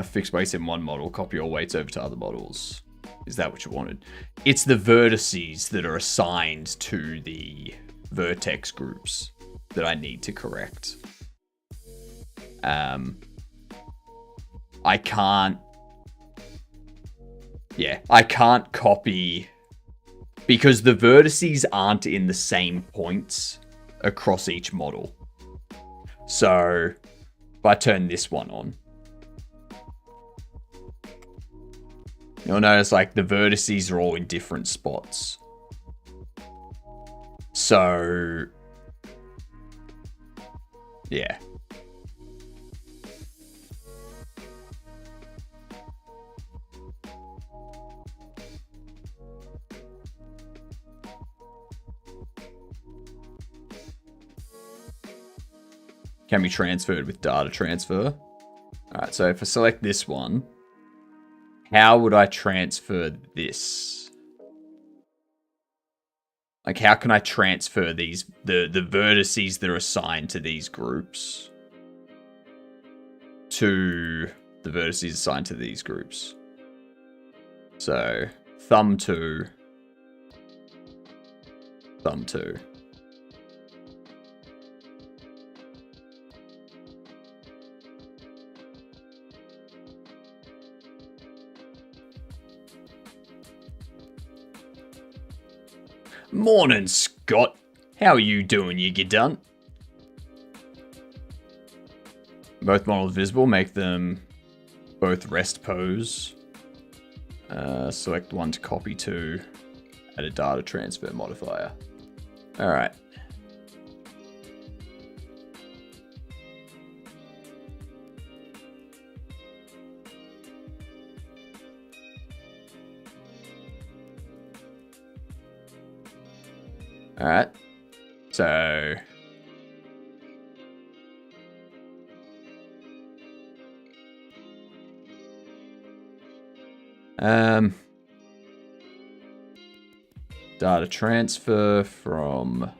Fix weights in one model, copy all weights over to other models. Is that what you wanted? It's the vertices that are assigned to the vertex groups that I need to correct. I can't copy because the vertices aren't in the same points across each model. So if I turn this one on, you'll notice like the vertices are all in different spots. So yeah. Can be transferred with data transfer. Alright, so if I select this one, how would I transfer this? Like, how can I transfer these, the vertices that are assigned to these groups to the vertices assigned to these groups? So, thumb 2, thumb 2. Morning, Scott. How are you doing, you gedunt? Both models visible, make them both rest pose. Select one to copy to, add a data transfer modifier. Alright. Alright. So data transfer from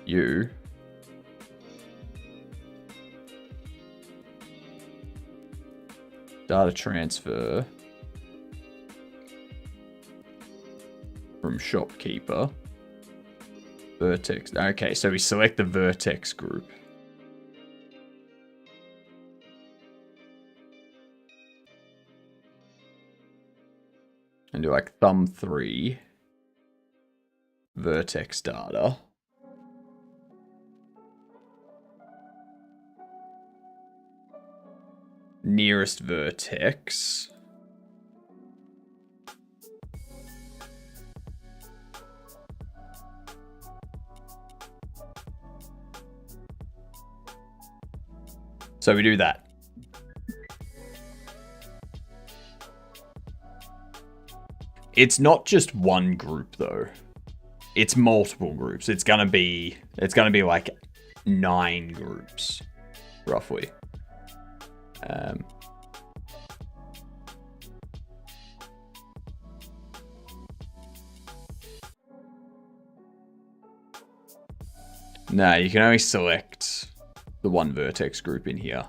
you data transfer from shopkeeper vertex. Okay, so we select the vertex group. And do like thumb 3 vertex data. Nearest vertex. So we do that. It's not just one group though. It's multiple groups. It's gonna be like 9 groups, roughly. No, you can only select the one vertex group in here.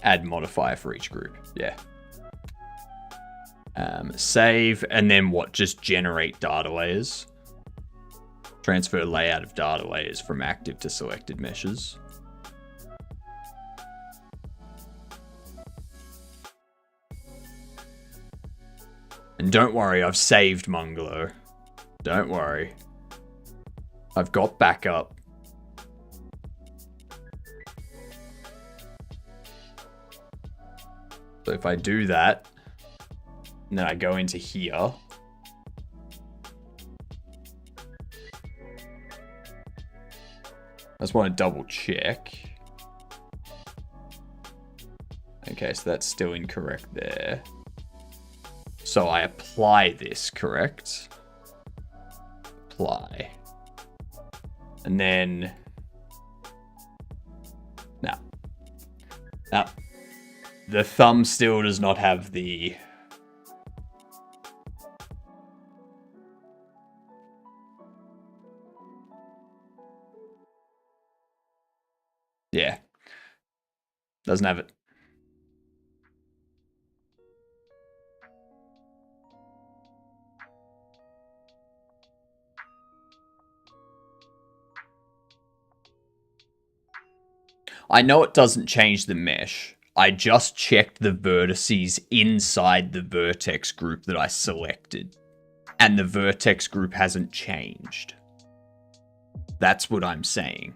Add modifier for each group. Yeah. Save, and then what? Just generate data layers. Transfer layout of data layers from active to selected meshes. And don't worry, I've saved Mungalo. Don't worry. I've got backup. So if I do that, and then I go into here, I just want to double check. Okay, so that's still incorrect there. So I apply this, correct? Apply. And then... Now, the thumb still does not have the... Yeah. Doesn't have it. I know it doesn't change the mesh. I just checked the vertices inside the vertex group that I selected. And the vertex group hasn't changed. That's what I'm saying.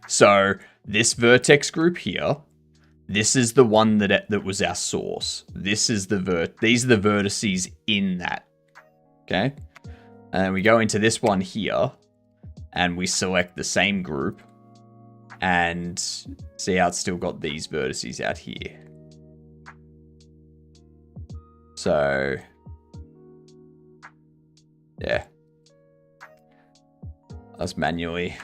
So, this vertex group here, this is the one that was our source. This is these are the vertices in that. Okay? And we go into this one here, and we select the same group, and see how it's still got these vertices out here. So, yeah. Let's manually.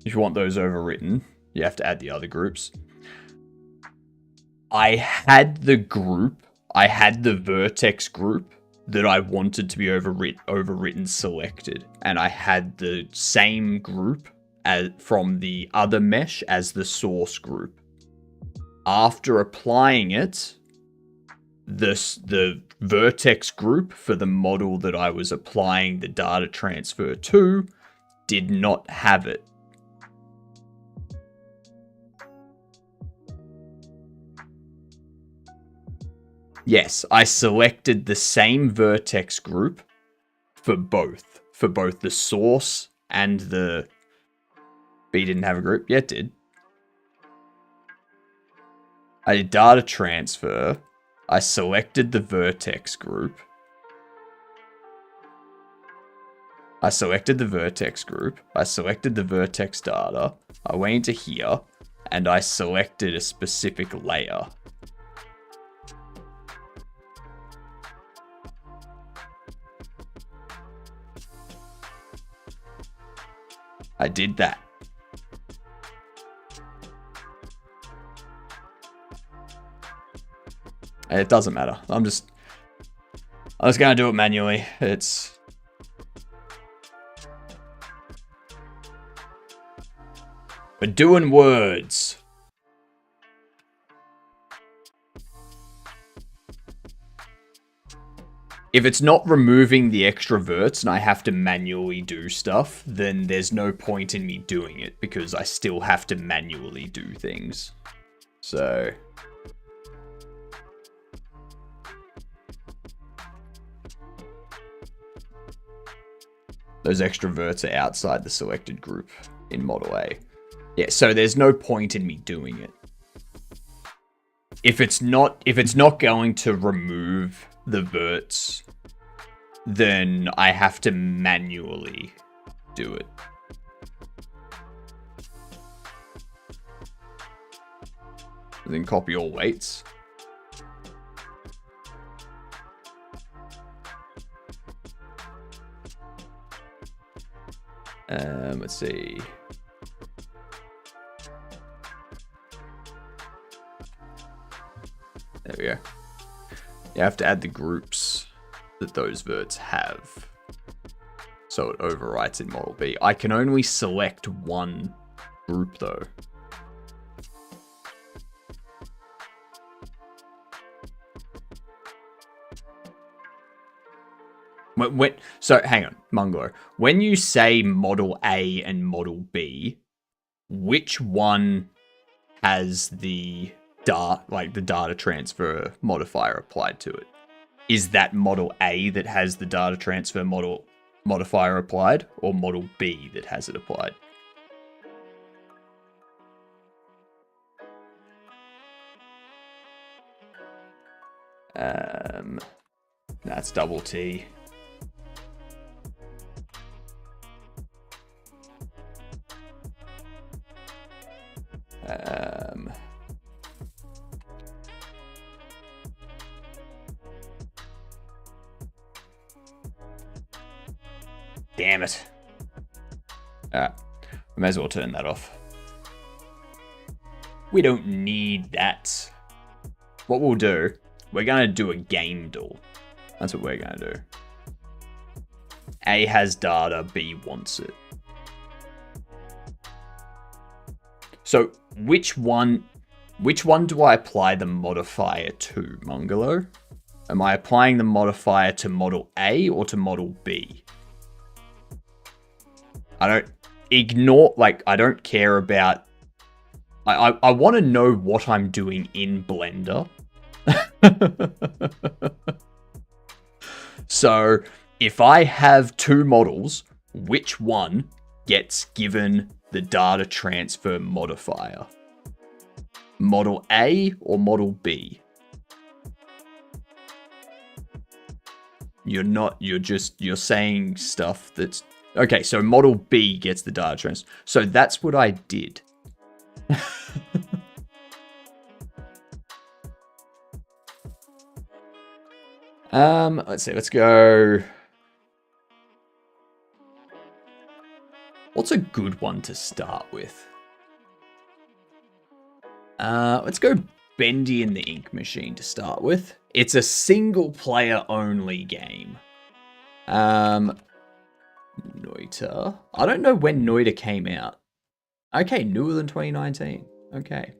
If you want those overwritten, you have to add the other groups. I had the vertex group that I wanted to be overwritten selected, and I had the same group from the other mesh as the source group. After applying it, the vertex group for the model that I was applying the data transfer to did not have it. Yes, I selected the same vertex group for both the source and the... B didn't have a group? Yeah, it did. I did data transfer. I selected the vertex group. I selected the vertex group. I selected the vertex data. I went into here, and I selected a specific layer. I did that. It doesn't matter. I'm just gonna do it manually. We're doing words. If it's not removing the extra verts and I have to manually do stuff, then there's no point in me doing it because I still have to manually do things. So... those extra verts are outside the selected group in Model A. Yeah, so there's no point in me doing it. If it's not going to remove the verts, then I have to manually do it. Then copy all weights. Let's see. There we go. You have to add the groups that those verts have, so it overwrites in Model B. I can only select one group though. So hang on, Mungo. When you say Model A and Model B, which one has the data transfer modifier applied to it? Is that Model A that has the data transfer modifier applied, or Model B that has it applied? That's double T. Damn it. Alright, we may as well turn that off. We don't need that. What we'll do, we're going to do a game duel. That's what we're going to do. A has data, B wants it. So which one do I apply the modifier to, Mungalo? Am I applying the modifier to model A or to model B? I don't care about... I want to know what I'm doing in Blender. So, if I have two models, which one gets given the data transfer modifier? Model A or model B? You're saying stuff that's... Okay, so model B gets the data transfer. So that's what I did. Let's see, let's go... What's a good one to start with? Let's go Bendy and the Ink Machine to start with. It's a single player only game. Noita. I don't know when Noita came out. Okay, newer than 2019. Okay.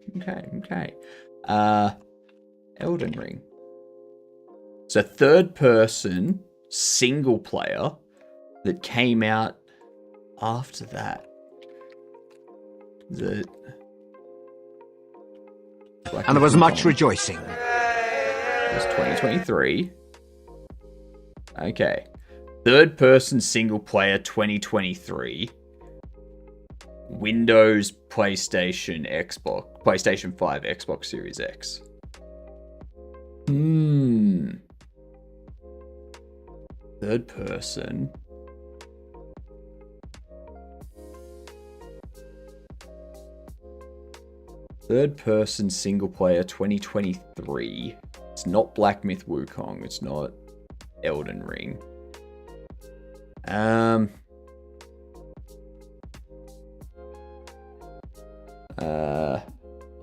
Elden Ring. So third person, single player, that came out after that. And there was much rejoicing. It was 2023. Okay. Third person, single player, 2023. Windows, PlayStation, Xbox, PlayStation 5, Xbox Series X. Third person. Third person, single player, 2023. It's not Black Myth Wukong. It's not Elden Ring.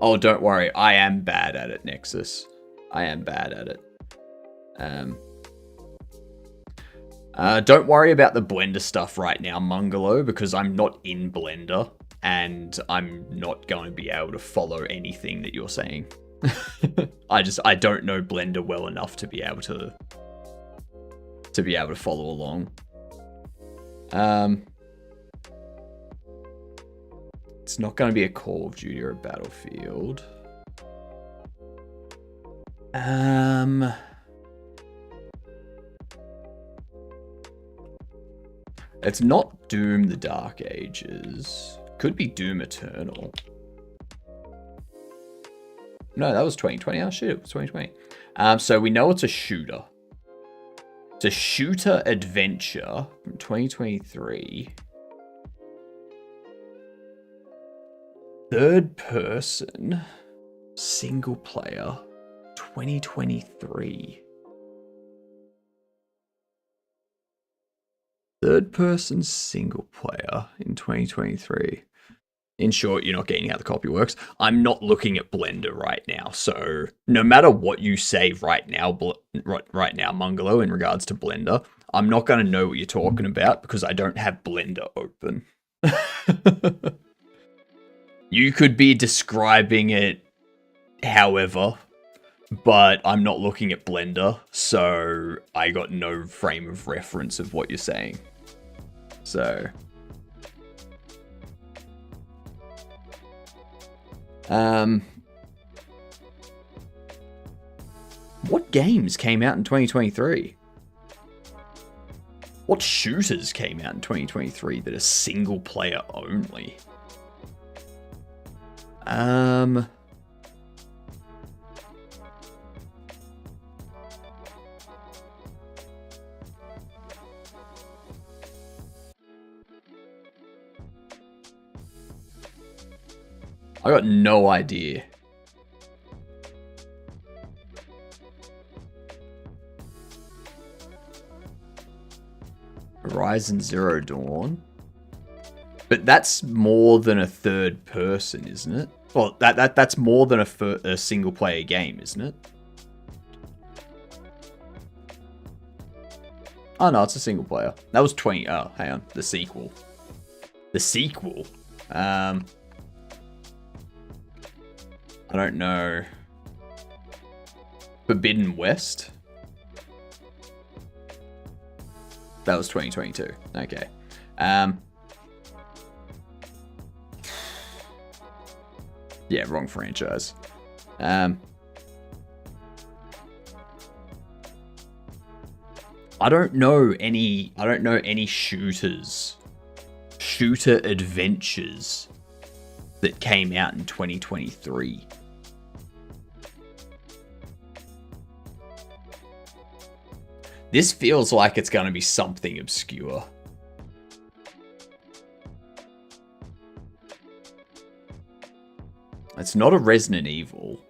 Oh, don't worry. I am bad at it, Nexus. I am bad at it. Don't worry about the Blender stuff right now, Mungalo, because I'm not in Blender, and I'm not going to be able to follow anything that you're saying. I don't know Blender well enough to be able to follow along. It's not going to be a Call of Duty or a Battlefield. It's not Doom the Dark Ages. Could be Doom Eternal. No, that was 2020. Oh shit, it was 2020. So we know it's a shooter. It's a shooter adventure from 2023. Third person, single player, 2023. Third person, single player in 2023. In short, you're not getting how the copy works. I'm not looking at Blender right now, so no matter what you say right now, Mungalo, in regards to Blender, I'm not going to know what you're talking about because I don't have Blender open. You could be describing it however, but I'm not looking at Blender, so I got no frame of reference of what you're saying. So... what games came out in 2023? What shooters came out in 2023 that are single player only? I got no idea. Horizon Zero Dawn. But that's more than a third person, isn't it? Well, that's more than a single player game, isn't it? Oh no, it's a single player. That was 20. Oh, hang on, the sequel. The sequel. I don't know. Forbidden West. That was 2022. Okay. Yeah, wrong franchise. I don't know any shooter adventures that came out in 2023. This feels like it's going to be something obscure. It's not a Resident Evil.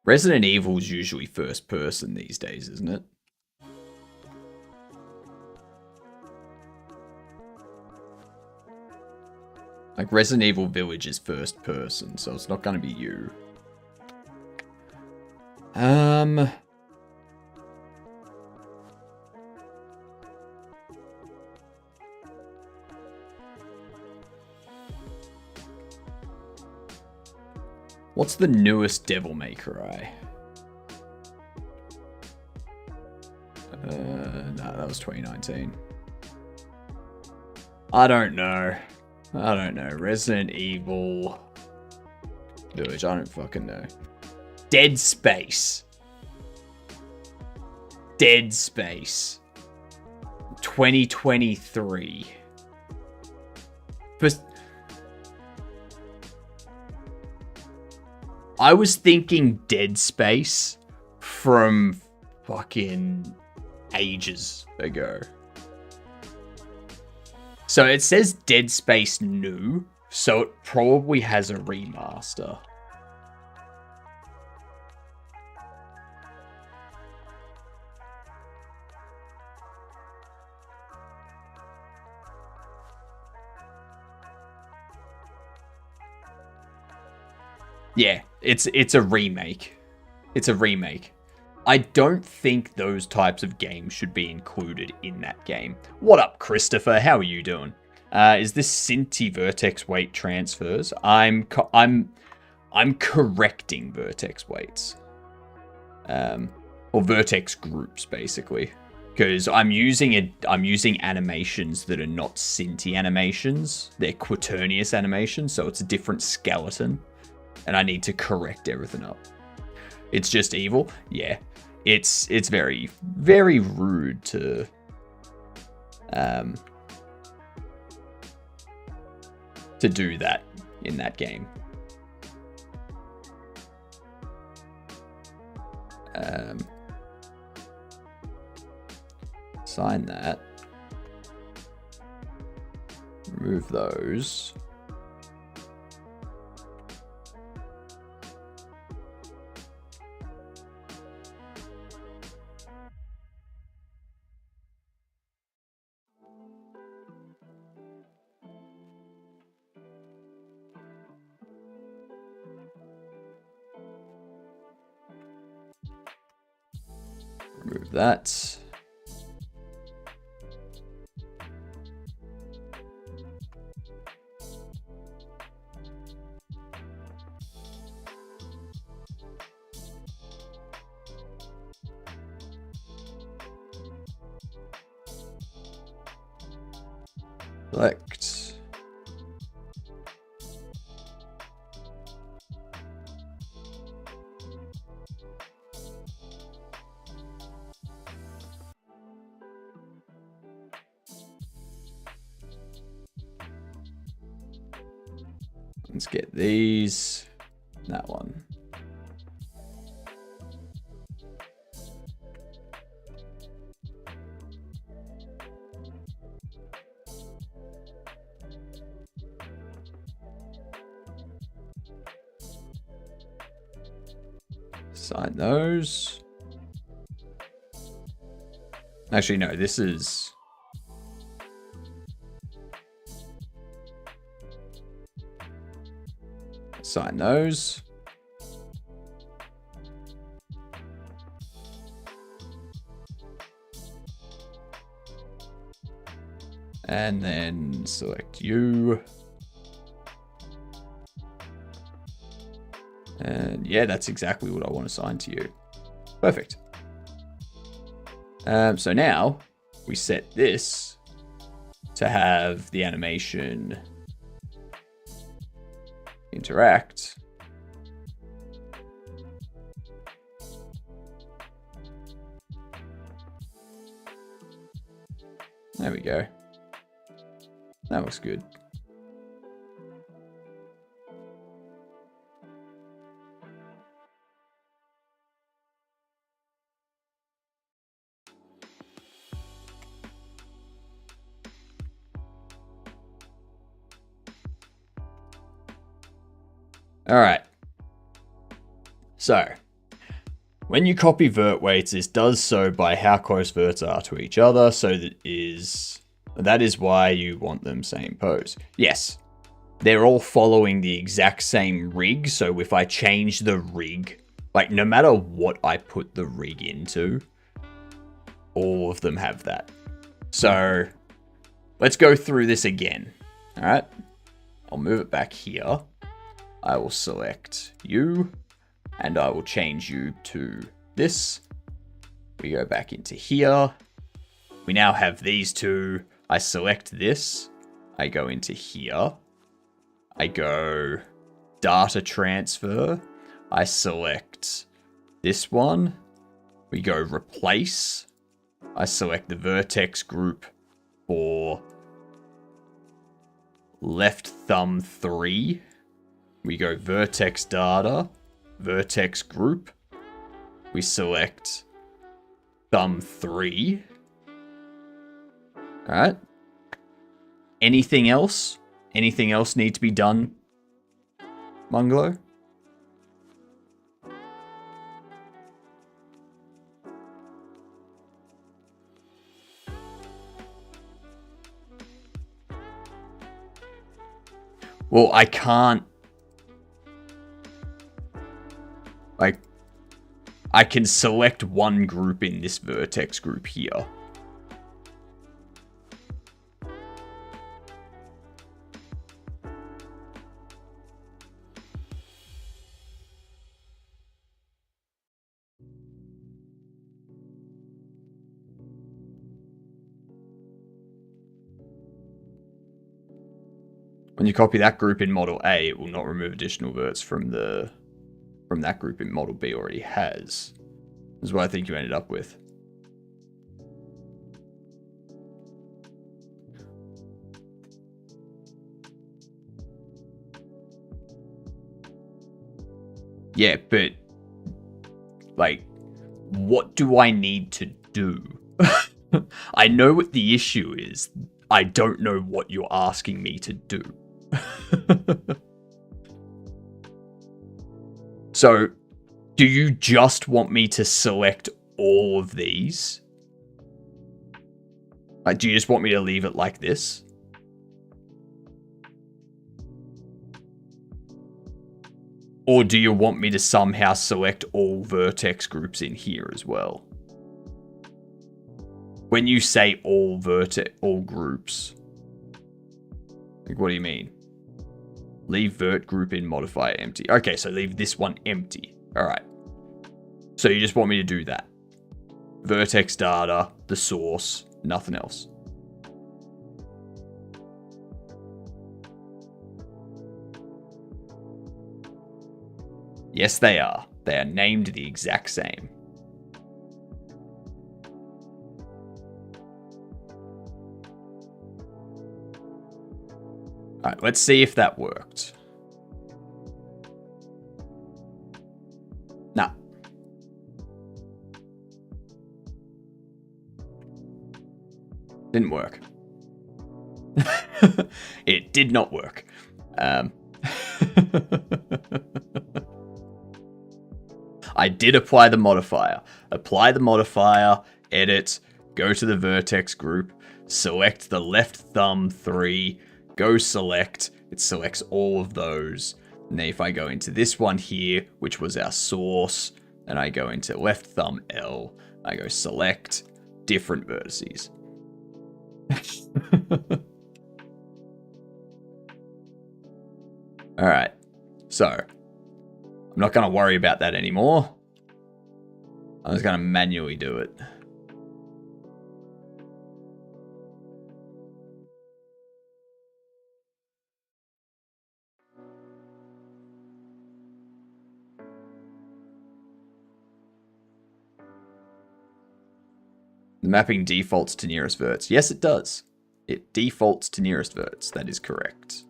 Resident Evil is usually first person these days, isn't it? Like Resident Evil Village is first person, so it's not going to be you. What's the newest Devil May Cry? No, that was 2019. I don't know. Resident Evil Village, I don't fucking know. Dead Space. 2023. First, I was thinking Dead Space from fucking ages ago. So it says Dead Space new, so it probably has a remaster. Yeah, it's a remake. It's a remake. I don't think those types of games should be included in that game. What up, Christopher? How are you doing? Is this Cinti vertex weight transfers? I'm correcting vertex weights. Or vertex groups, basically. Because I'm using animations that are not Cinti animations. They're quaternious animations, so it's a different skeleton. And I need to correct everything up. It's just evil? Yeah. It's very, very rude to do that in that game. Sign that. Remove those. Remove that. Select. Let's get these. That one. Assign those. Actually, no, this is... Assign those. And then select you. And yeah, that's exactly what I want to assign to you. Perfect. So now we set this to have the animation interact. There we go. That looks good. All right. So, when you copy vert weights, this does so by how close verts are to each other. So that is why you want them same pose. Yes, they're all following the exact same rig. So if I change the rig, like no matter what I put the rig into, all of them have that. So let's go through this again. All right. I'll move it back here. I will select you and I will change you to this. We go back into here. We now have these two. I select this. I go into here. I go data transfer. I select this one. We go replace. I select the vertex group for left thumb 3. We go vertex data, vertex group. We select thumb 3. All right. Anything else? Anything else need to be done, Munglo? Well, I can't. Like, I can select one group in this vertex group here. When you copy that group in model A, it will not remove additional verts from that group in model B already has. This is what I think you ended up with. Yeah, but like, what do I need to do? I know what the issue is. I don't know what you're asking me to do. So, do you just want me to select all of these? Like, do you just want me to leave it like this? Or do you want me to somehow select all vertex groups in here as well? When you say all groups, like, what do you mean? Leave vert group in modifier empty. Okay, so leave this one empty. All right. So you just want me to do that. Vertex data, the source, nothing else. Yes, they are. They are named the exact same. All right, let's see if that worked. Nah. Didn't work. It did not work. I I did apply the modifier. Apply the modifier, edit, go to the vertex group, select the left thumb 3, go select, it selects all of those. And then if I go into this one here, which was our source, and I go into left thumb L, I go select different vertices. Alright, so I'm not going to worry about that anymore. I'm just going to manually do it. The mapping defaults to nearest verts. Yes, it does. It defaults to nearest verts. That is correct.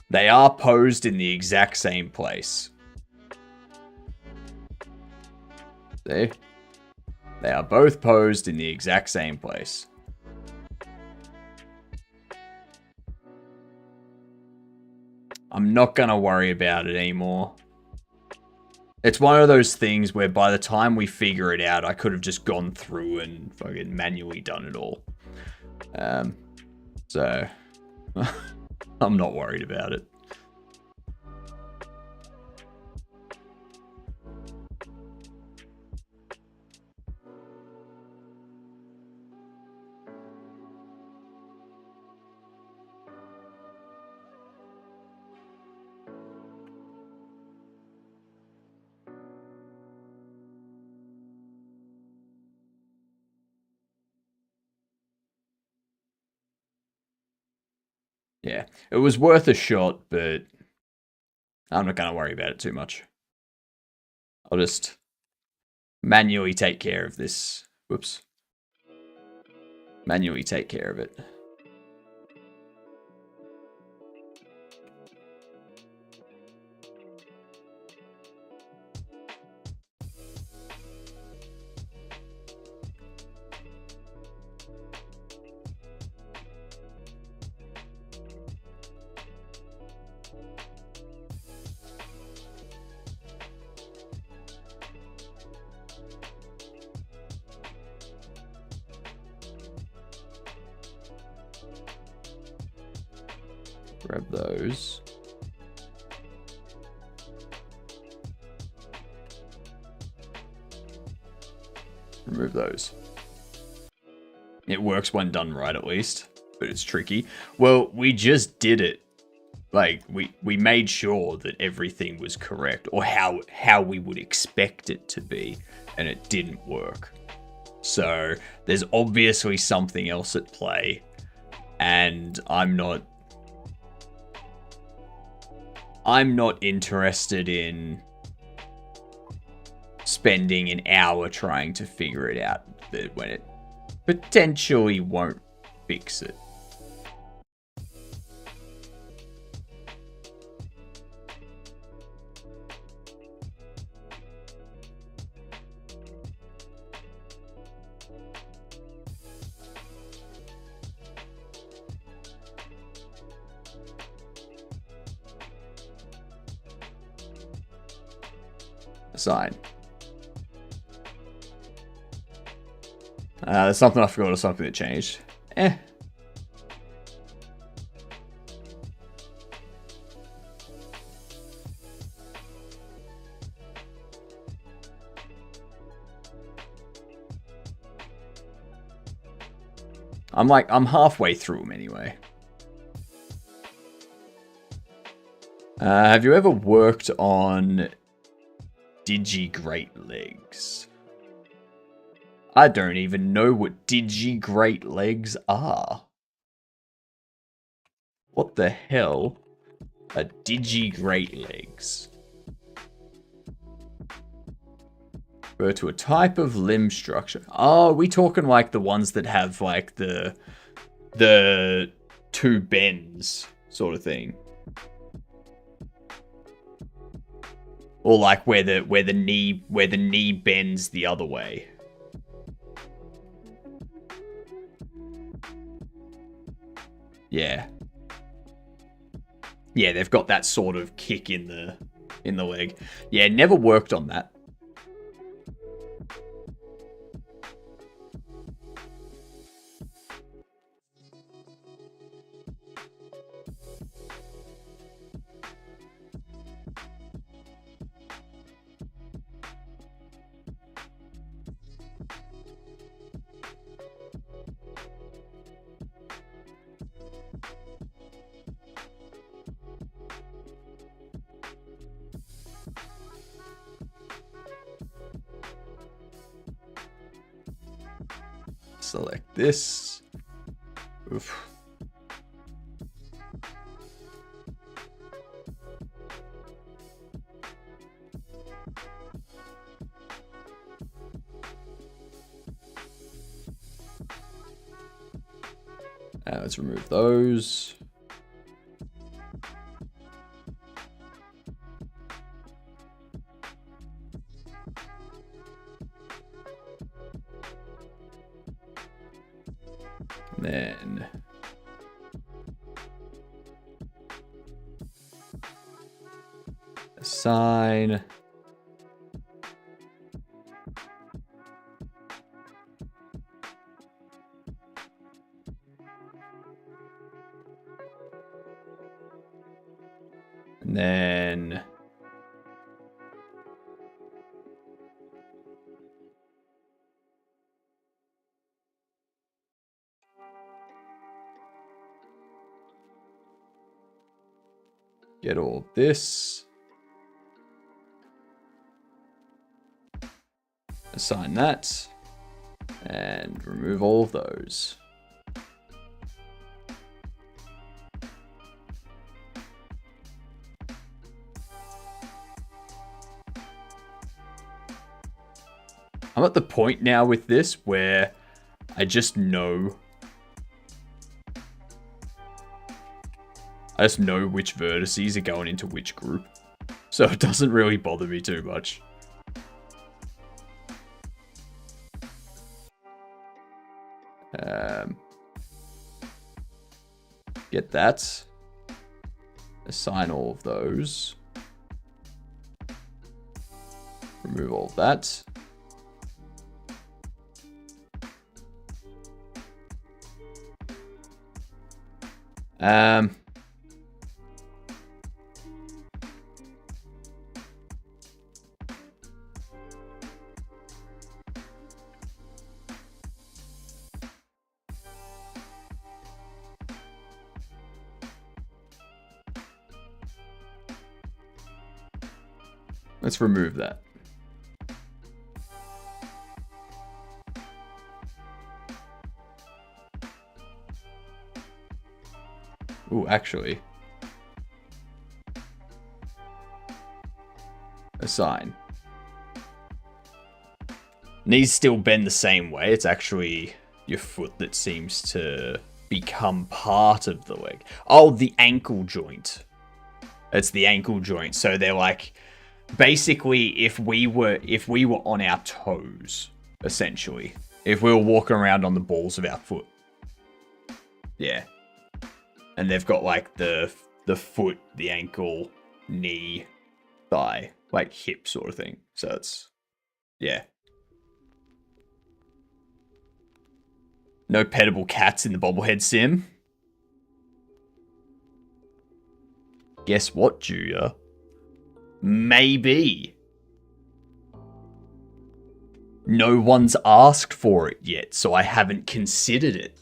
They are posed in the exact same place. See? They are both posed in the exact same place. I'm not gonna worry about it anymore. It's one of those things where by the time we figure it out, I could have just gone through and fucking manually done it all. So, I'm not worried about it. Yeah, it was worth a shot, but I'm not going to worry about it too much. I'll just manually take care of this. Whoops. Manually take care of it. Grab those. Remove those. It works when done right, at least, but it's tricky. Well, we just did it. Like, we made sure that everything was correct, or how we would expect it to be, and it didn't work. So, there's obviously something else at play, and I'm not interested in spending an hour trying to figure it out when it potentially won't fix it. Assign. There's something I forgot or something that changed. I'm halfway through them anyway. Have you ever worked on Digi-Great Legs. I don't even know what Digi-Great Legs are. What the hell are Digi-Great Legs? Refer to a type of limb structure. Oh, are we talking like the ones that have like the two bends sort of thing? Or like where the knee bends the other way. Yeah. Yeah, they've got that sort of kick in the leg. Yeah, never worked on that. Select this. Oof. Let's remove those. And then assign. And then get all this. Assign that. And remove all of those. I'm at the point now with this where I just know. I just know which vertices are going into which group. So it doesn't really bother me too much. Get that. Assign all of those. Remove all of that. Let's remove that. Ooh, actually. Assign. Knees still bend the same way. It's actually your foot that seems to become part of the leg. Oh, the ankle joint. It's the ankle joint. So they're like, basically, if we were on our toes, essentially, if we were walking around on the balls of our foot, yeah, and they've got like the foot, the ankle, knee, thigh, like hip sort of thing. So it's, yeah. No petable cats in the bobblehead sim. Guess what, Julia? Maybe. No one's asked for it yet, so I haven't considered it.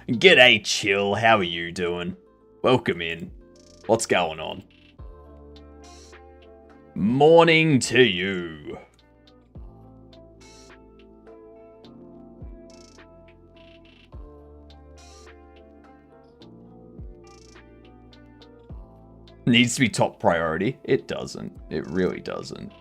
G'day, Chill. How are you doing? Welcome in. What's going on? Morning to you. Needs to be top priority. It doesn't. It really doesn't.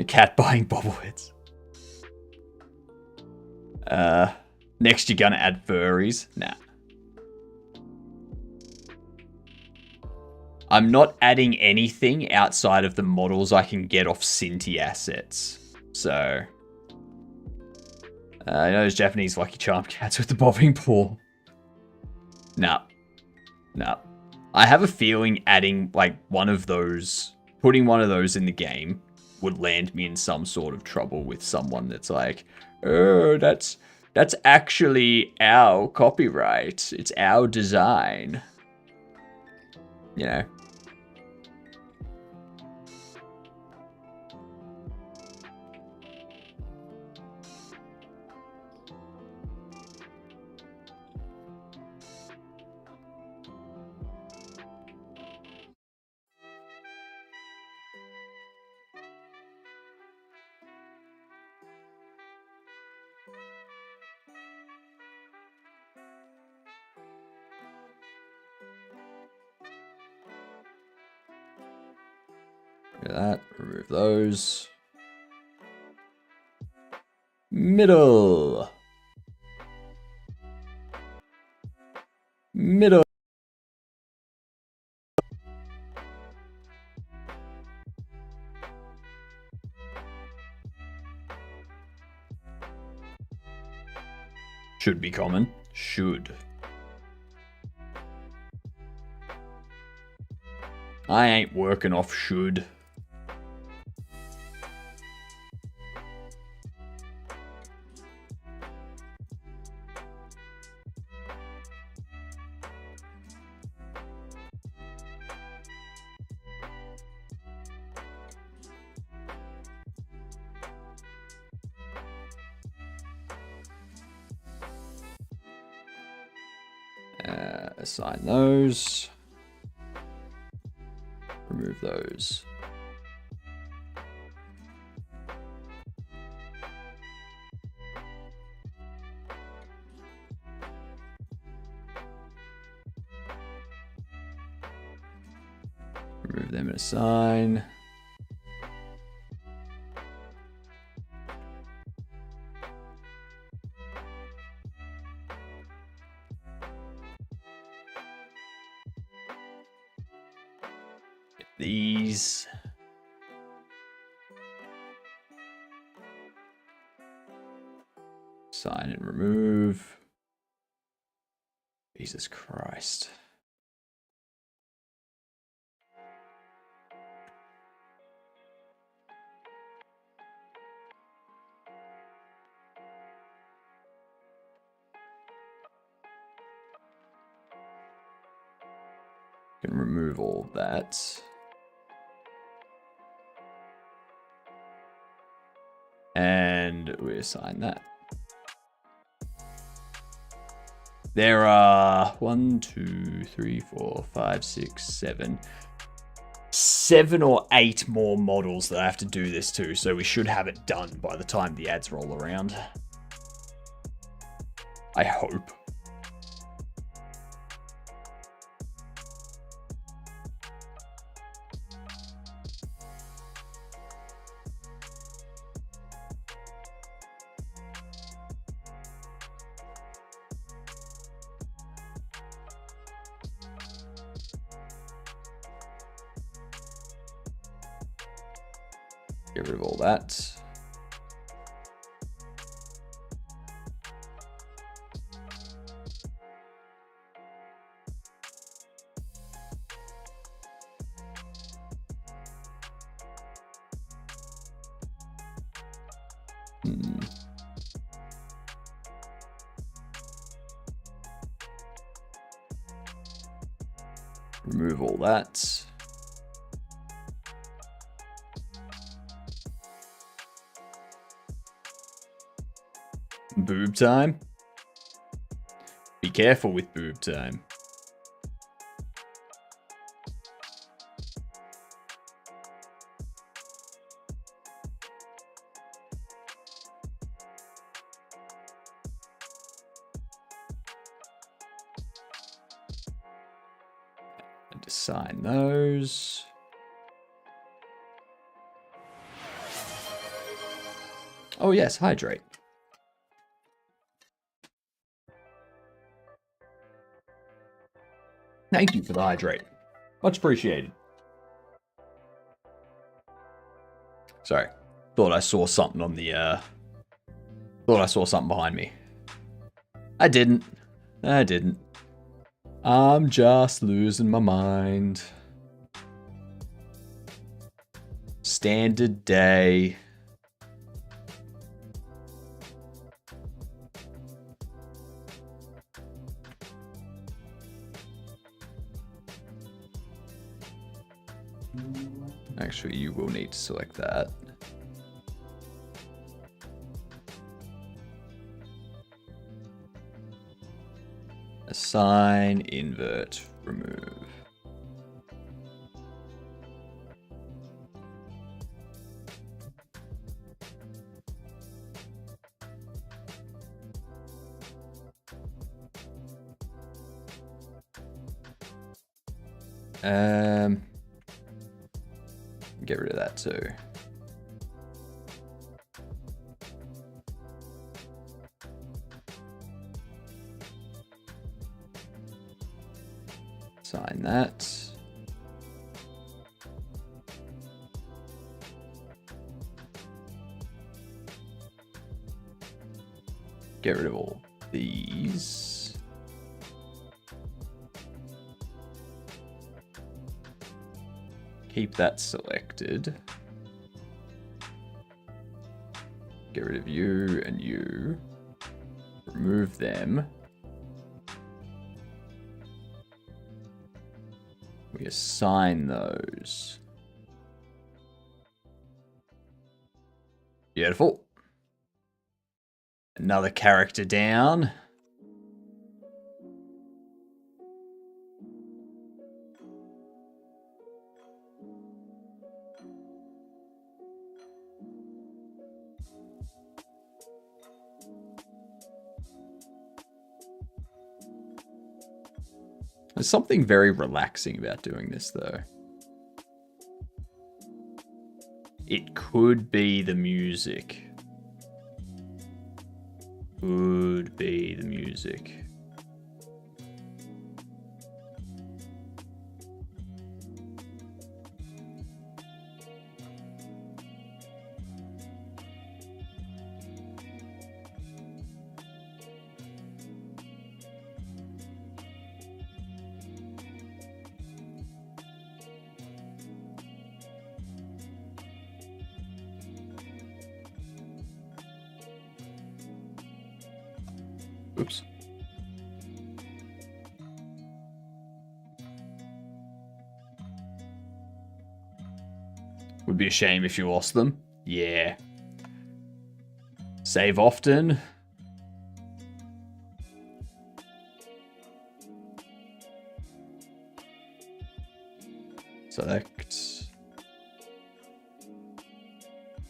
A cat buying bobbleheads. Next you're gonna add furries? Nah. I'm not adding anything outside of the models I can get off Cinti assets. So... you know those Japanese Lucky Charm cats with the bobbing paw? Nah. Nah. I have a feeling adding, like, one of those... Putting one of those in the game would land me in some sort of trouble with someone that's like, oh, that's actually our copyright. It's our design. You know. That, remove those. Middle. Middle. Should be common. Should. I ain't working off should. Assign those. Remove those. Remove them and assign. These. Sign and remove. Jesus Christ. Can remove all of that. And we assign that. There are 1, 2, 3, 4, 5, 6, 7. 7 or 8 more models that I have to do this to, so we should have it done by the time the ads roll around. I hope. Get rid of all that. Remove all that. Boob time. Be careful with boob time. And assign those. Oh yes, hydrate. Thank you for the hydrate. Much appreciated. Sorry. Thought I saw something on the, Thought I saw something behind me. I didn't. I'm just losing my mind. Standard day. Actually, you will need to select that. Assign, invert, remove. Get rid of that too. Sign that. Get rid of all these. Keep that selected. Get rid of you and you. Remove them. We assign those. Beautiful. Another character down. There's something very relaxing about doing this, though. It could be the music. Could be the music. Oops. Would be a shame if you lost them. Yeah. Save often. Select.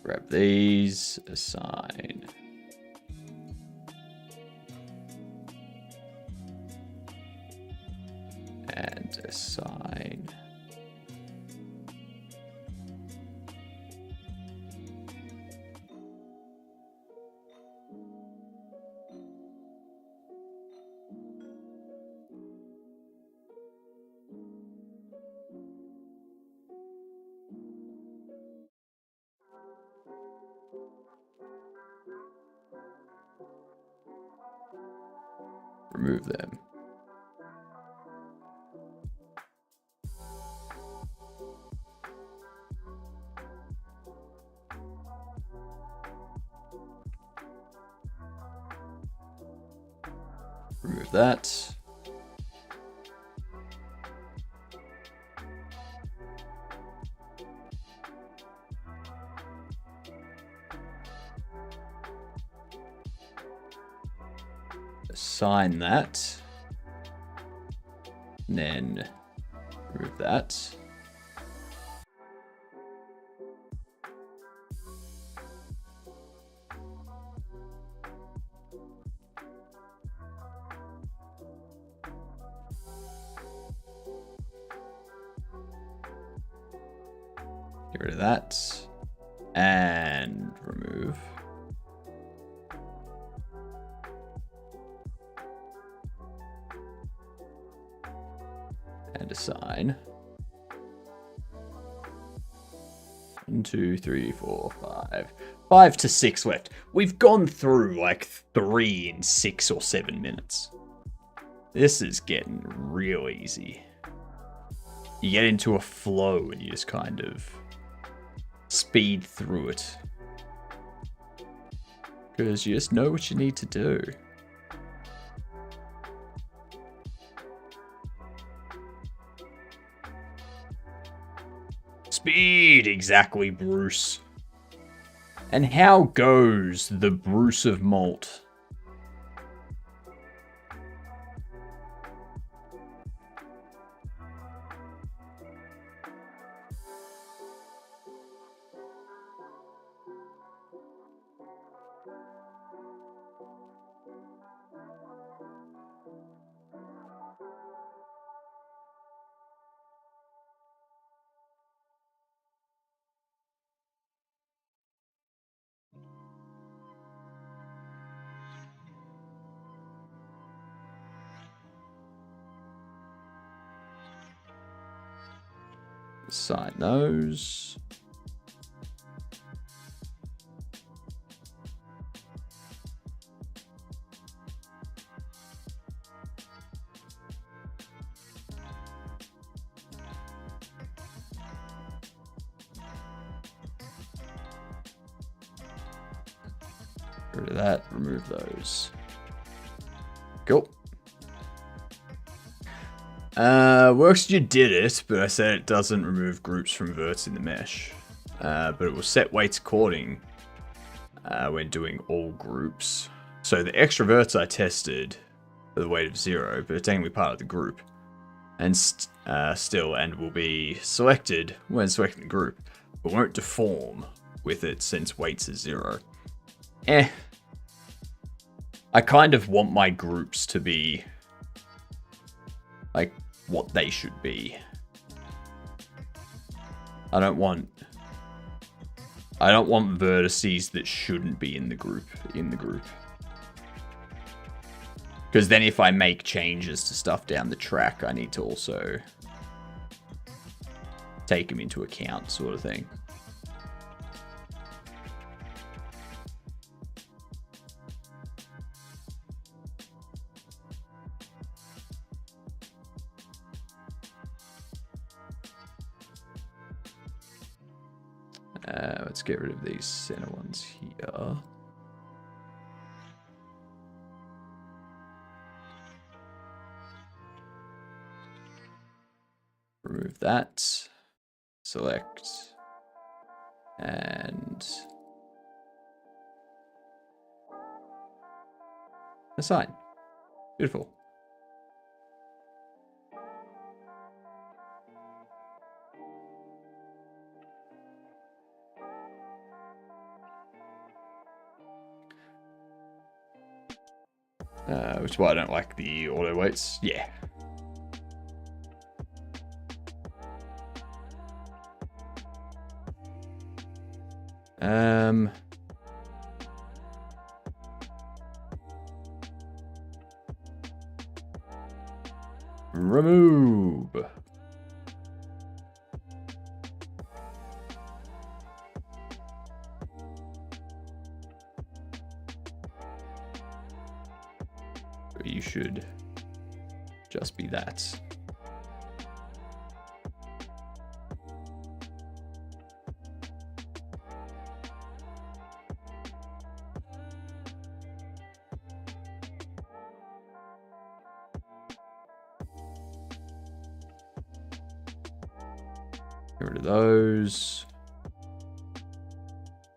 Grab these. Assign. And assign. Remove them. Remove that. Assign that. And then remove that. Get rid of that. And remove. And assign. 1, 2, 3, 4, 5. 5 to 6 left. We've gone through like 3 in 6 or 7 minutes. This is getting real easy. You get into a flow and you just kind of speed through it. Because you just know what you need to do. Speed, exactly, Bruce. And how goes the Bruce of Malt? Assign those. Get rid of that, remove those. Cool. Works you did it, but I said it doesn't remove groups from verts in the mesh. But it will set weights according when doing all groups. So the extra verts I tested for the weight of 0, but it's technically part of the group. And still, and will be selected when selecting the group, but won't deform with it since weights is 0. I kind of want my groups to be like what they should be. I don't want vertices that shouldn't be in the group. Because then if I make changes to stuff down the track, I need to also take them into account, sort of thing. Let's get rid of these center ones here. Remove that. Select. And assign. Beautiful. Which is why I don't like the auto weights. Yeah. Remove. You should just be that. Get rid of those.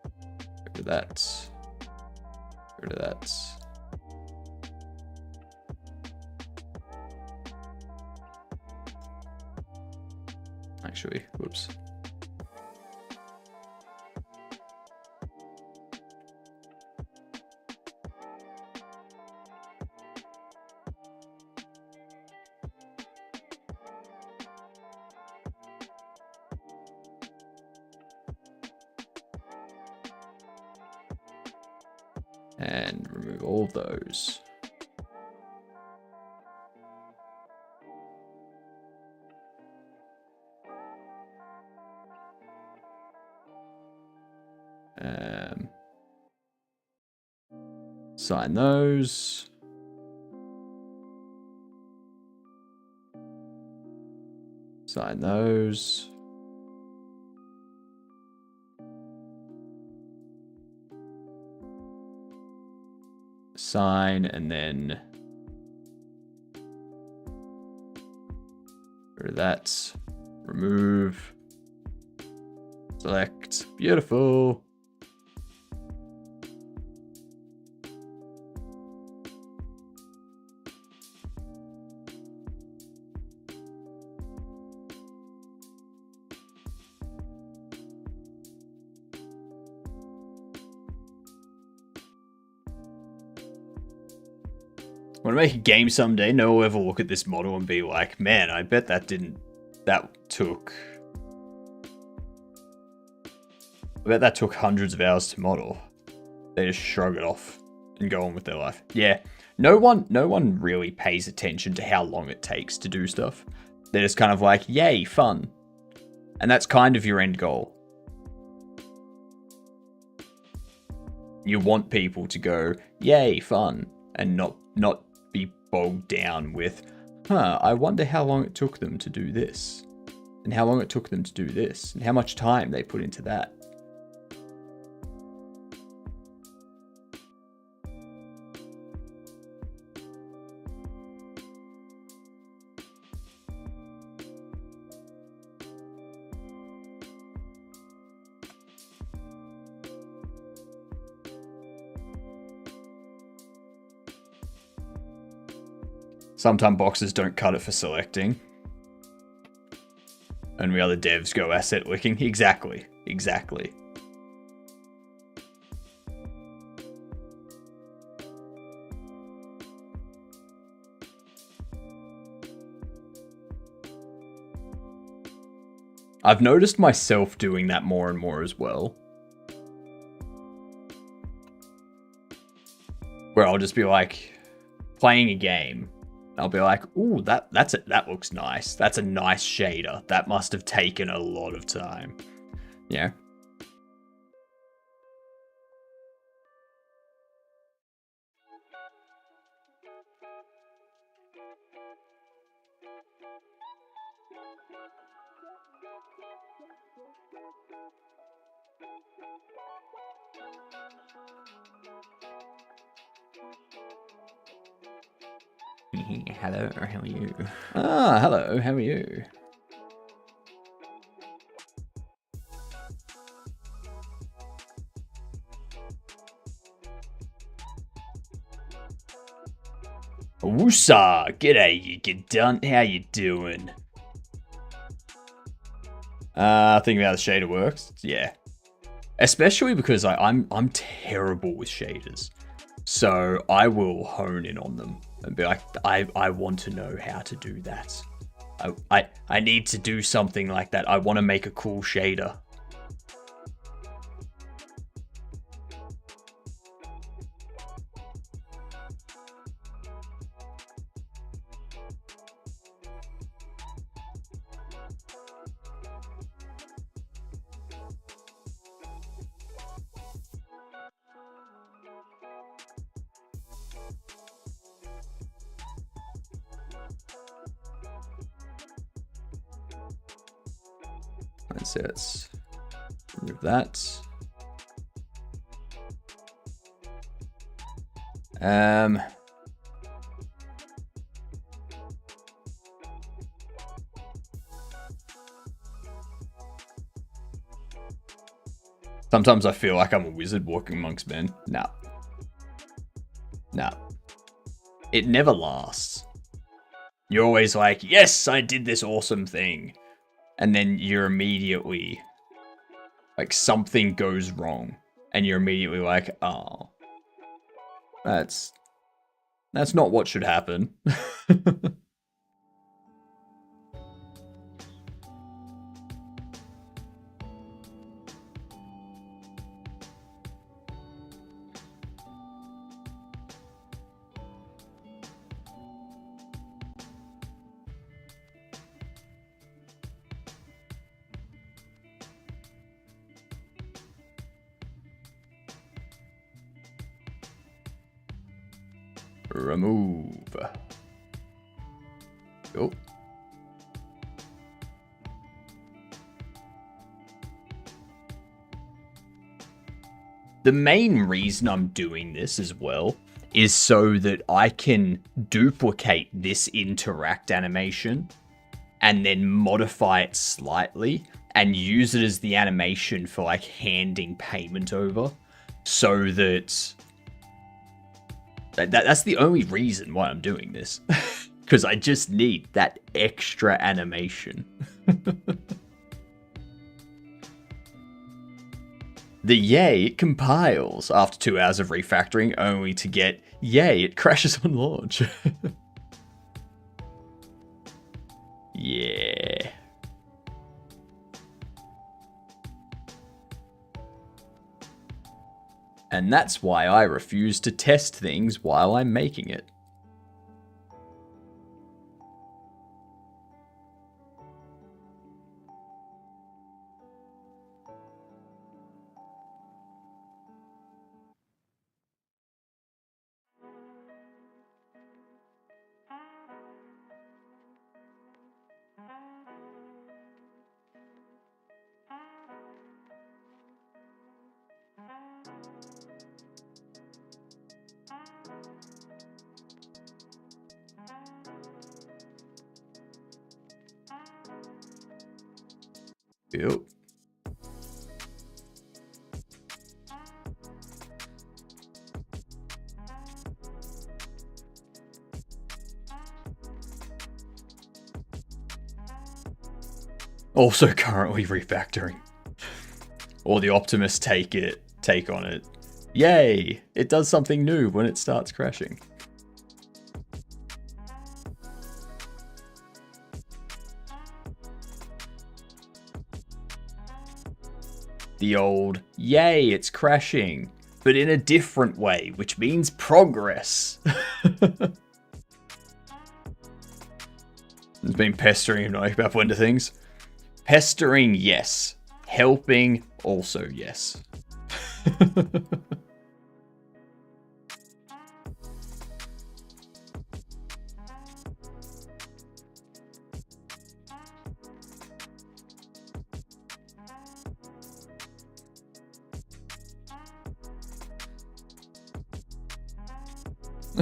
Get rid of that. Get rid of that. Actually, whoops. And remove all of those. Sign those. Sign those. Sign, and then rid of that. Remove. Select. Beautiful. When I make a game someday, no one will ever look at this model and be like, man, I bet that took hundreds of hours to model. They just shrug it off and go on with their life. Yeah, no one really pays attention to how long it takes to do stuff. They're just kind of like, yay, fun. And that's kind of your end goal. You want people to go, yay, fun, and not be bogged down with, I wonder how long it took them to do this, and how long it took them to do this, and how much time they put into that. Sometimes boxes don't cut it for selecting. And we other devs go asset licking. Exactly. Exactly. I've noticed myself doing that more and more as well. Where I'll just be like playing a game. I'll be like, ooh, that looks nice. That's a nice shader. That must have taken a lot of time. Yeah. Hello, how are you? Ah, hello, how are you? Woosa! G'day, you get done. How you doing? Thinking about the shader works. Yeah. Especially because I'm terrible with shaders. So I will hone in on them and be like, I want to know how to do that. I need to do something like that. I want to make a cool shader. Let's remove that. Sometimes I feel like I'm a wizard walking amongst men. Nah. Nah. It never lasts. You're always like, yes, I did this awesome thing. And then you're immediately, like, something goes wrong. And you're immediately like, oh. That's not what should happen. Remove. Go. The main reason I'm doing this as well is so that I can duplicate this interact animation and then modify it slightly and use it as the animation for like handing payment over, so that that's the only reason why I'm doing this. Because I just need that extra animation. The yay, it compiles after 2 hours of refactoring, only to get yay, it crashes on launch. Yeah. And that's why I refuse to test things while I'm making it. Yep. Also currently refactoring. Or the Optimus take on it. Yay! It does something new when it starts crashing. The old, yay, it's crashing, but in a different way, which means progress. It's been pestering him like about into things. Pestering, yes. Helping, also yes.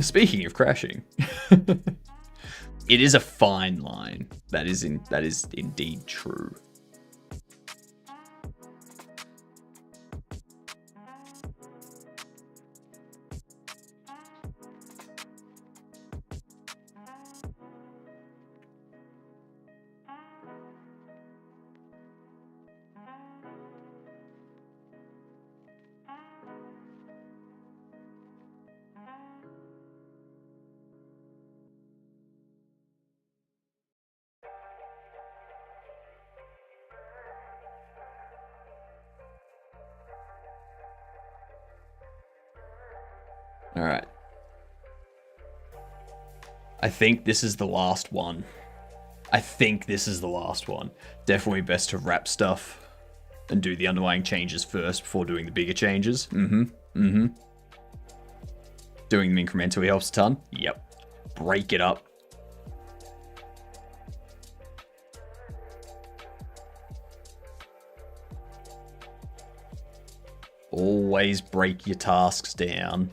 Speaking of crashing, it is a fine line. That is indeed true. All right. I think this is the last one. Definitely best to wrap stuff and do the underlying changes first before doing the bigger changes. Doing them incrementally helps a ton. Yep. Break it up. Always break your tasks down.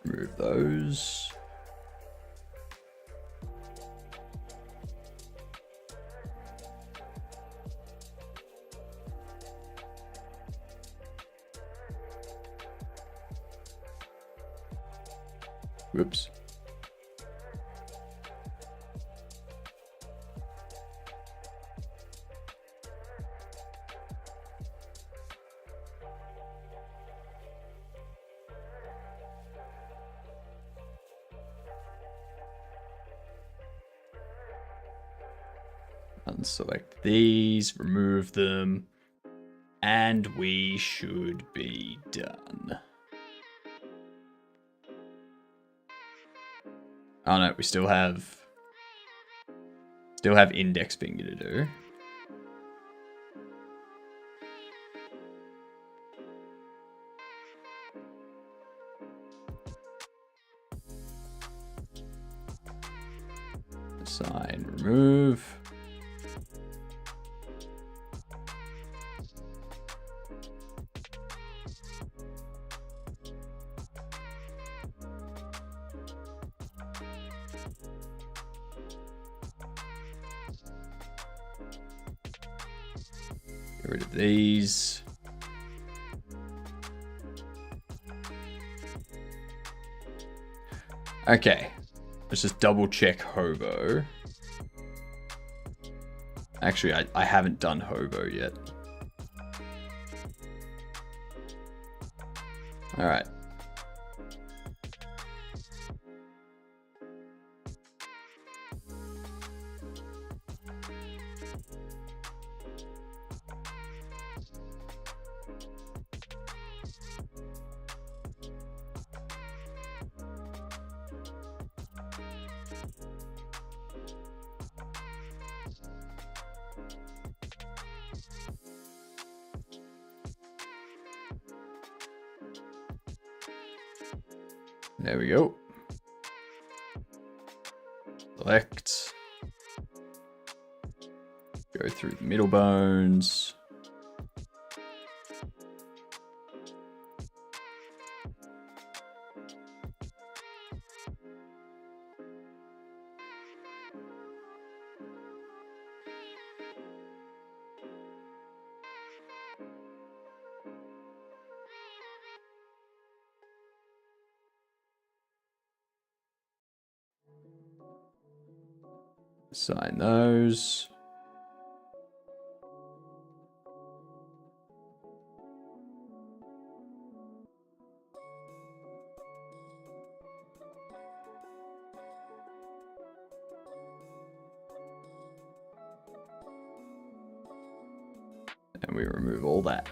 Remove those. Whoops. Unselect these, remove them, and we should be done. Oh no, we still have index finger to do. Assign, remove. Get rid of these. Okay, let's just double check hobo. Actually, I haven't done hobo yet. All right. There we go. Select. Go through the middle bones. Assign those. And we remove all that.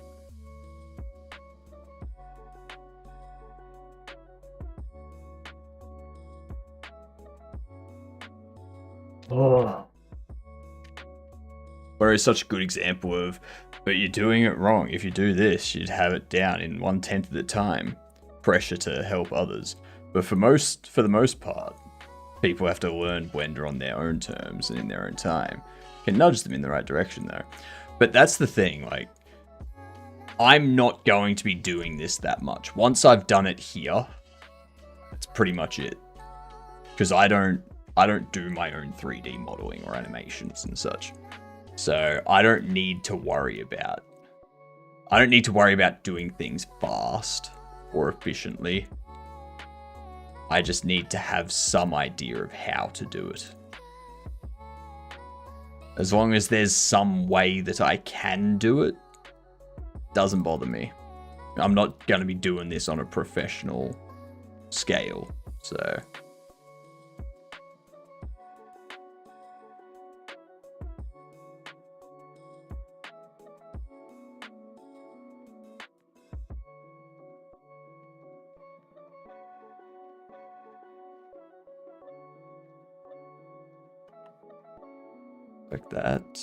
Oh. Where is such a good example of, but you're doing it wrong. If you do this, you'd have it down in 1/10 of the time. Pressure to help others. But for the most part, people have to learn Blender on their own terms and in their own time. Can nudge them in the right direction though. But that's the thing, like, I'm not going to be doing this that much. Once I've done it here, that's pretty much it. Because I don't do my own 3D modeling or animations and such. So I don't need to worry about doing things fast or efficiently. I just need to have some idea of how to do it. As long as there's some way that I can do it, doesn't bother me. I'm not going to be doing this on a professional scale, so... like that.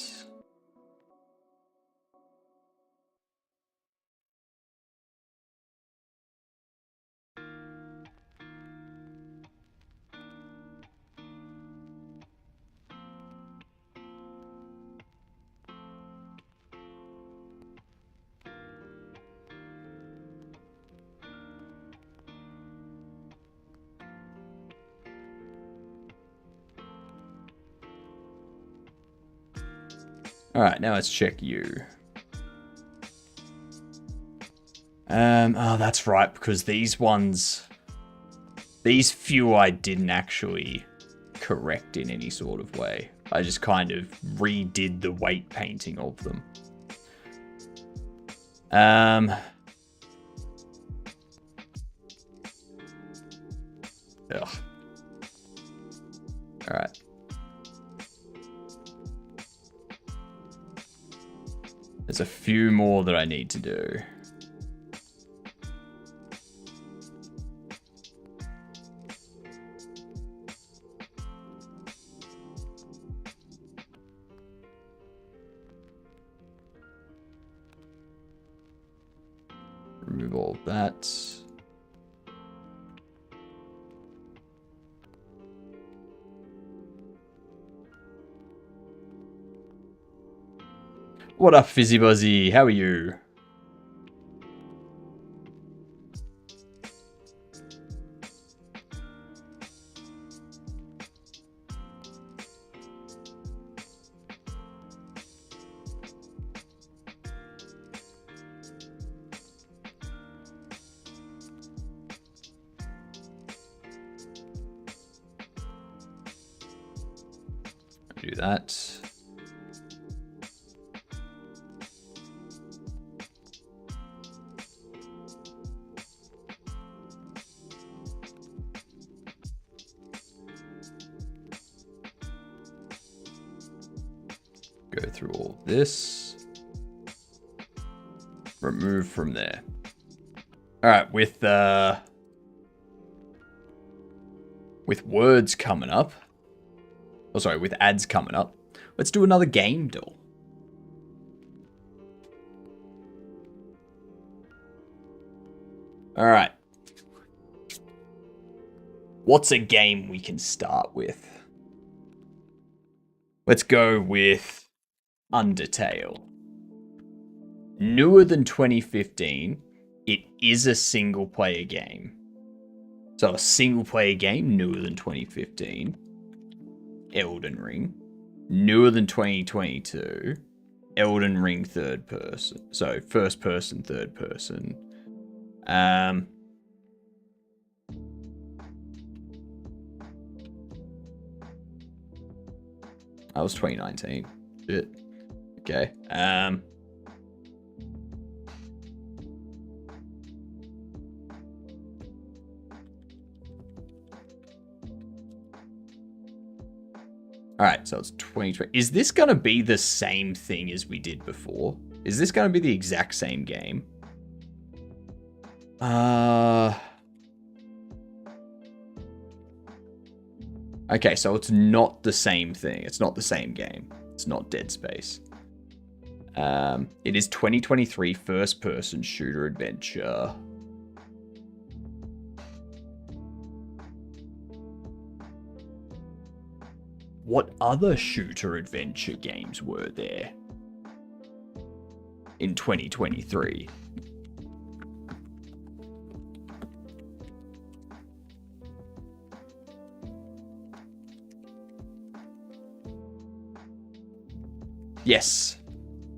Alright, now let's check you. Oh, that's right, because these few I didn't actually correct in any sort of way. I just kind of redid the weight painting of them. Ugh. Alright. There's a few more that I need to do. Remove all of that. What up, Fizzy Buzzy? How are you? Do that. Go through all this. Remove from there. All right, with words coming up. Oh, sorry, with ads coming up. Let's do another game doll. All right. What's a game we can start with? Let's go with Undertale. Newer than 2015. It is a single player game. So a single player game newer than 2015. Elden Ring. Newer than 2022. Elden Ring third person. So first person, third person. That was 2019. Shit. Okay. Alright, so it's 2020. Is this going to be the same thing as we did before? Is this going to be the exact same game? Okay, so it's not the same thing. It's not the same game. It's not Dead Space. It is 2023 first-person shooter adventure. What other shooter adventure games were there in 2023? Yes.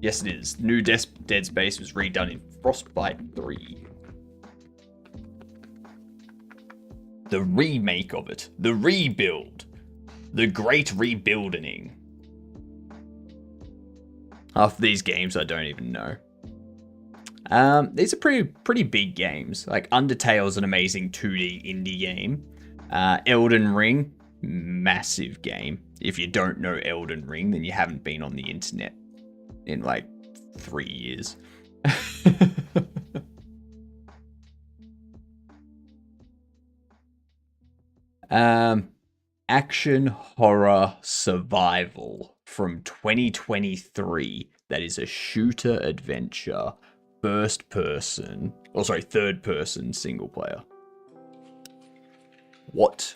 Yes, it is. New Dead Space was redone in Frostbite 3. The remake of it. The rebuild. The great rebuilding. Half of these games I don't even know. These are pretty big games. Like Undertale's an amazing 2D indie game. Elden Ring, massive game. If you don't know Elden Ring, then you haven't been on the internet in like 3 years. Action horror survival from 2023. That is a shooter adventure, third person single player. What?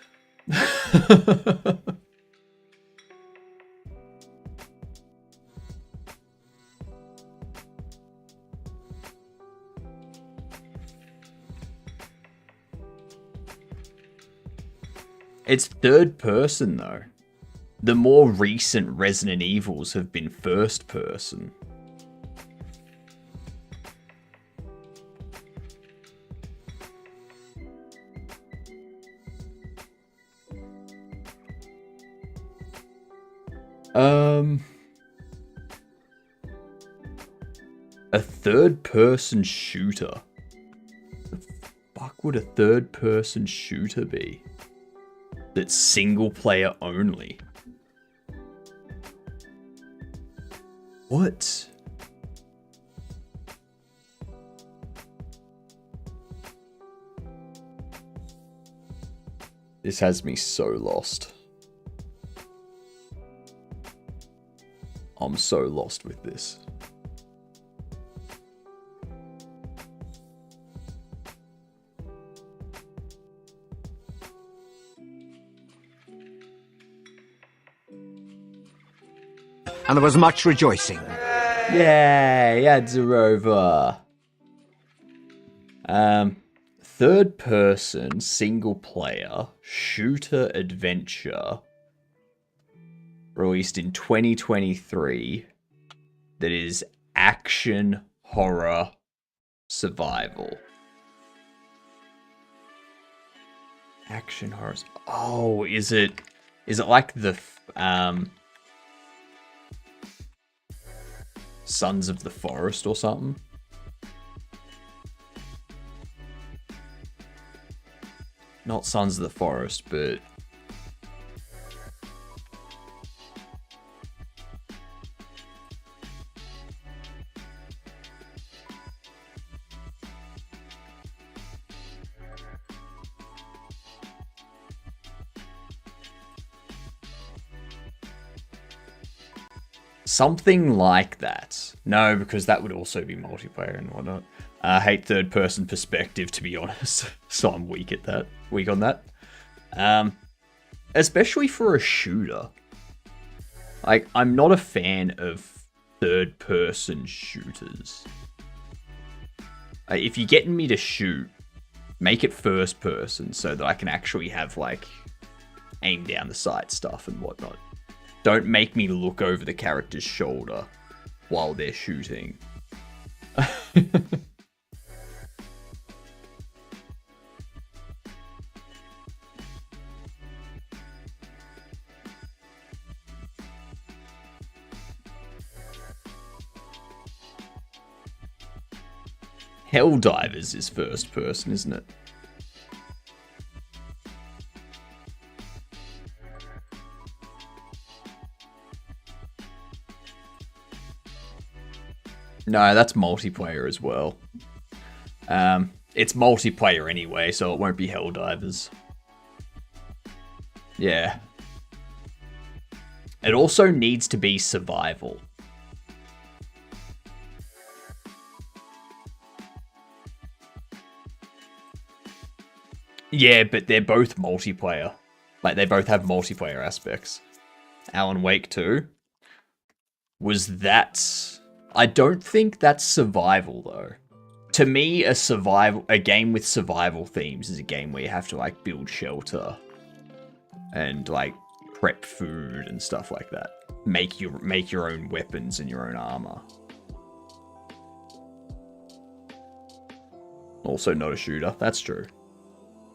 It's third person though. The more recent Resident Evils have been first person. A third-person shooter. The fuck would a third-person shooter be? That's single-player only. What? This has me so lost. I'm so lost with this. And there was much rejoicing. Yay, ads are over. Third person, single player, shooter adventure, released in 2023, that is action, horror, survival. Action, horror. Oh, is it like the, Sons of the Forest or something? Not Sons of the Forest, but... something like that. No, because that would also be multiplayer and whatnot. I hate third-person perspective, to be honest. So I'm weak at that. Weak on that. Especially for a shooter. Like, I'm not a fan of third-person shooters. If you're getting me to shoot, make it first-person so that I can actually have, like, aim down the sight stuff and whatnot. Don't make me look over the character's shoulder while they're shooting. Helldivers is first person, isn't it? No, that's multiplayer as well. It's multiplayer anyway, so it won't be Helldivers. Yeah. It also needs to be survival. Yeah, but they're both multiplayer. Like, they both have multiplayer aspects. Alan Wake 2 was that... I don't think that's survival, though. To me, a game with survival themes is a game where you have to, like, build shelter and, like, prep food and stuff like that. Make your own weapons and your own armor. Also not a shooter. That's true.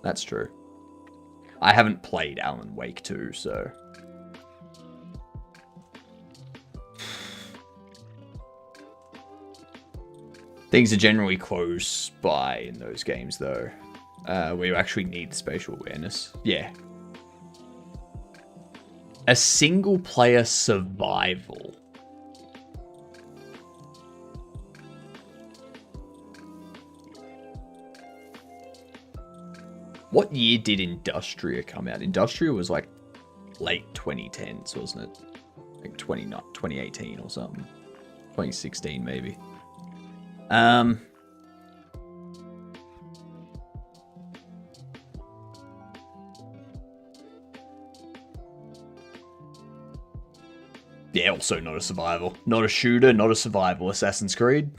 That's true. I haven't played Alan Wake 2, so... Things are generally close by in those games, though, where you actually need spatial awareness. Yeah. A single-player survival. What year did Industria come out? Industria was like late 2010s, wasn't it? Like 2018 or something. 2016 maybe. Yeah, also not a survival. Not a shooter, not a survival. Assassin's Creed.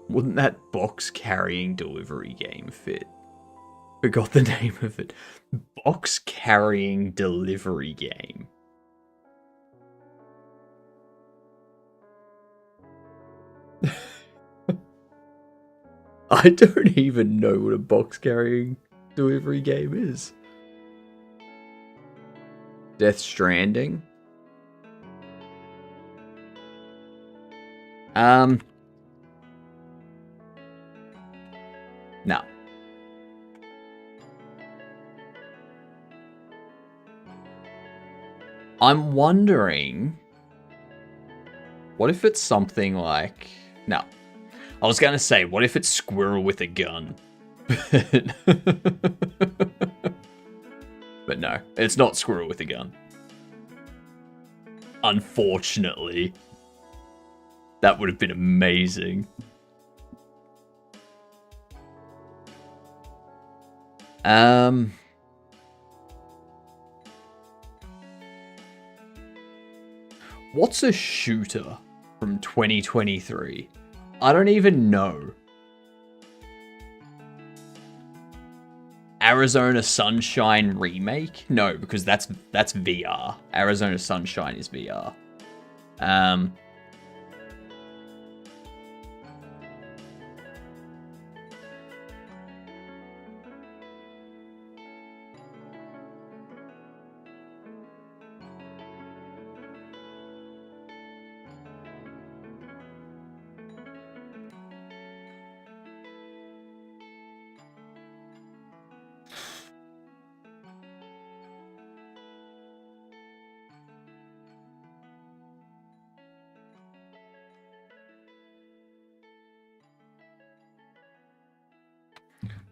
Wouldn't that box carrying delivery game fit? Forgot the name of it. Box carrying delivery game. I don't even know what a box carrying delivery game is. Death Stranding. No. I'm wondering, what if it's something like... No. I was gonna say, what if it's Squirrel with a Gun? But no, it's not Squirrel with a Gun. Unfortunately. That would have been amazing. What's a shooter from 2023? I don't even know. Arizona Sunshine remake? No, because that's VR. Arizona Sunshine is VR.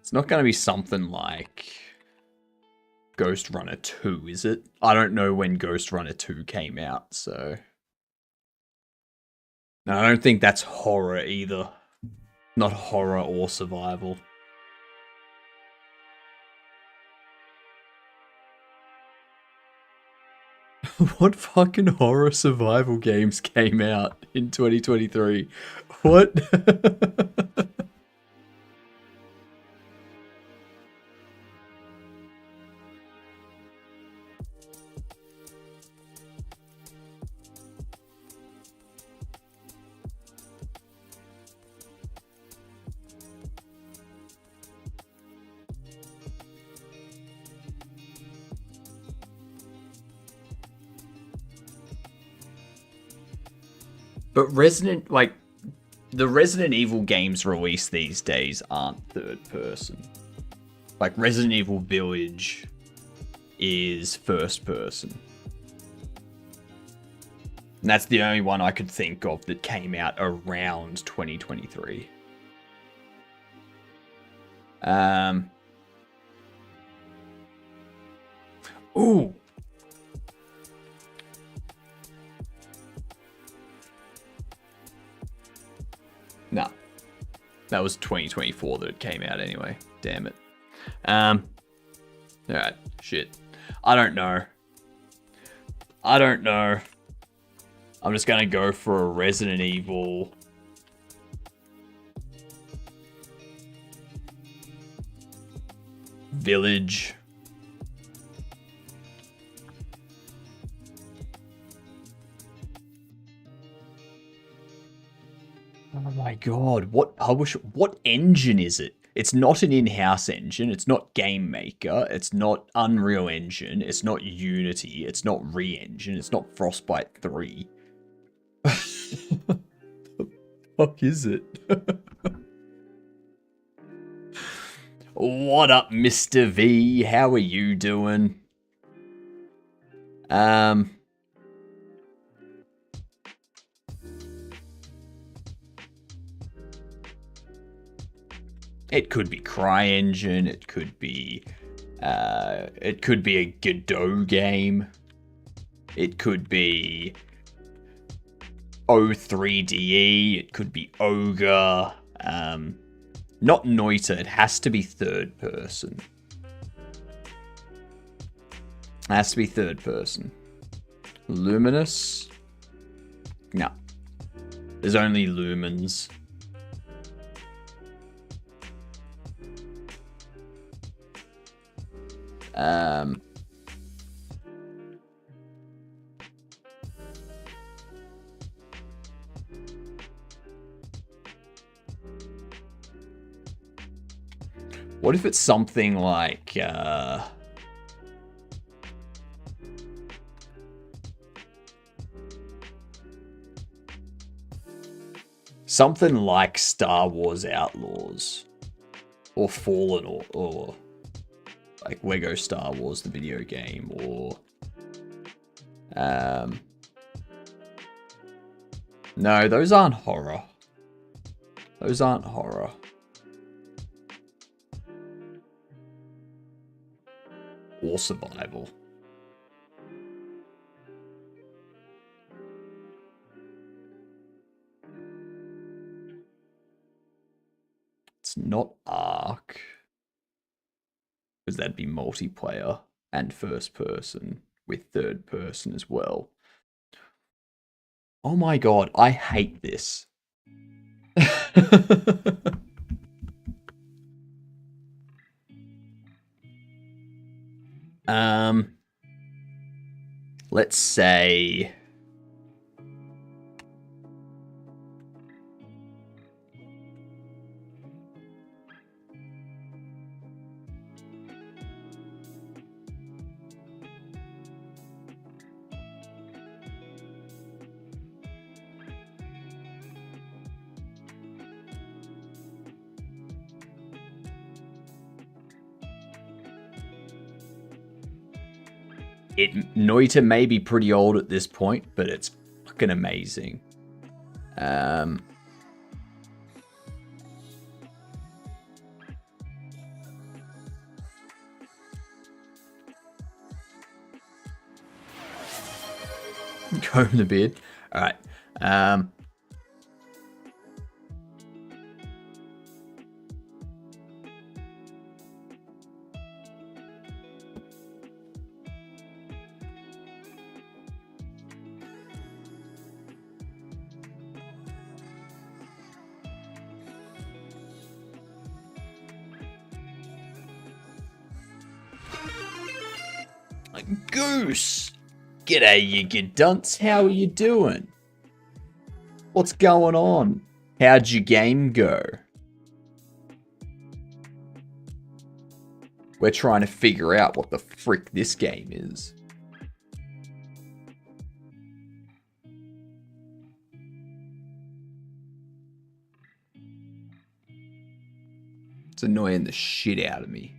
It's not going to be something like Ghost Runner 2, is it? I don't know when Ghost Runner 2 came out, so... No, I don't think that's horror either. Not horror or survival. What fucking horror survival games came out in 2023? What? But the Resident Evil games released these days aren't third person. Like, Resident Evil Village is first person. And that's the only one I could think of that came out around 2023. Ooh. No. That was 2024 that it came out anyway. Damn it. Alright, shit. I don't know. I'm just gonna go for a Resident Evil. Village. Oh my god, what publisher, what engine is it? It's not an in-house engine, it's not Game Maker, it's not Unreal Engine, it's not Unity, it's not Re-Engine, it's not Frostbite 3. What the fuck is it? What up, Mr. V? How are you doing? It could be CryEngine, it could be a Godot game. It could be O3DE, it could be Ogre. Not Noita, it has to be third person. It has to be third person. Luminous? No. There's only Lumens. What if it's something like something like Star Wars Outlaws or Fallen or like Lego Star Wars the video game or no, those aren't horror. Those aren't horror. Or survival. It's not Ark. Because that'd be multiplayer and first person with third person as well. Oh my god, I hate this. Let's say Noita may be pretty old at this point, but it's fucking amazing. Comb the beard. All right. Goose! G'day, you good dunce. How are you doing? What's going on? How'd your game go? We're trying to figure out what the frick this game is. It's annoying the shit out of me.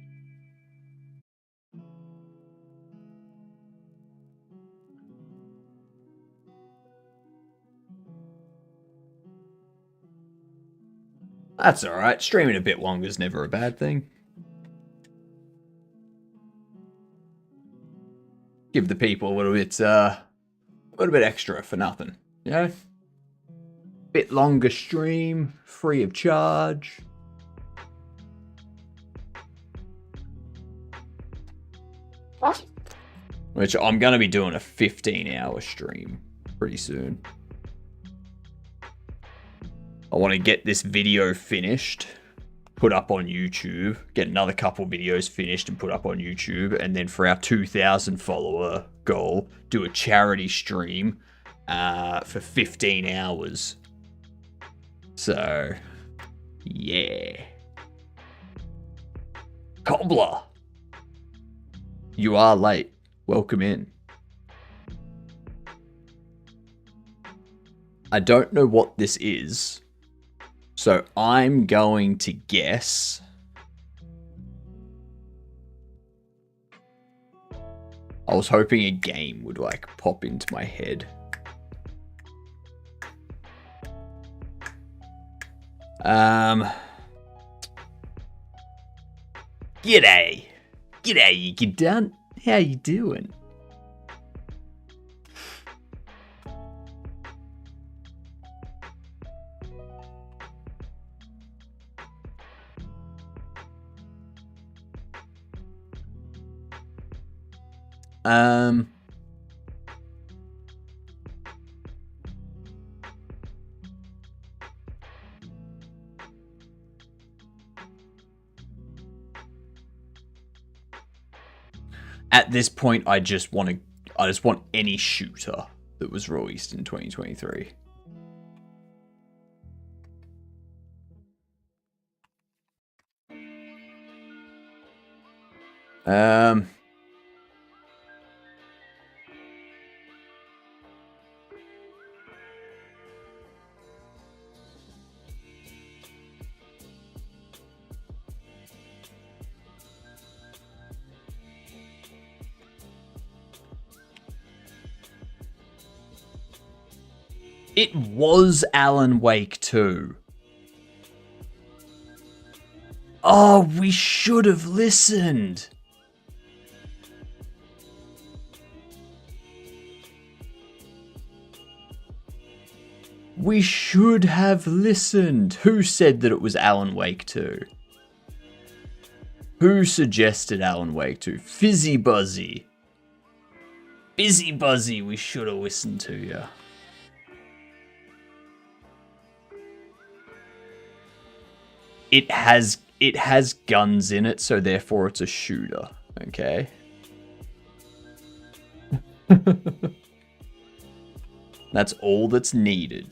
That's alright. Streaming a bit longer is never a bad thing. Give the people a little bit extra for nothing. You know? Bit longer stream, free of charge. Which I'm going to be doing a 15-hour stream pretty soon. I want to get this video finished, put up on YouTube, get another couple videos finished and put up on YouTube, and then for our 2,000 follower goal, do a charity stream for 15 hours. So, yeah. Cobbler! You are late. Welcome in. I don't know what this is, so I'm going to guess I was hoping a game would like pop into my head. G'day. G'day, you good done? How you doing? At this point, I just want any shooter that was released in 2023. It was Alan Wake 2. Oh, we should have listened. We should have listened. Who said that it was Alan Wake 2? Who suggested Alan Wake 2? Fizzy Buzzy. Fizzy Buzzy, we should have listened to you. It has guns in it, so therefore it's a shooter, okay? That's all that's needed.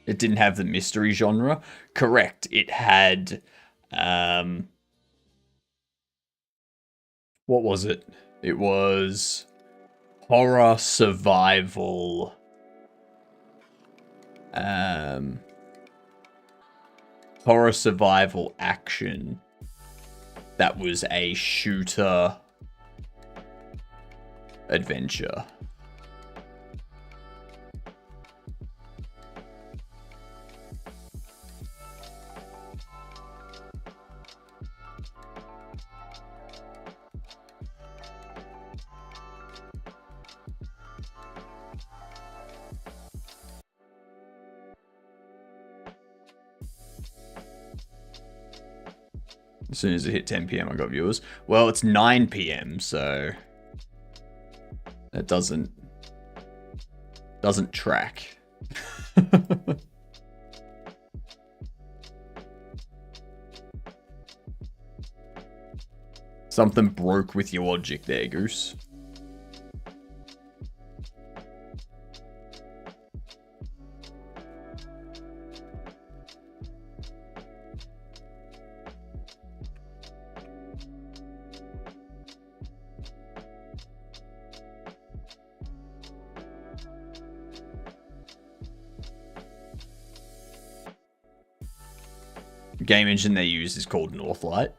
It didn't have the mystery genre. Correct. It had, what was it? It was horror, survival, horror, survival, action. That was a shooter adventure. As soon as it hit 10 p.m, I got viewers. Well, it's 9 p.m, so that doesn't track. Something broke with your logic there, Goose. The game engine they use is called Northlight.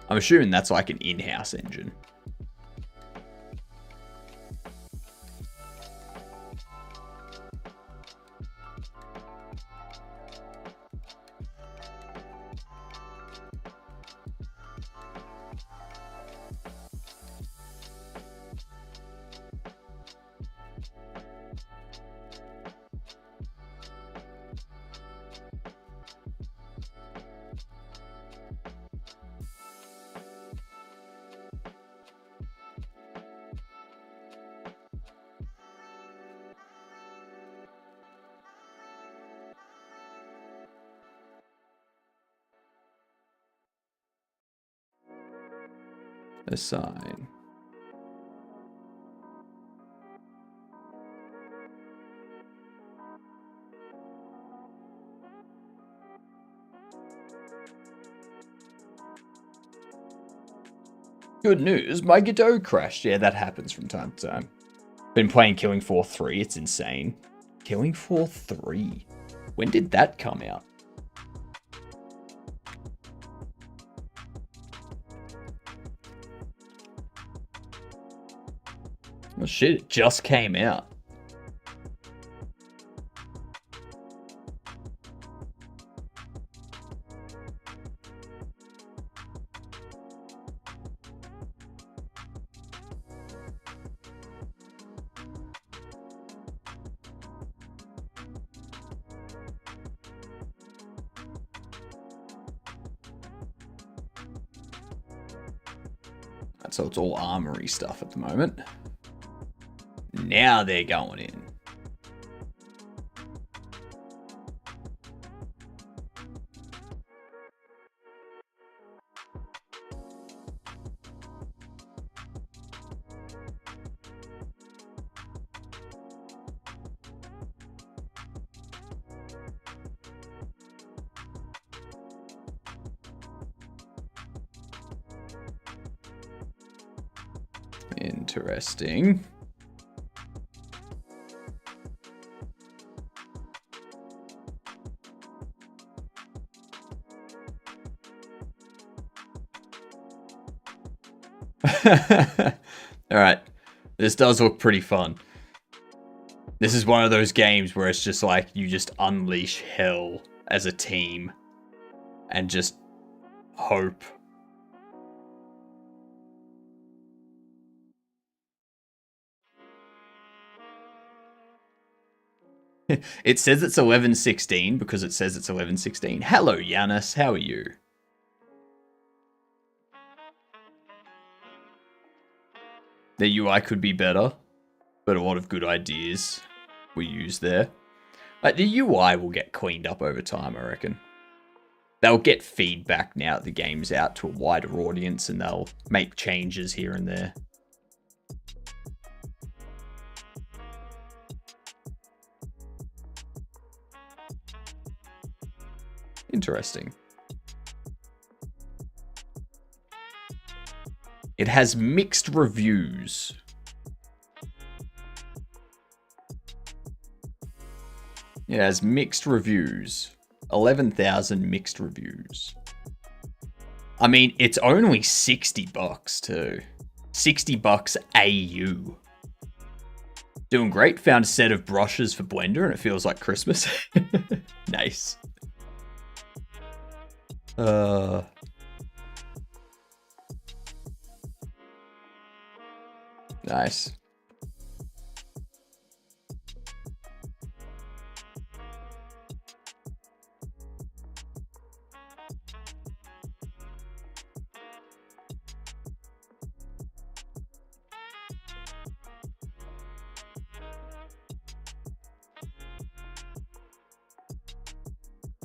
I'm assuming that's like an in-house engine. Assign. Good news, my Godot crashed. Yeah, that happens from time to time. Been playing Killing Floor 3, it's insane. Killing Floor 3? When did that come out? Oh shit, it just came out. Alright, so it's all armory stuff at the moment. Now they're going in. Interesting. Alright. This does look pretty fun. This is one of those games where it's just like you just unleash hell as a team and just hope. It says it's 11:16 because it says it's 11:16. Hello, Yanis. How are you? The UI could be better, but a lot of good ideas were used there. Like, the UI will get cleaned up over time, I reckon. They'll get feedback now that the game's out to a wider audience, and they'll make changes here and there. Interesting. It has mixed reviews. It has mixed reviews. 11,000 mixed reviews. I mean, it's only $60 too. $60 AU. Doing great. Found a set of brushes for Blender and it feels like Christmas. Nice. Nice.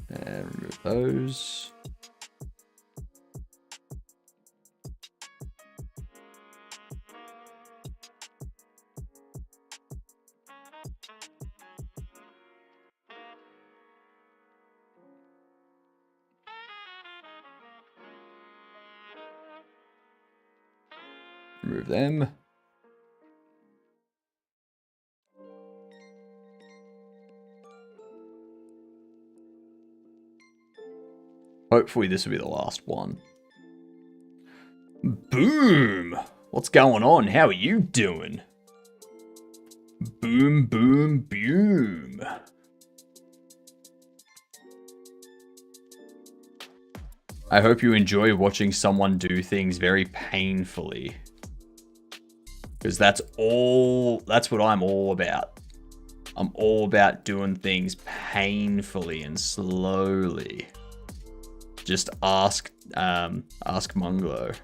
And remove those. Remove them. Hopefully this will be the last one. Boom! What's going on? How are you doing? Boom, boom, boom. I hope you enjoy watching someone do things very painfully. Because that's what I'm all about. I'm all about doing things painfully and slowly. Just ask Munglo.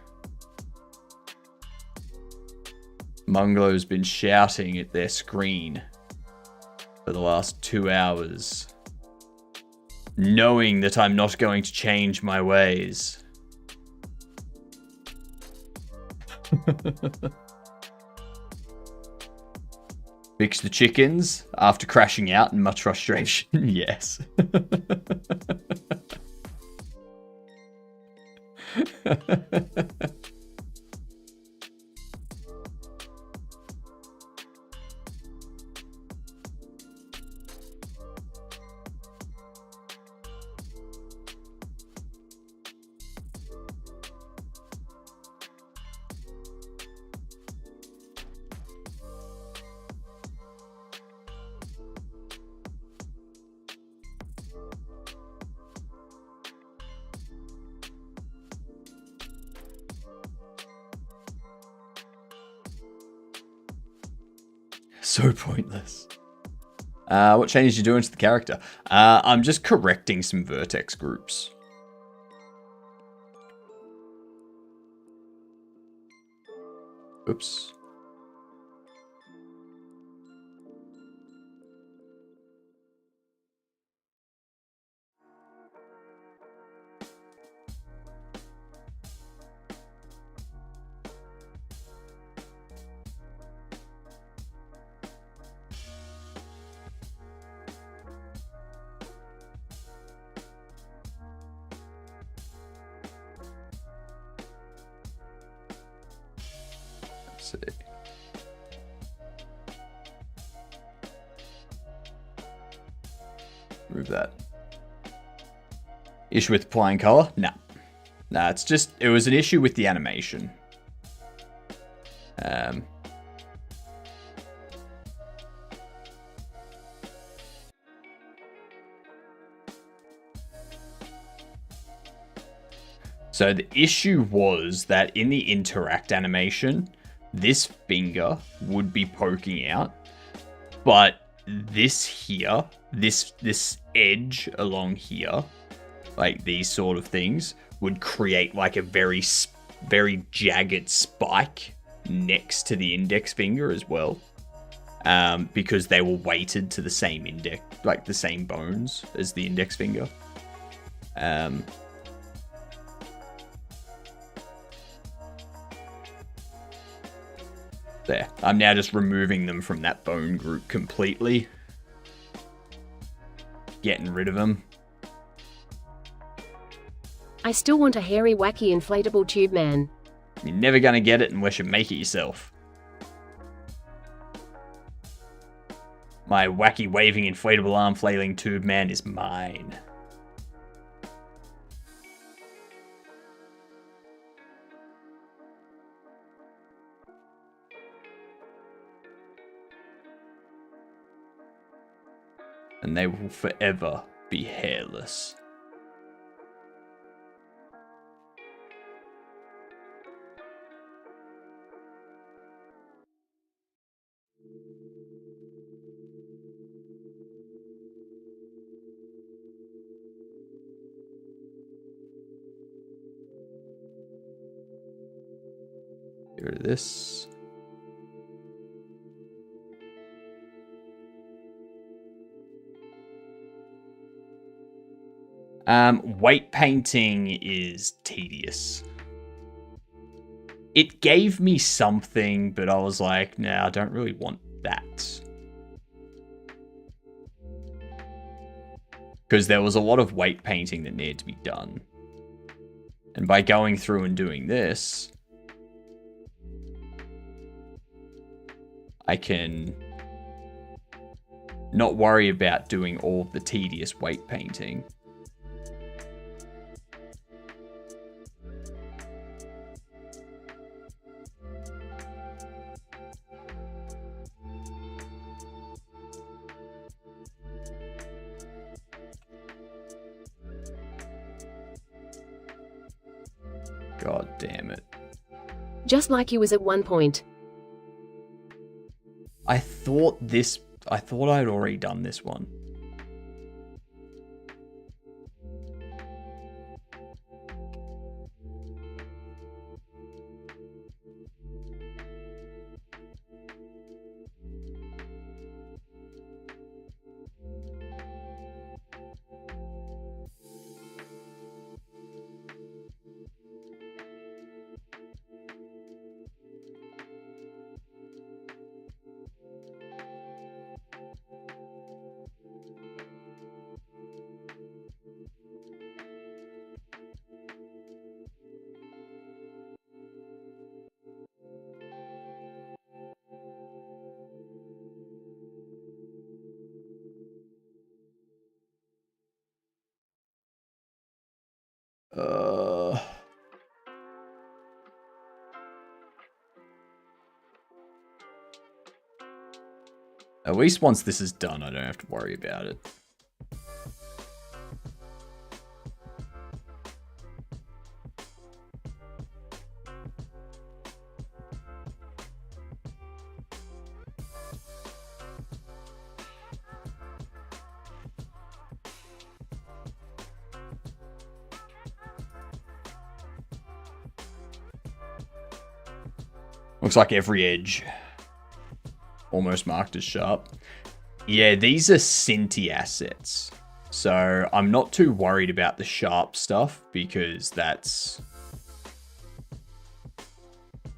Munglo's been shouting at their screen for the last 2 hours, knowing that I'm not going to change my ways. Fix the chickens after crashing out in much frustration. Yes. So pointless. What changes you doing to the character? I'm just correcting some vertex groups. Oops. Let's see. Remove that. Issue with applying color? Nah. Nah, it's just, it was an issue with the animation. So the issue was that in the interact animation, this finger would be poking out, but this here, this edge along here, like these sort of things, would create like a very jagged spike next to the index finger as well, because they were weighted to the same index, like the same bones as the index finger. There. I'm now just removing them from that bone group completely. Getting rid of them. I still want a hairy, wacky, inflatable tube man. You're never gonna get it unless you make it yourself. My wacky, waving, inflatable arm flailing tube man is mine. And they will forever be hairless. Get rid of this. Weight painting is tedious. It gave me something, but I was like, nah, I don't really want that. Because there was a lot of weight painting that needed to be done. And by going through and doing this, I can not worry about doing all the tedious weight painting. God damn it. Just like he was at one point. I thought I'd already done this one. At least once this is done, I don't have to worry about it. Looks like every edge almost marked as sharp. Yeah, these are Cinti assets. So I'm not too worried about the sharp stuff because that's...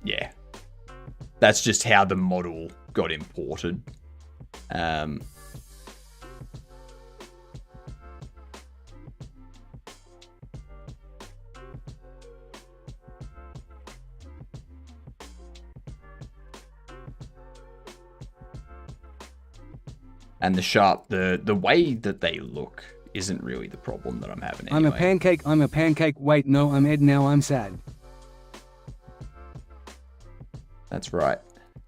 yeah. That's just how the model got imported. And the sharp, the way that they look isn't really the problem that I'm having anyway. I'm a pancake, wait no I'm Ed now I'm sad. That's right.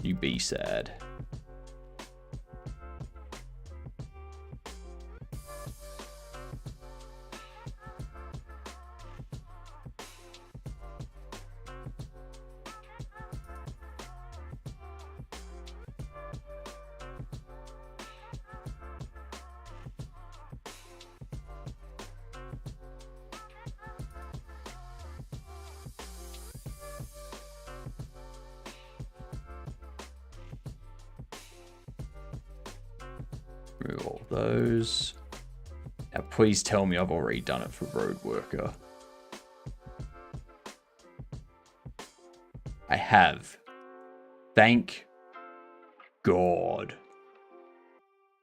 You be sad. Remove all those. Now please tell me I've already done it for Road Worker. I have. Thank God.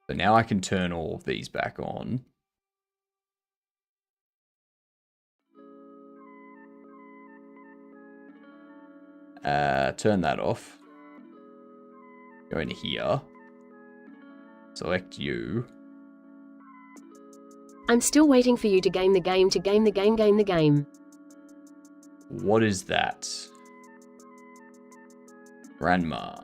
So now I can turn all of these back on. Turn that off. Go in here. Select you. I'm still waiting for you to game the game, to game the game, game the game. What is that? Grandma.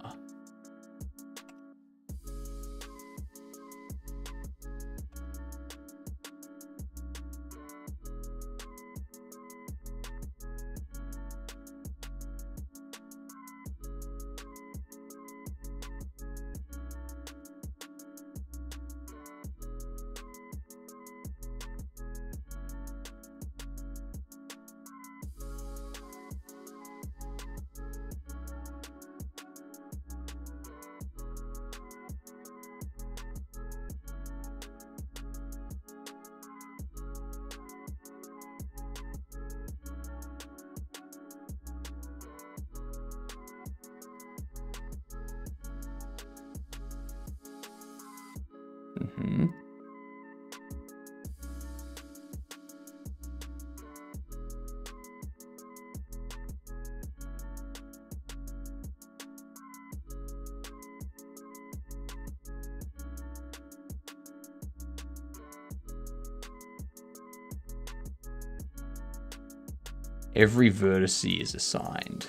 Every vertex is assigned.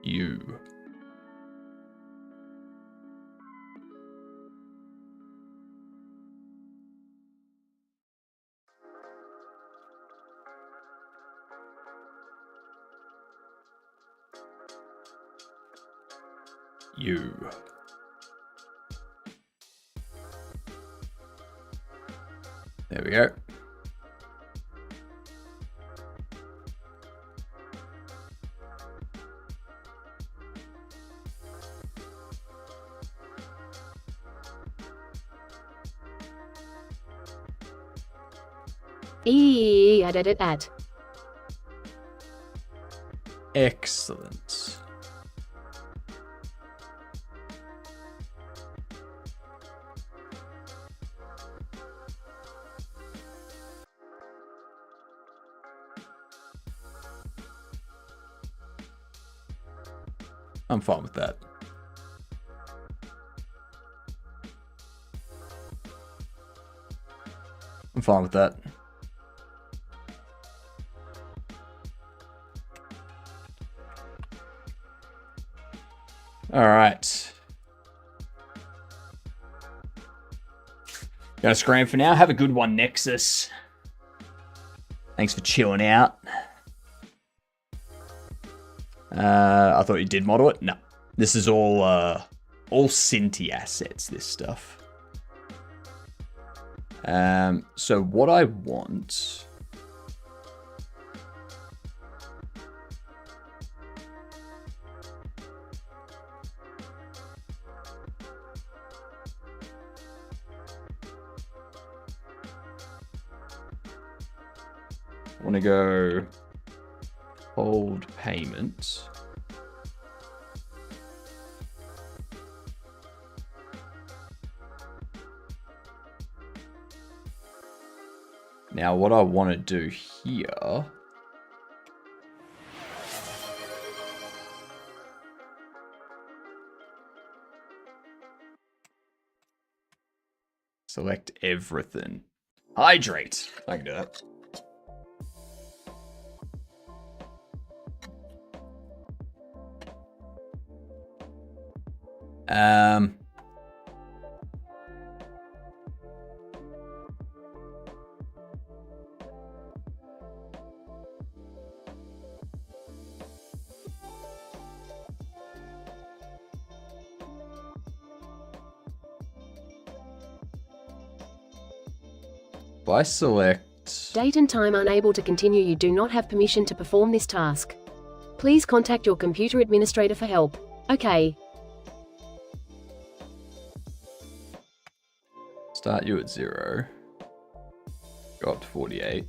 You. You. There we go. At. Excellent. I'm fine with that. I'm fine with that. All right. Gonna scram for now. Have a good one, Nexus. Thanks for chilling out. I thought you did model it. No, this is all Cinti assets. This stuff. So what I want. I want to go hold payment. Now what I want to do here select everything. Hydrate. I can do that. If I select... Date and time unable to continue. You do not have permission to perform this task. Please contact your computer administrator for help. Okay. Start you at 0. Go up to 48.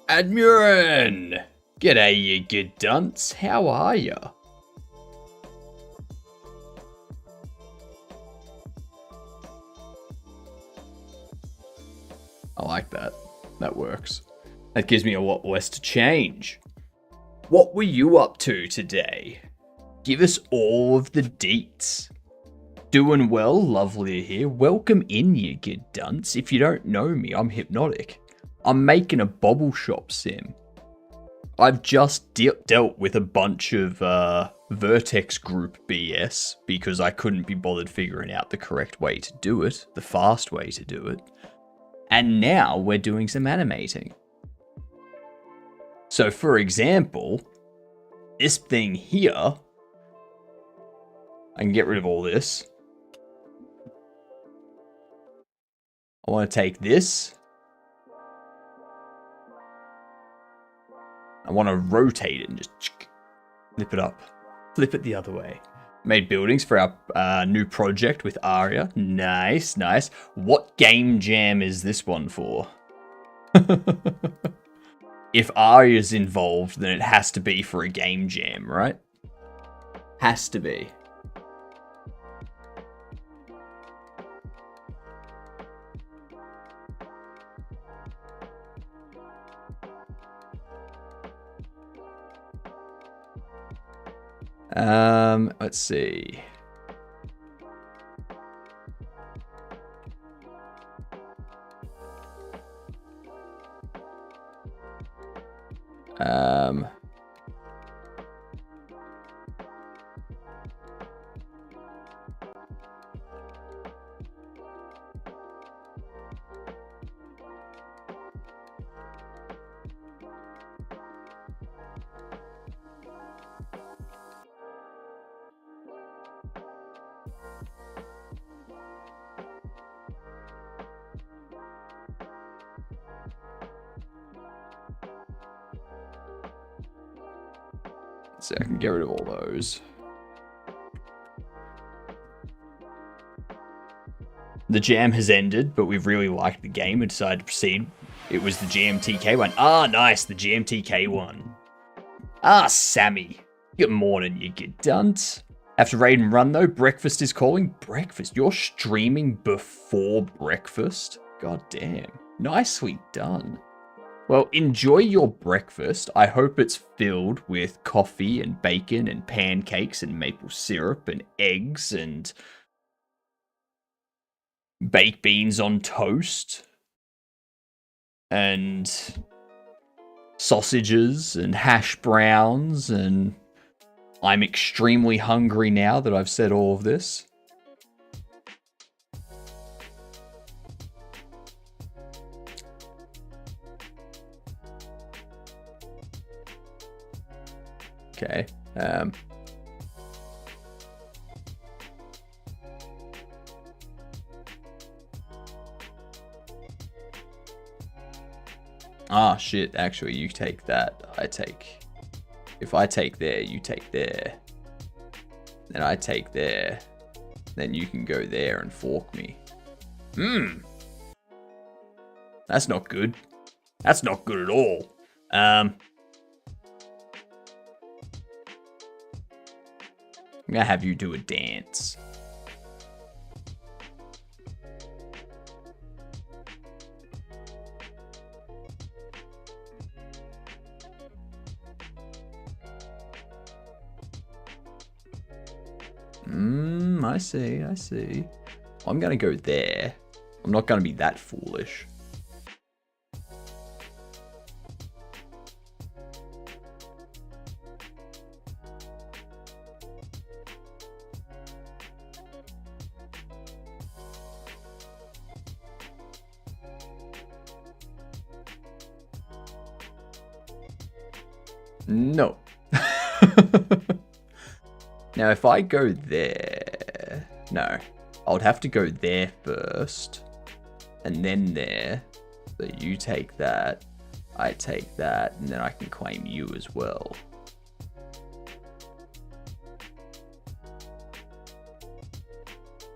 Admiran! G'day, you good dunce. How are ya? I like that. That works. That gives me a lot less to change. What were you up to today? Give us all of the deets. Doing well, lovely to hear. Welcome in, you good dunce. If you don't know me, I'm HypnotiK. I'm making a Bobble Shop sim. I've just dealt with a bunch of Vertex Group BS because I couldn't be bothered figuring out the correct way to do it, the fast way to do it. And now we're doing some animating. So for example, this thing here, I can get rid of all this. I want to take this. I want to rotate it and just flip it up. Flip it the other way. Made buildings for our new project with Aria. Nice, nice. What game jam is this one for? If Aria's involved, then it has to be for a game jam, right? Has to be. Let's see. So I can get rid of all those. The jam has ended, but we've really liked the game and decided to proceed. It was the GMTK one. Ah, nice, the GMTK one. Ah, Sammy. Good morning, you good dunce. After raid and run though, breakfast is calling. Breakfast? You're streaming before breakfast? God damn. Nicely done. Well, enjoy your breakfast. I hope it's filled with coffee and bacon and pancakes and maple syrup and eggs and baked beans on toast and sausages and hash browns, and I'm extremely hungry now that I've said all of this. Okay. Ah, shit. Actually, you take that. I take... If I take there, you take there. Then I take there. Then you can go there and fork me. That's not good. That's not good at all. I'm gonna have you do a dance. I see. I'm gonna go there. I'm not gonna be that foolish. No. Now, if I go there... No. I would have to go there first. And then there. So you take that. I take that. And then I can claim you as well.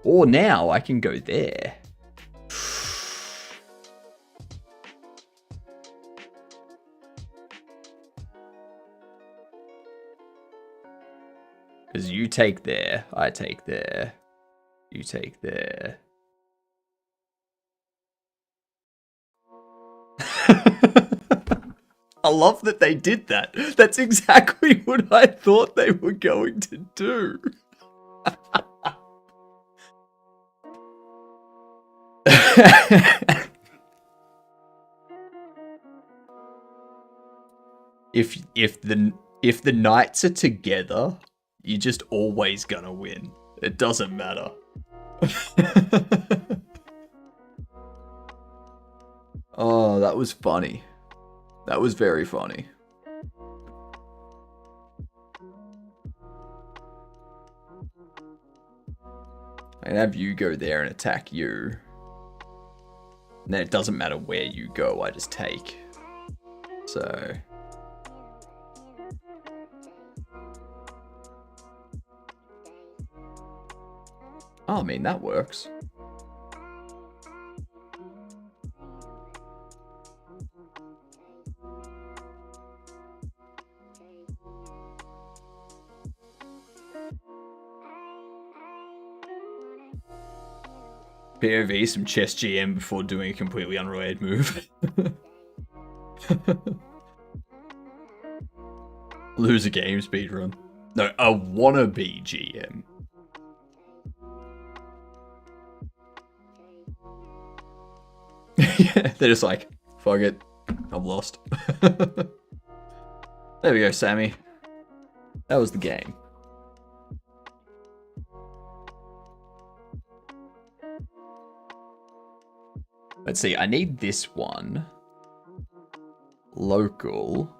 Or now I can go there. Because you take there, I take there, you take there. I love that they did that. That's exactly what I thought they were going to do. If the knights are together, you're just always gonna win. It doesn't matter. Oh, that was funny. That was very funny. I can have you go there and attack you. And then it doesn't matter where you go, I just take. So... Oh, I mean, that works. POV, some chess GM before doing a completely unrelated move. Lose a game speedrun. No, a wannabe GM. Yeah, they're just like, fuck it, I've lost. There we go, Sammy. That was the game. Let's see, I need this one. Local.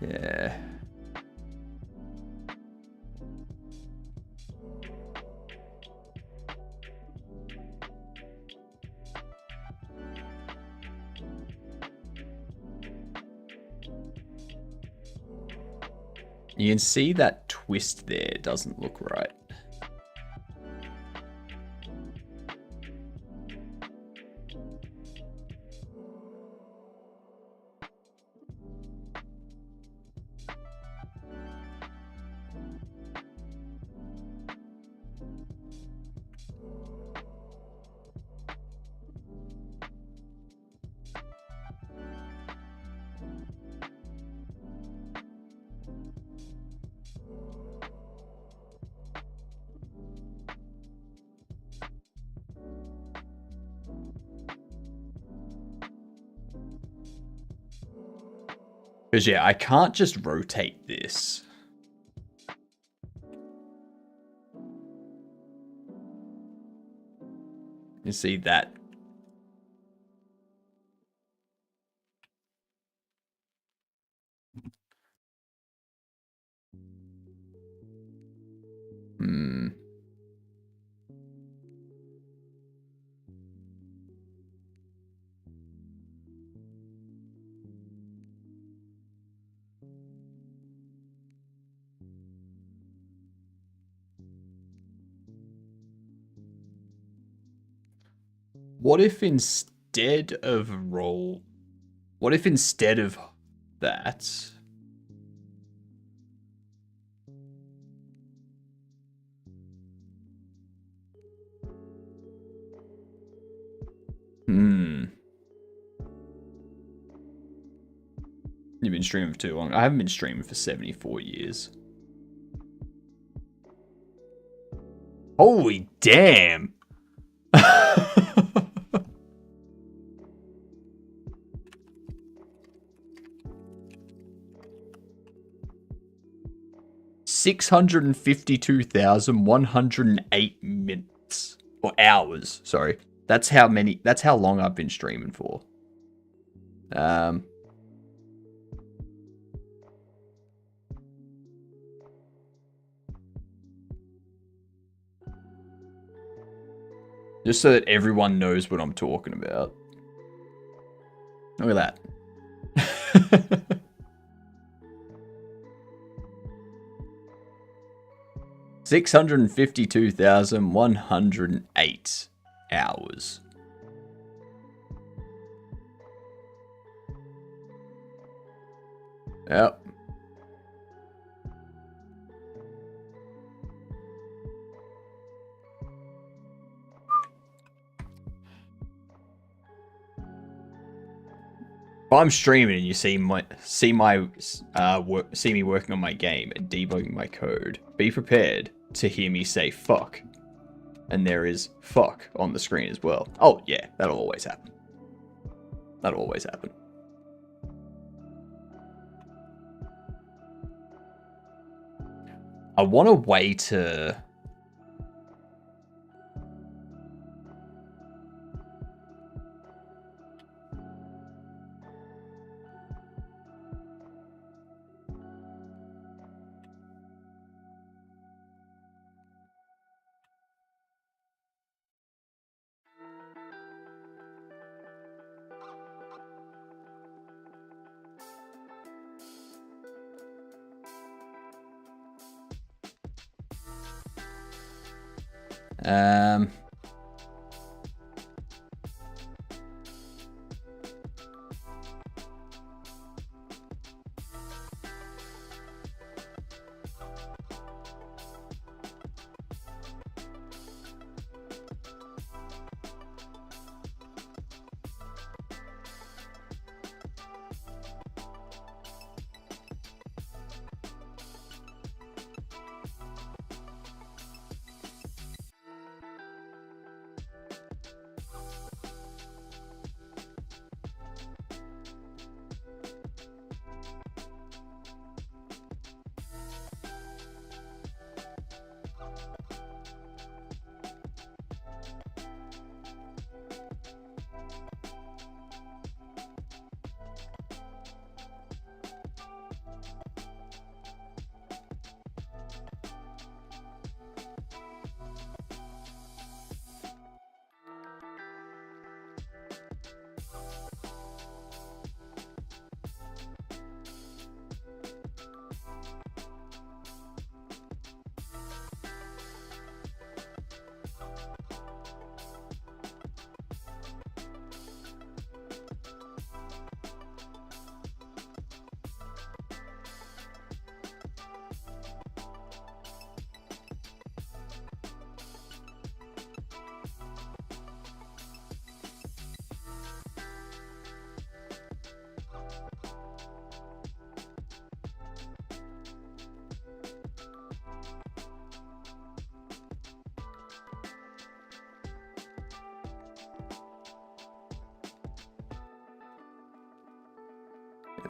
Yeah. You can see that twist there doesn't look right. Because, yeah, I can't just rotate this. You see that? Hmm. What if instead of roll... What if instead of that... You've been streaming for too long. I haven't been streaming for 74 years. Holy damn! $652,108 minutes. Or hours, sorry. That's how long I've been streaming for. Just so that everyone knows what I'm talking about. Look at that. 652,108 hours. Yep. If I'm streaming and you see me working on my game and debugging my code, be prepared to hear me say fuck. And there is fuck on the screen as well. Oh yeah, that'll always happen. That'll always happen. I want a way to...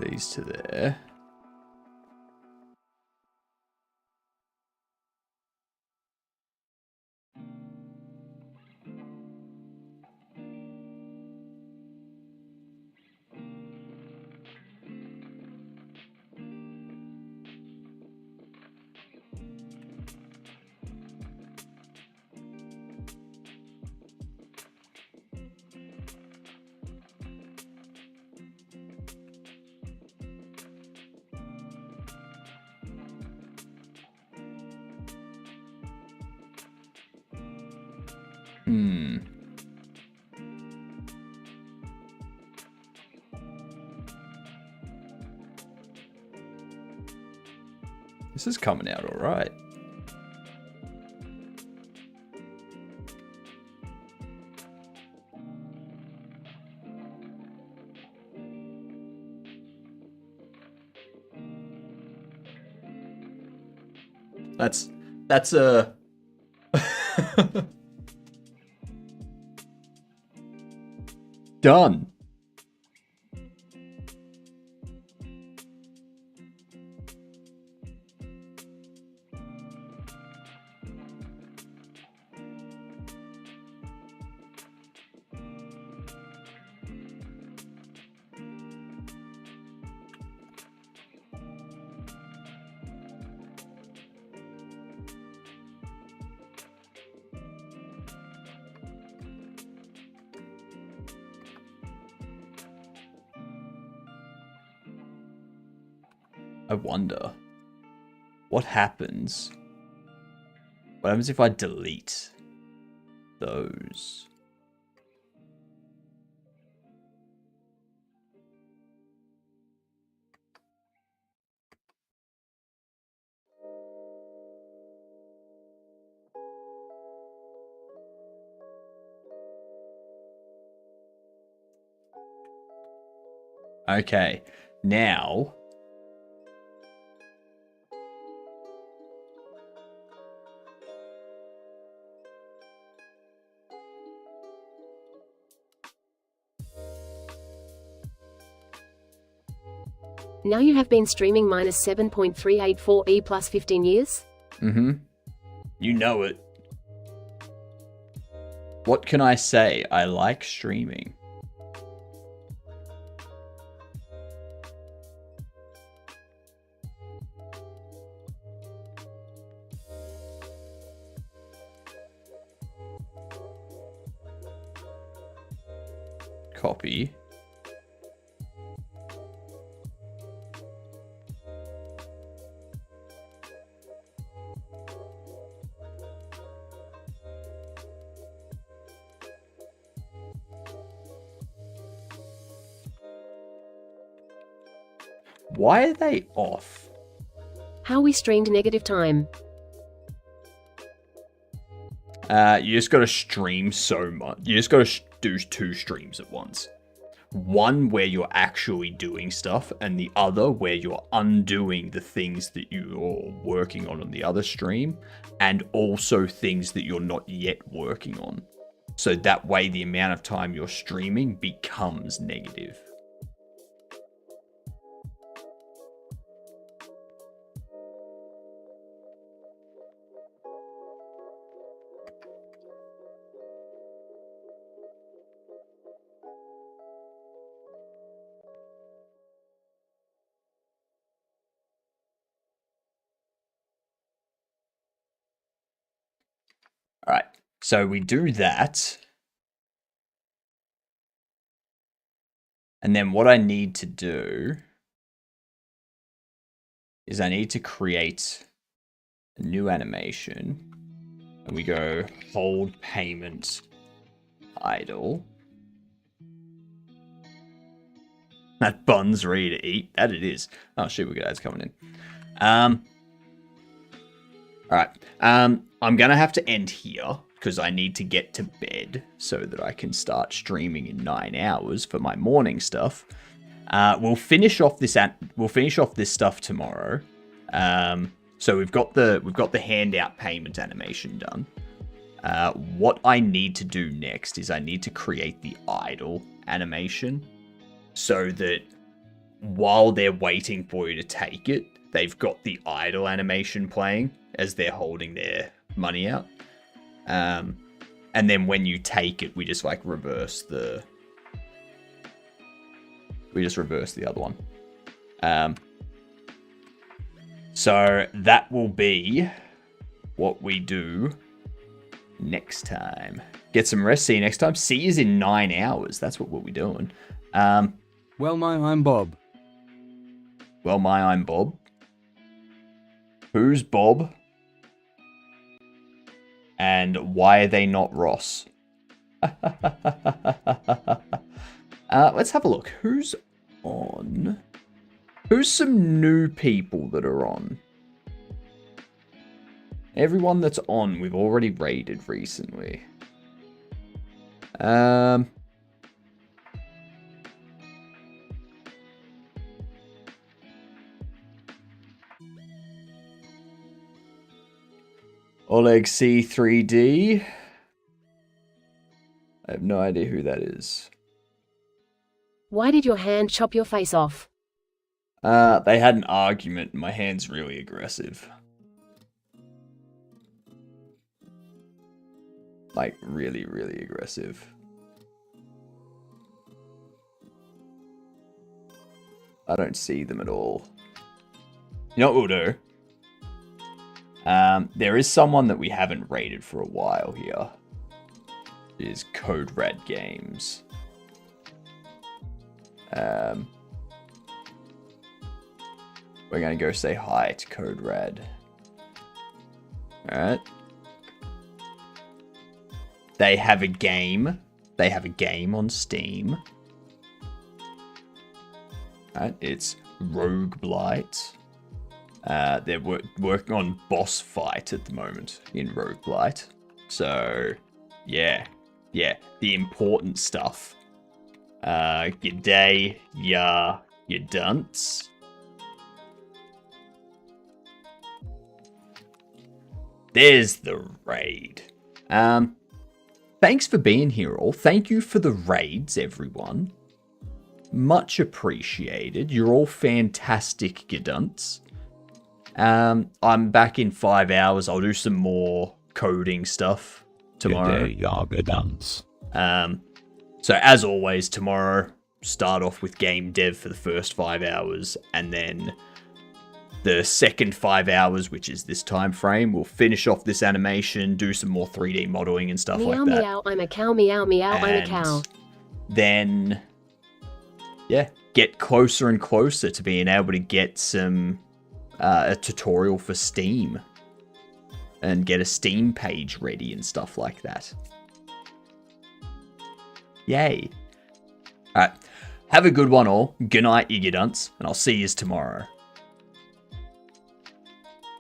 These to there. This is coming out all right. That's a done. I wonder what happens. What happens if I delete those? Okay, now Now you have been streaming minus 7.384 plus 15 years? You know it. What can I say? I like streaming. Copy. Why are they off? How we streamed negative time. You just gotta stream so much. You just gotta do 2 streams at once. One where you're actually doing stuff, and the other where you're undoing the things that you're working on the other stream, and also things that you're not yet working on. So that way the amount of time you're streaming becomes negative. All right, so we do that. And then what I need to do is I need to create a new animation. And we go hold payment idle. That bun's ready to eat. That it is. Oh shit, we got ads coming in. Alright. I'm gonna have to end here because I need to get to bed so that I can start streaming in 9 hours for my morning stuff. We'll finish off this stuff tomorrow. So we've got the handout payment animation done. What I need to do next is I need to create the idle animation so that while they're waiting for you to take it, they've got the idle animation playing as they're holding their money out. And then when you take it, we just like reverse the other one. So that will be what we do next time. Get some rest. See you next time. See you in 9 hours. That's what we'll be doing. Well, I'm Bob. Well, I'm Bob. Who's Bob? And why are they not Ross? Let's have a look. Who's on? Who's some new people that are on? Everyone that's on, we've already raided recently. Oleg C3D. I have no idea who that is. Why did your hand chop your face off? They had an argument. My hand's really aggressive. Like, really, really aggressive. I don't see them at all. You know what we'll do? There is someone that we haven't rated for a while here. It is Code Red Games. We're gonna go say hi to Code Red. Alright. They have a game. They have a game on Steam. Alright, it's Roguelite. They're working on boss fight at the moment in Roguelite. So, yeah, the important stuff. G'day, ya dunce. There's the raid. Thanks for being here all. Thank you for the raids, everyone. Much appreciated. You're all fantastic gedunts. I'm back in 5 hours. I'll do some more coding stuff tomorrow. So as always, tomorrow, start off with GameDev for the first 5 hours, and then the second 5 hours, which is this time frame, we'll finish off this animation, do some more 3D modeling and stuff Meow, like that. meow, I'm a cow, meow, meow, I'm a cow. Then, yeah, get closer and closer to being able to get some a tutorial for Steam and get a Steam page ready and stuff like that. Yay. Alright, have a good one all. Good night, you dunce, and I'll see yous tomorrow.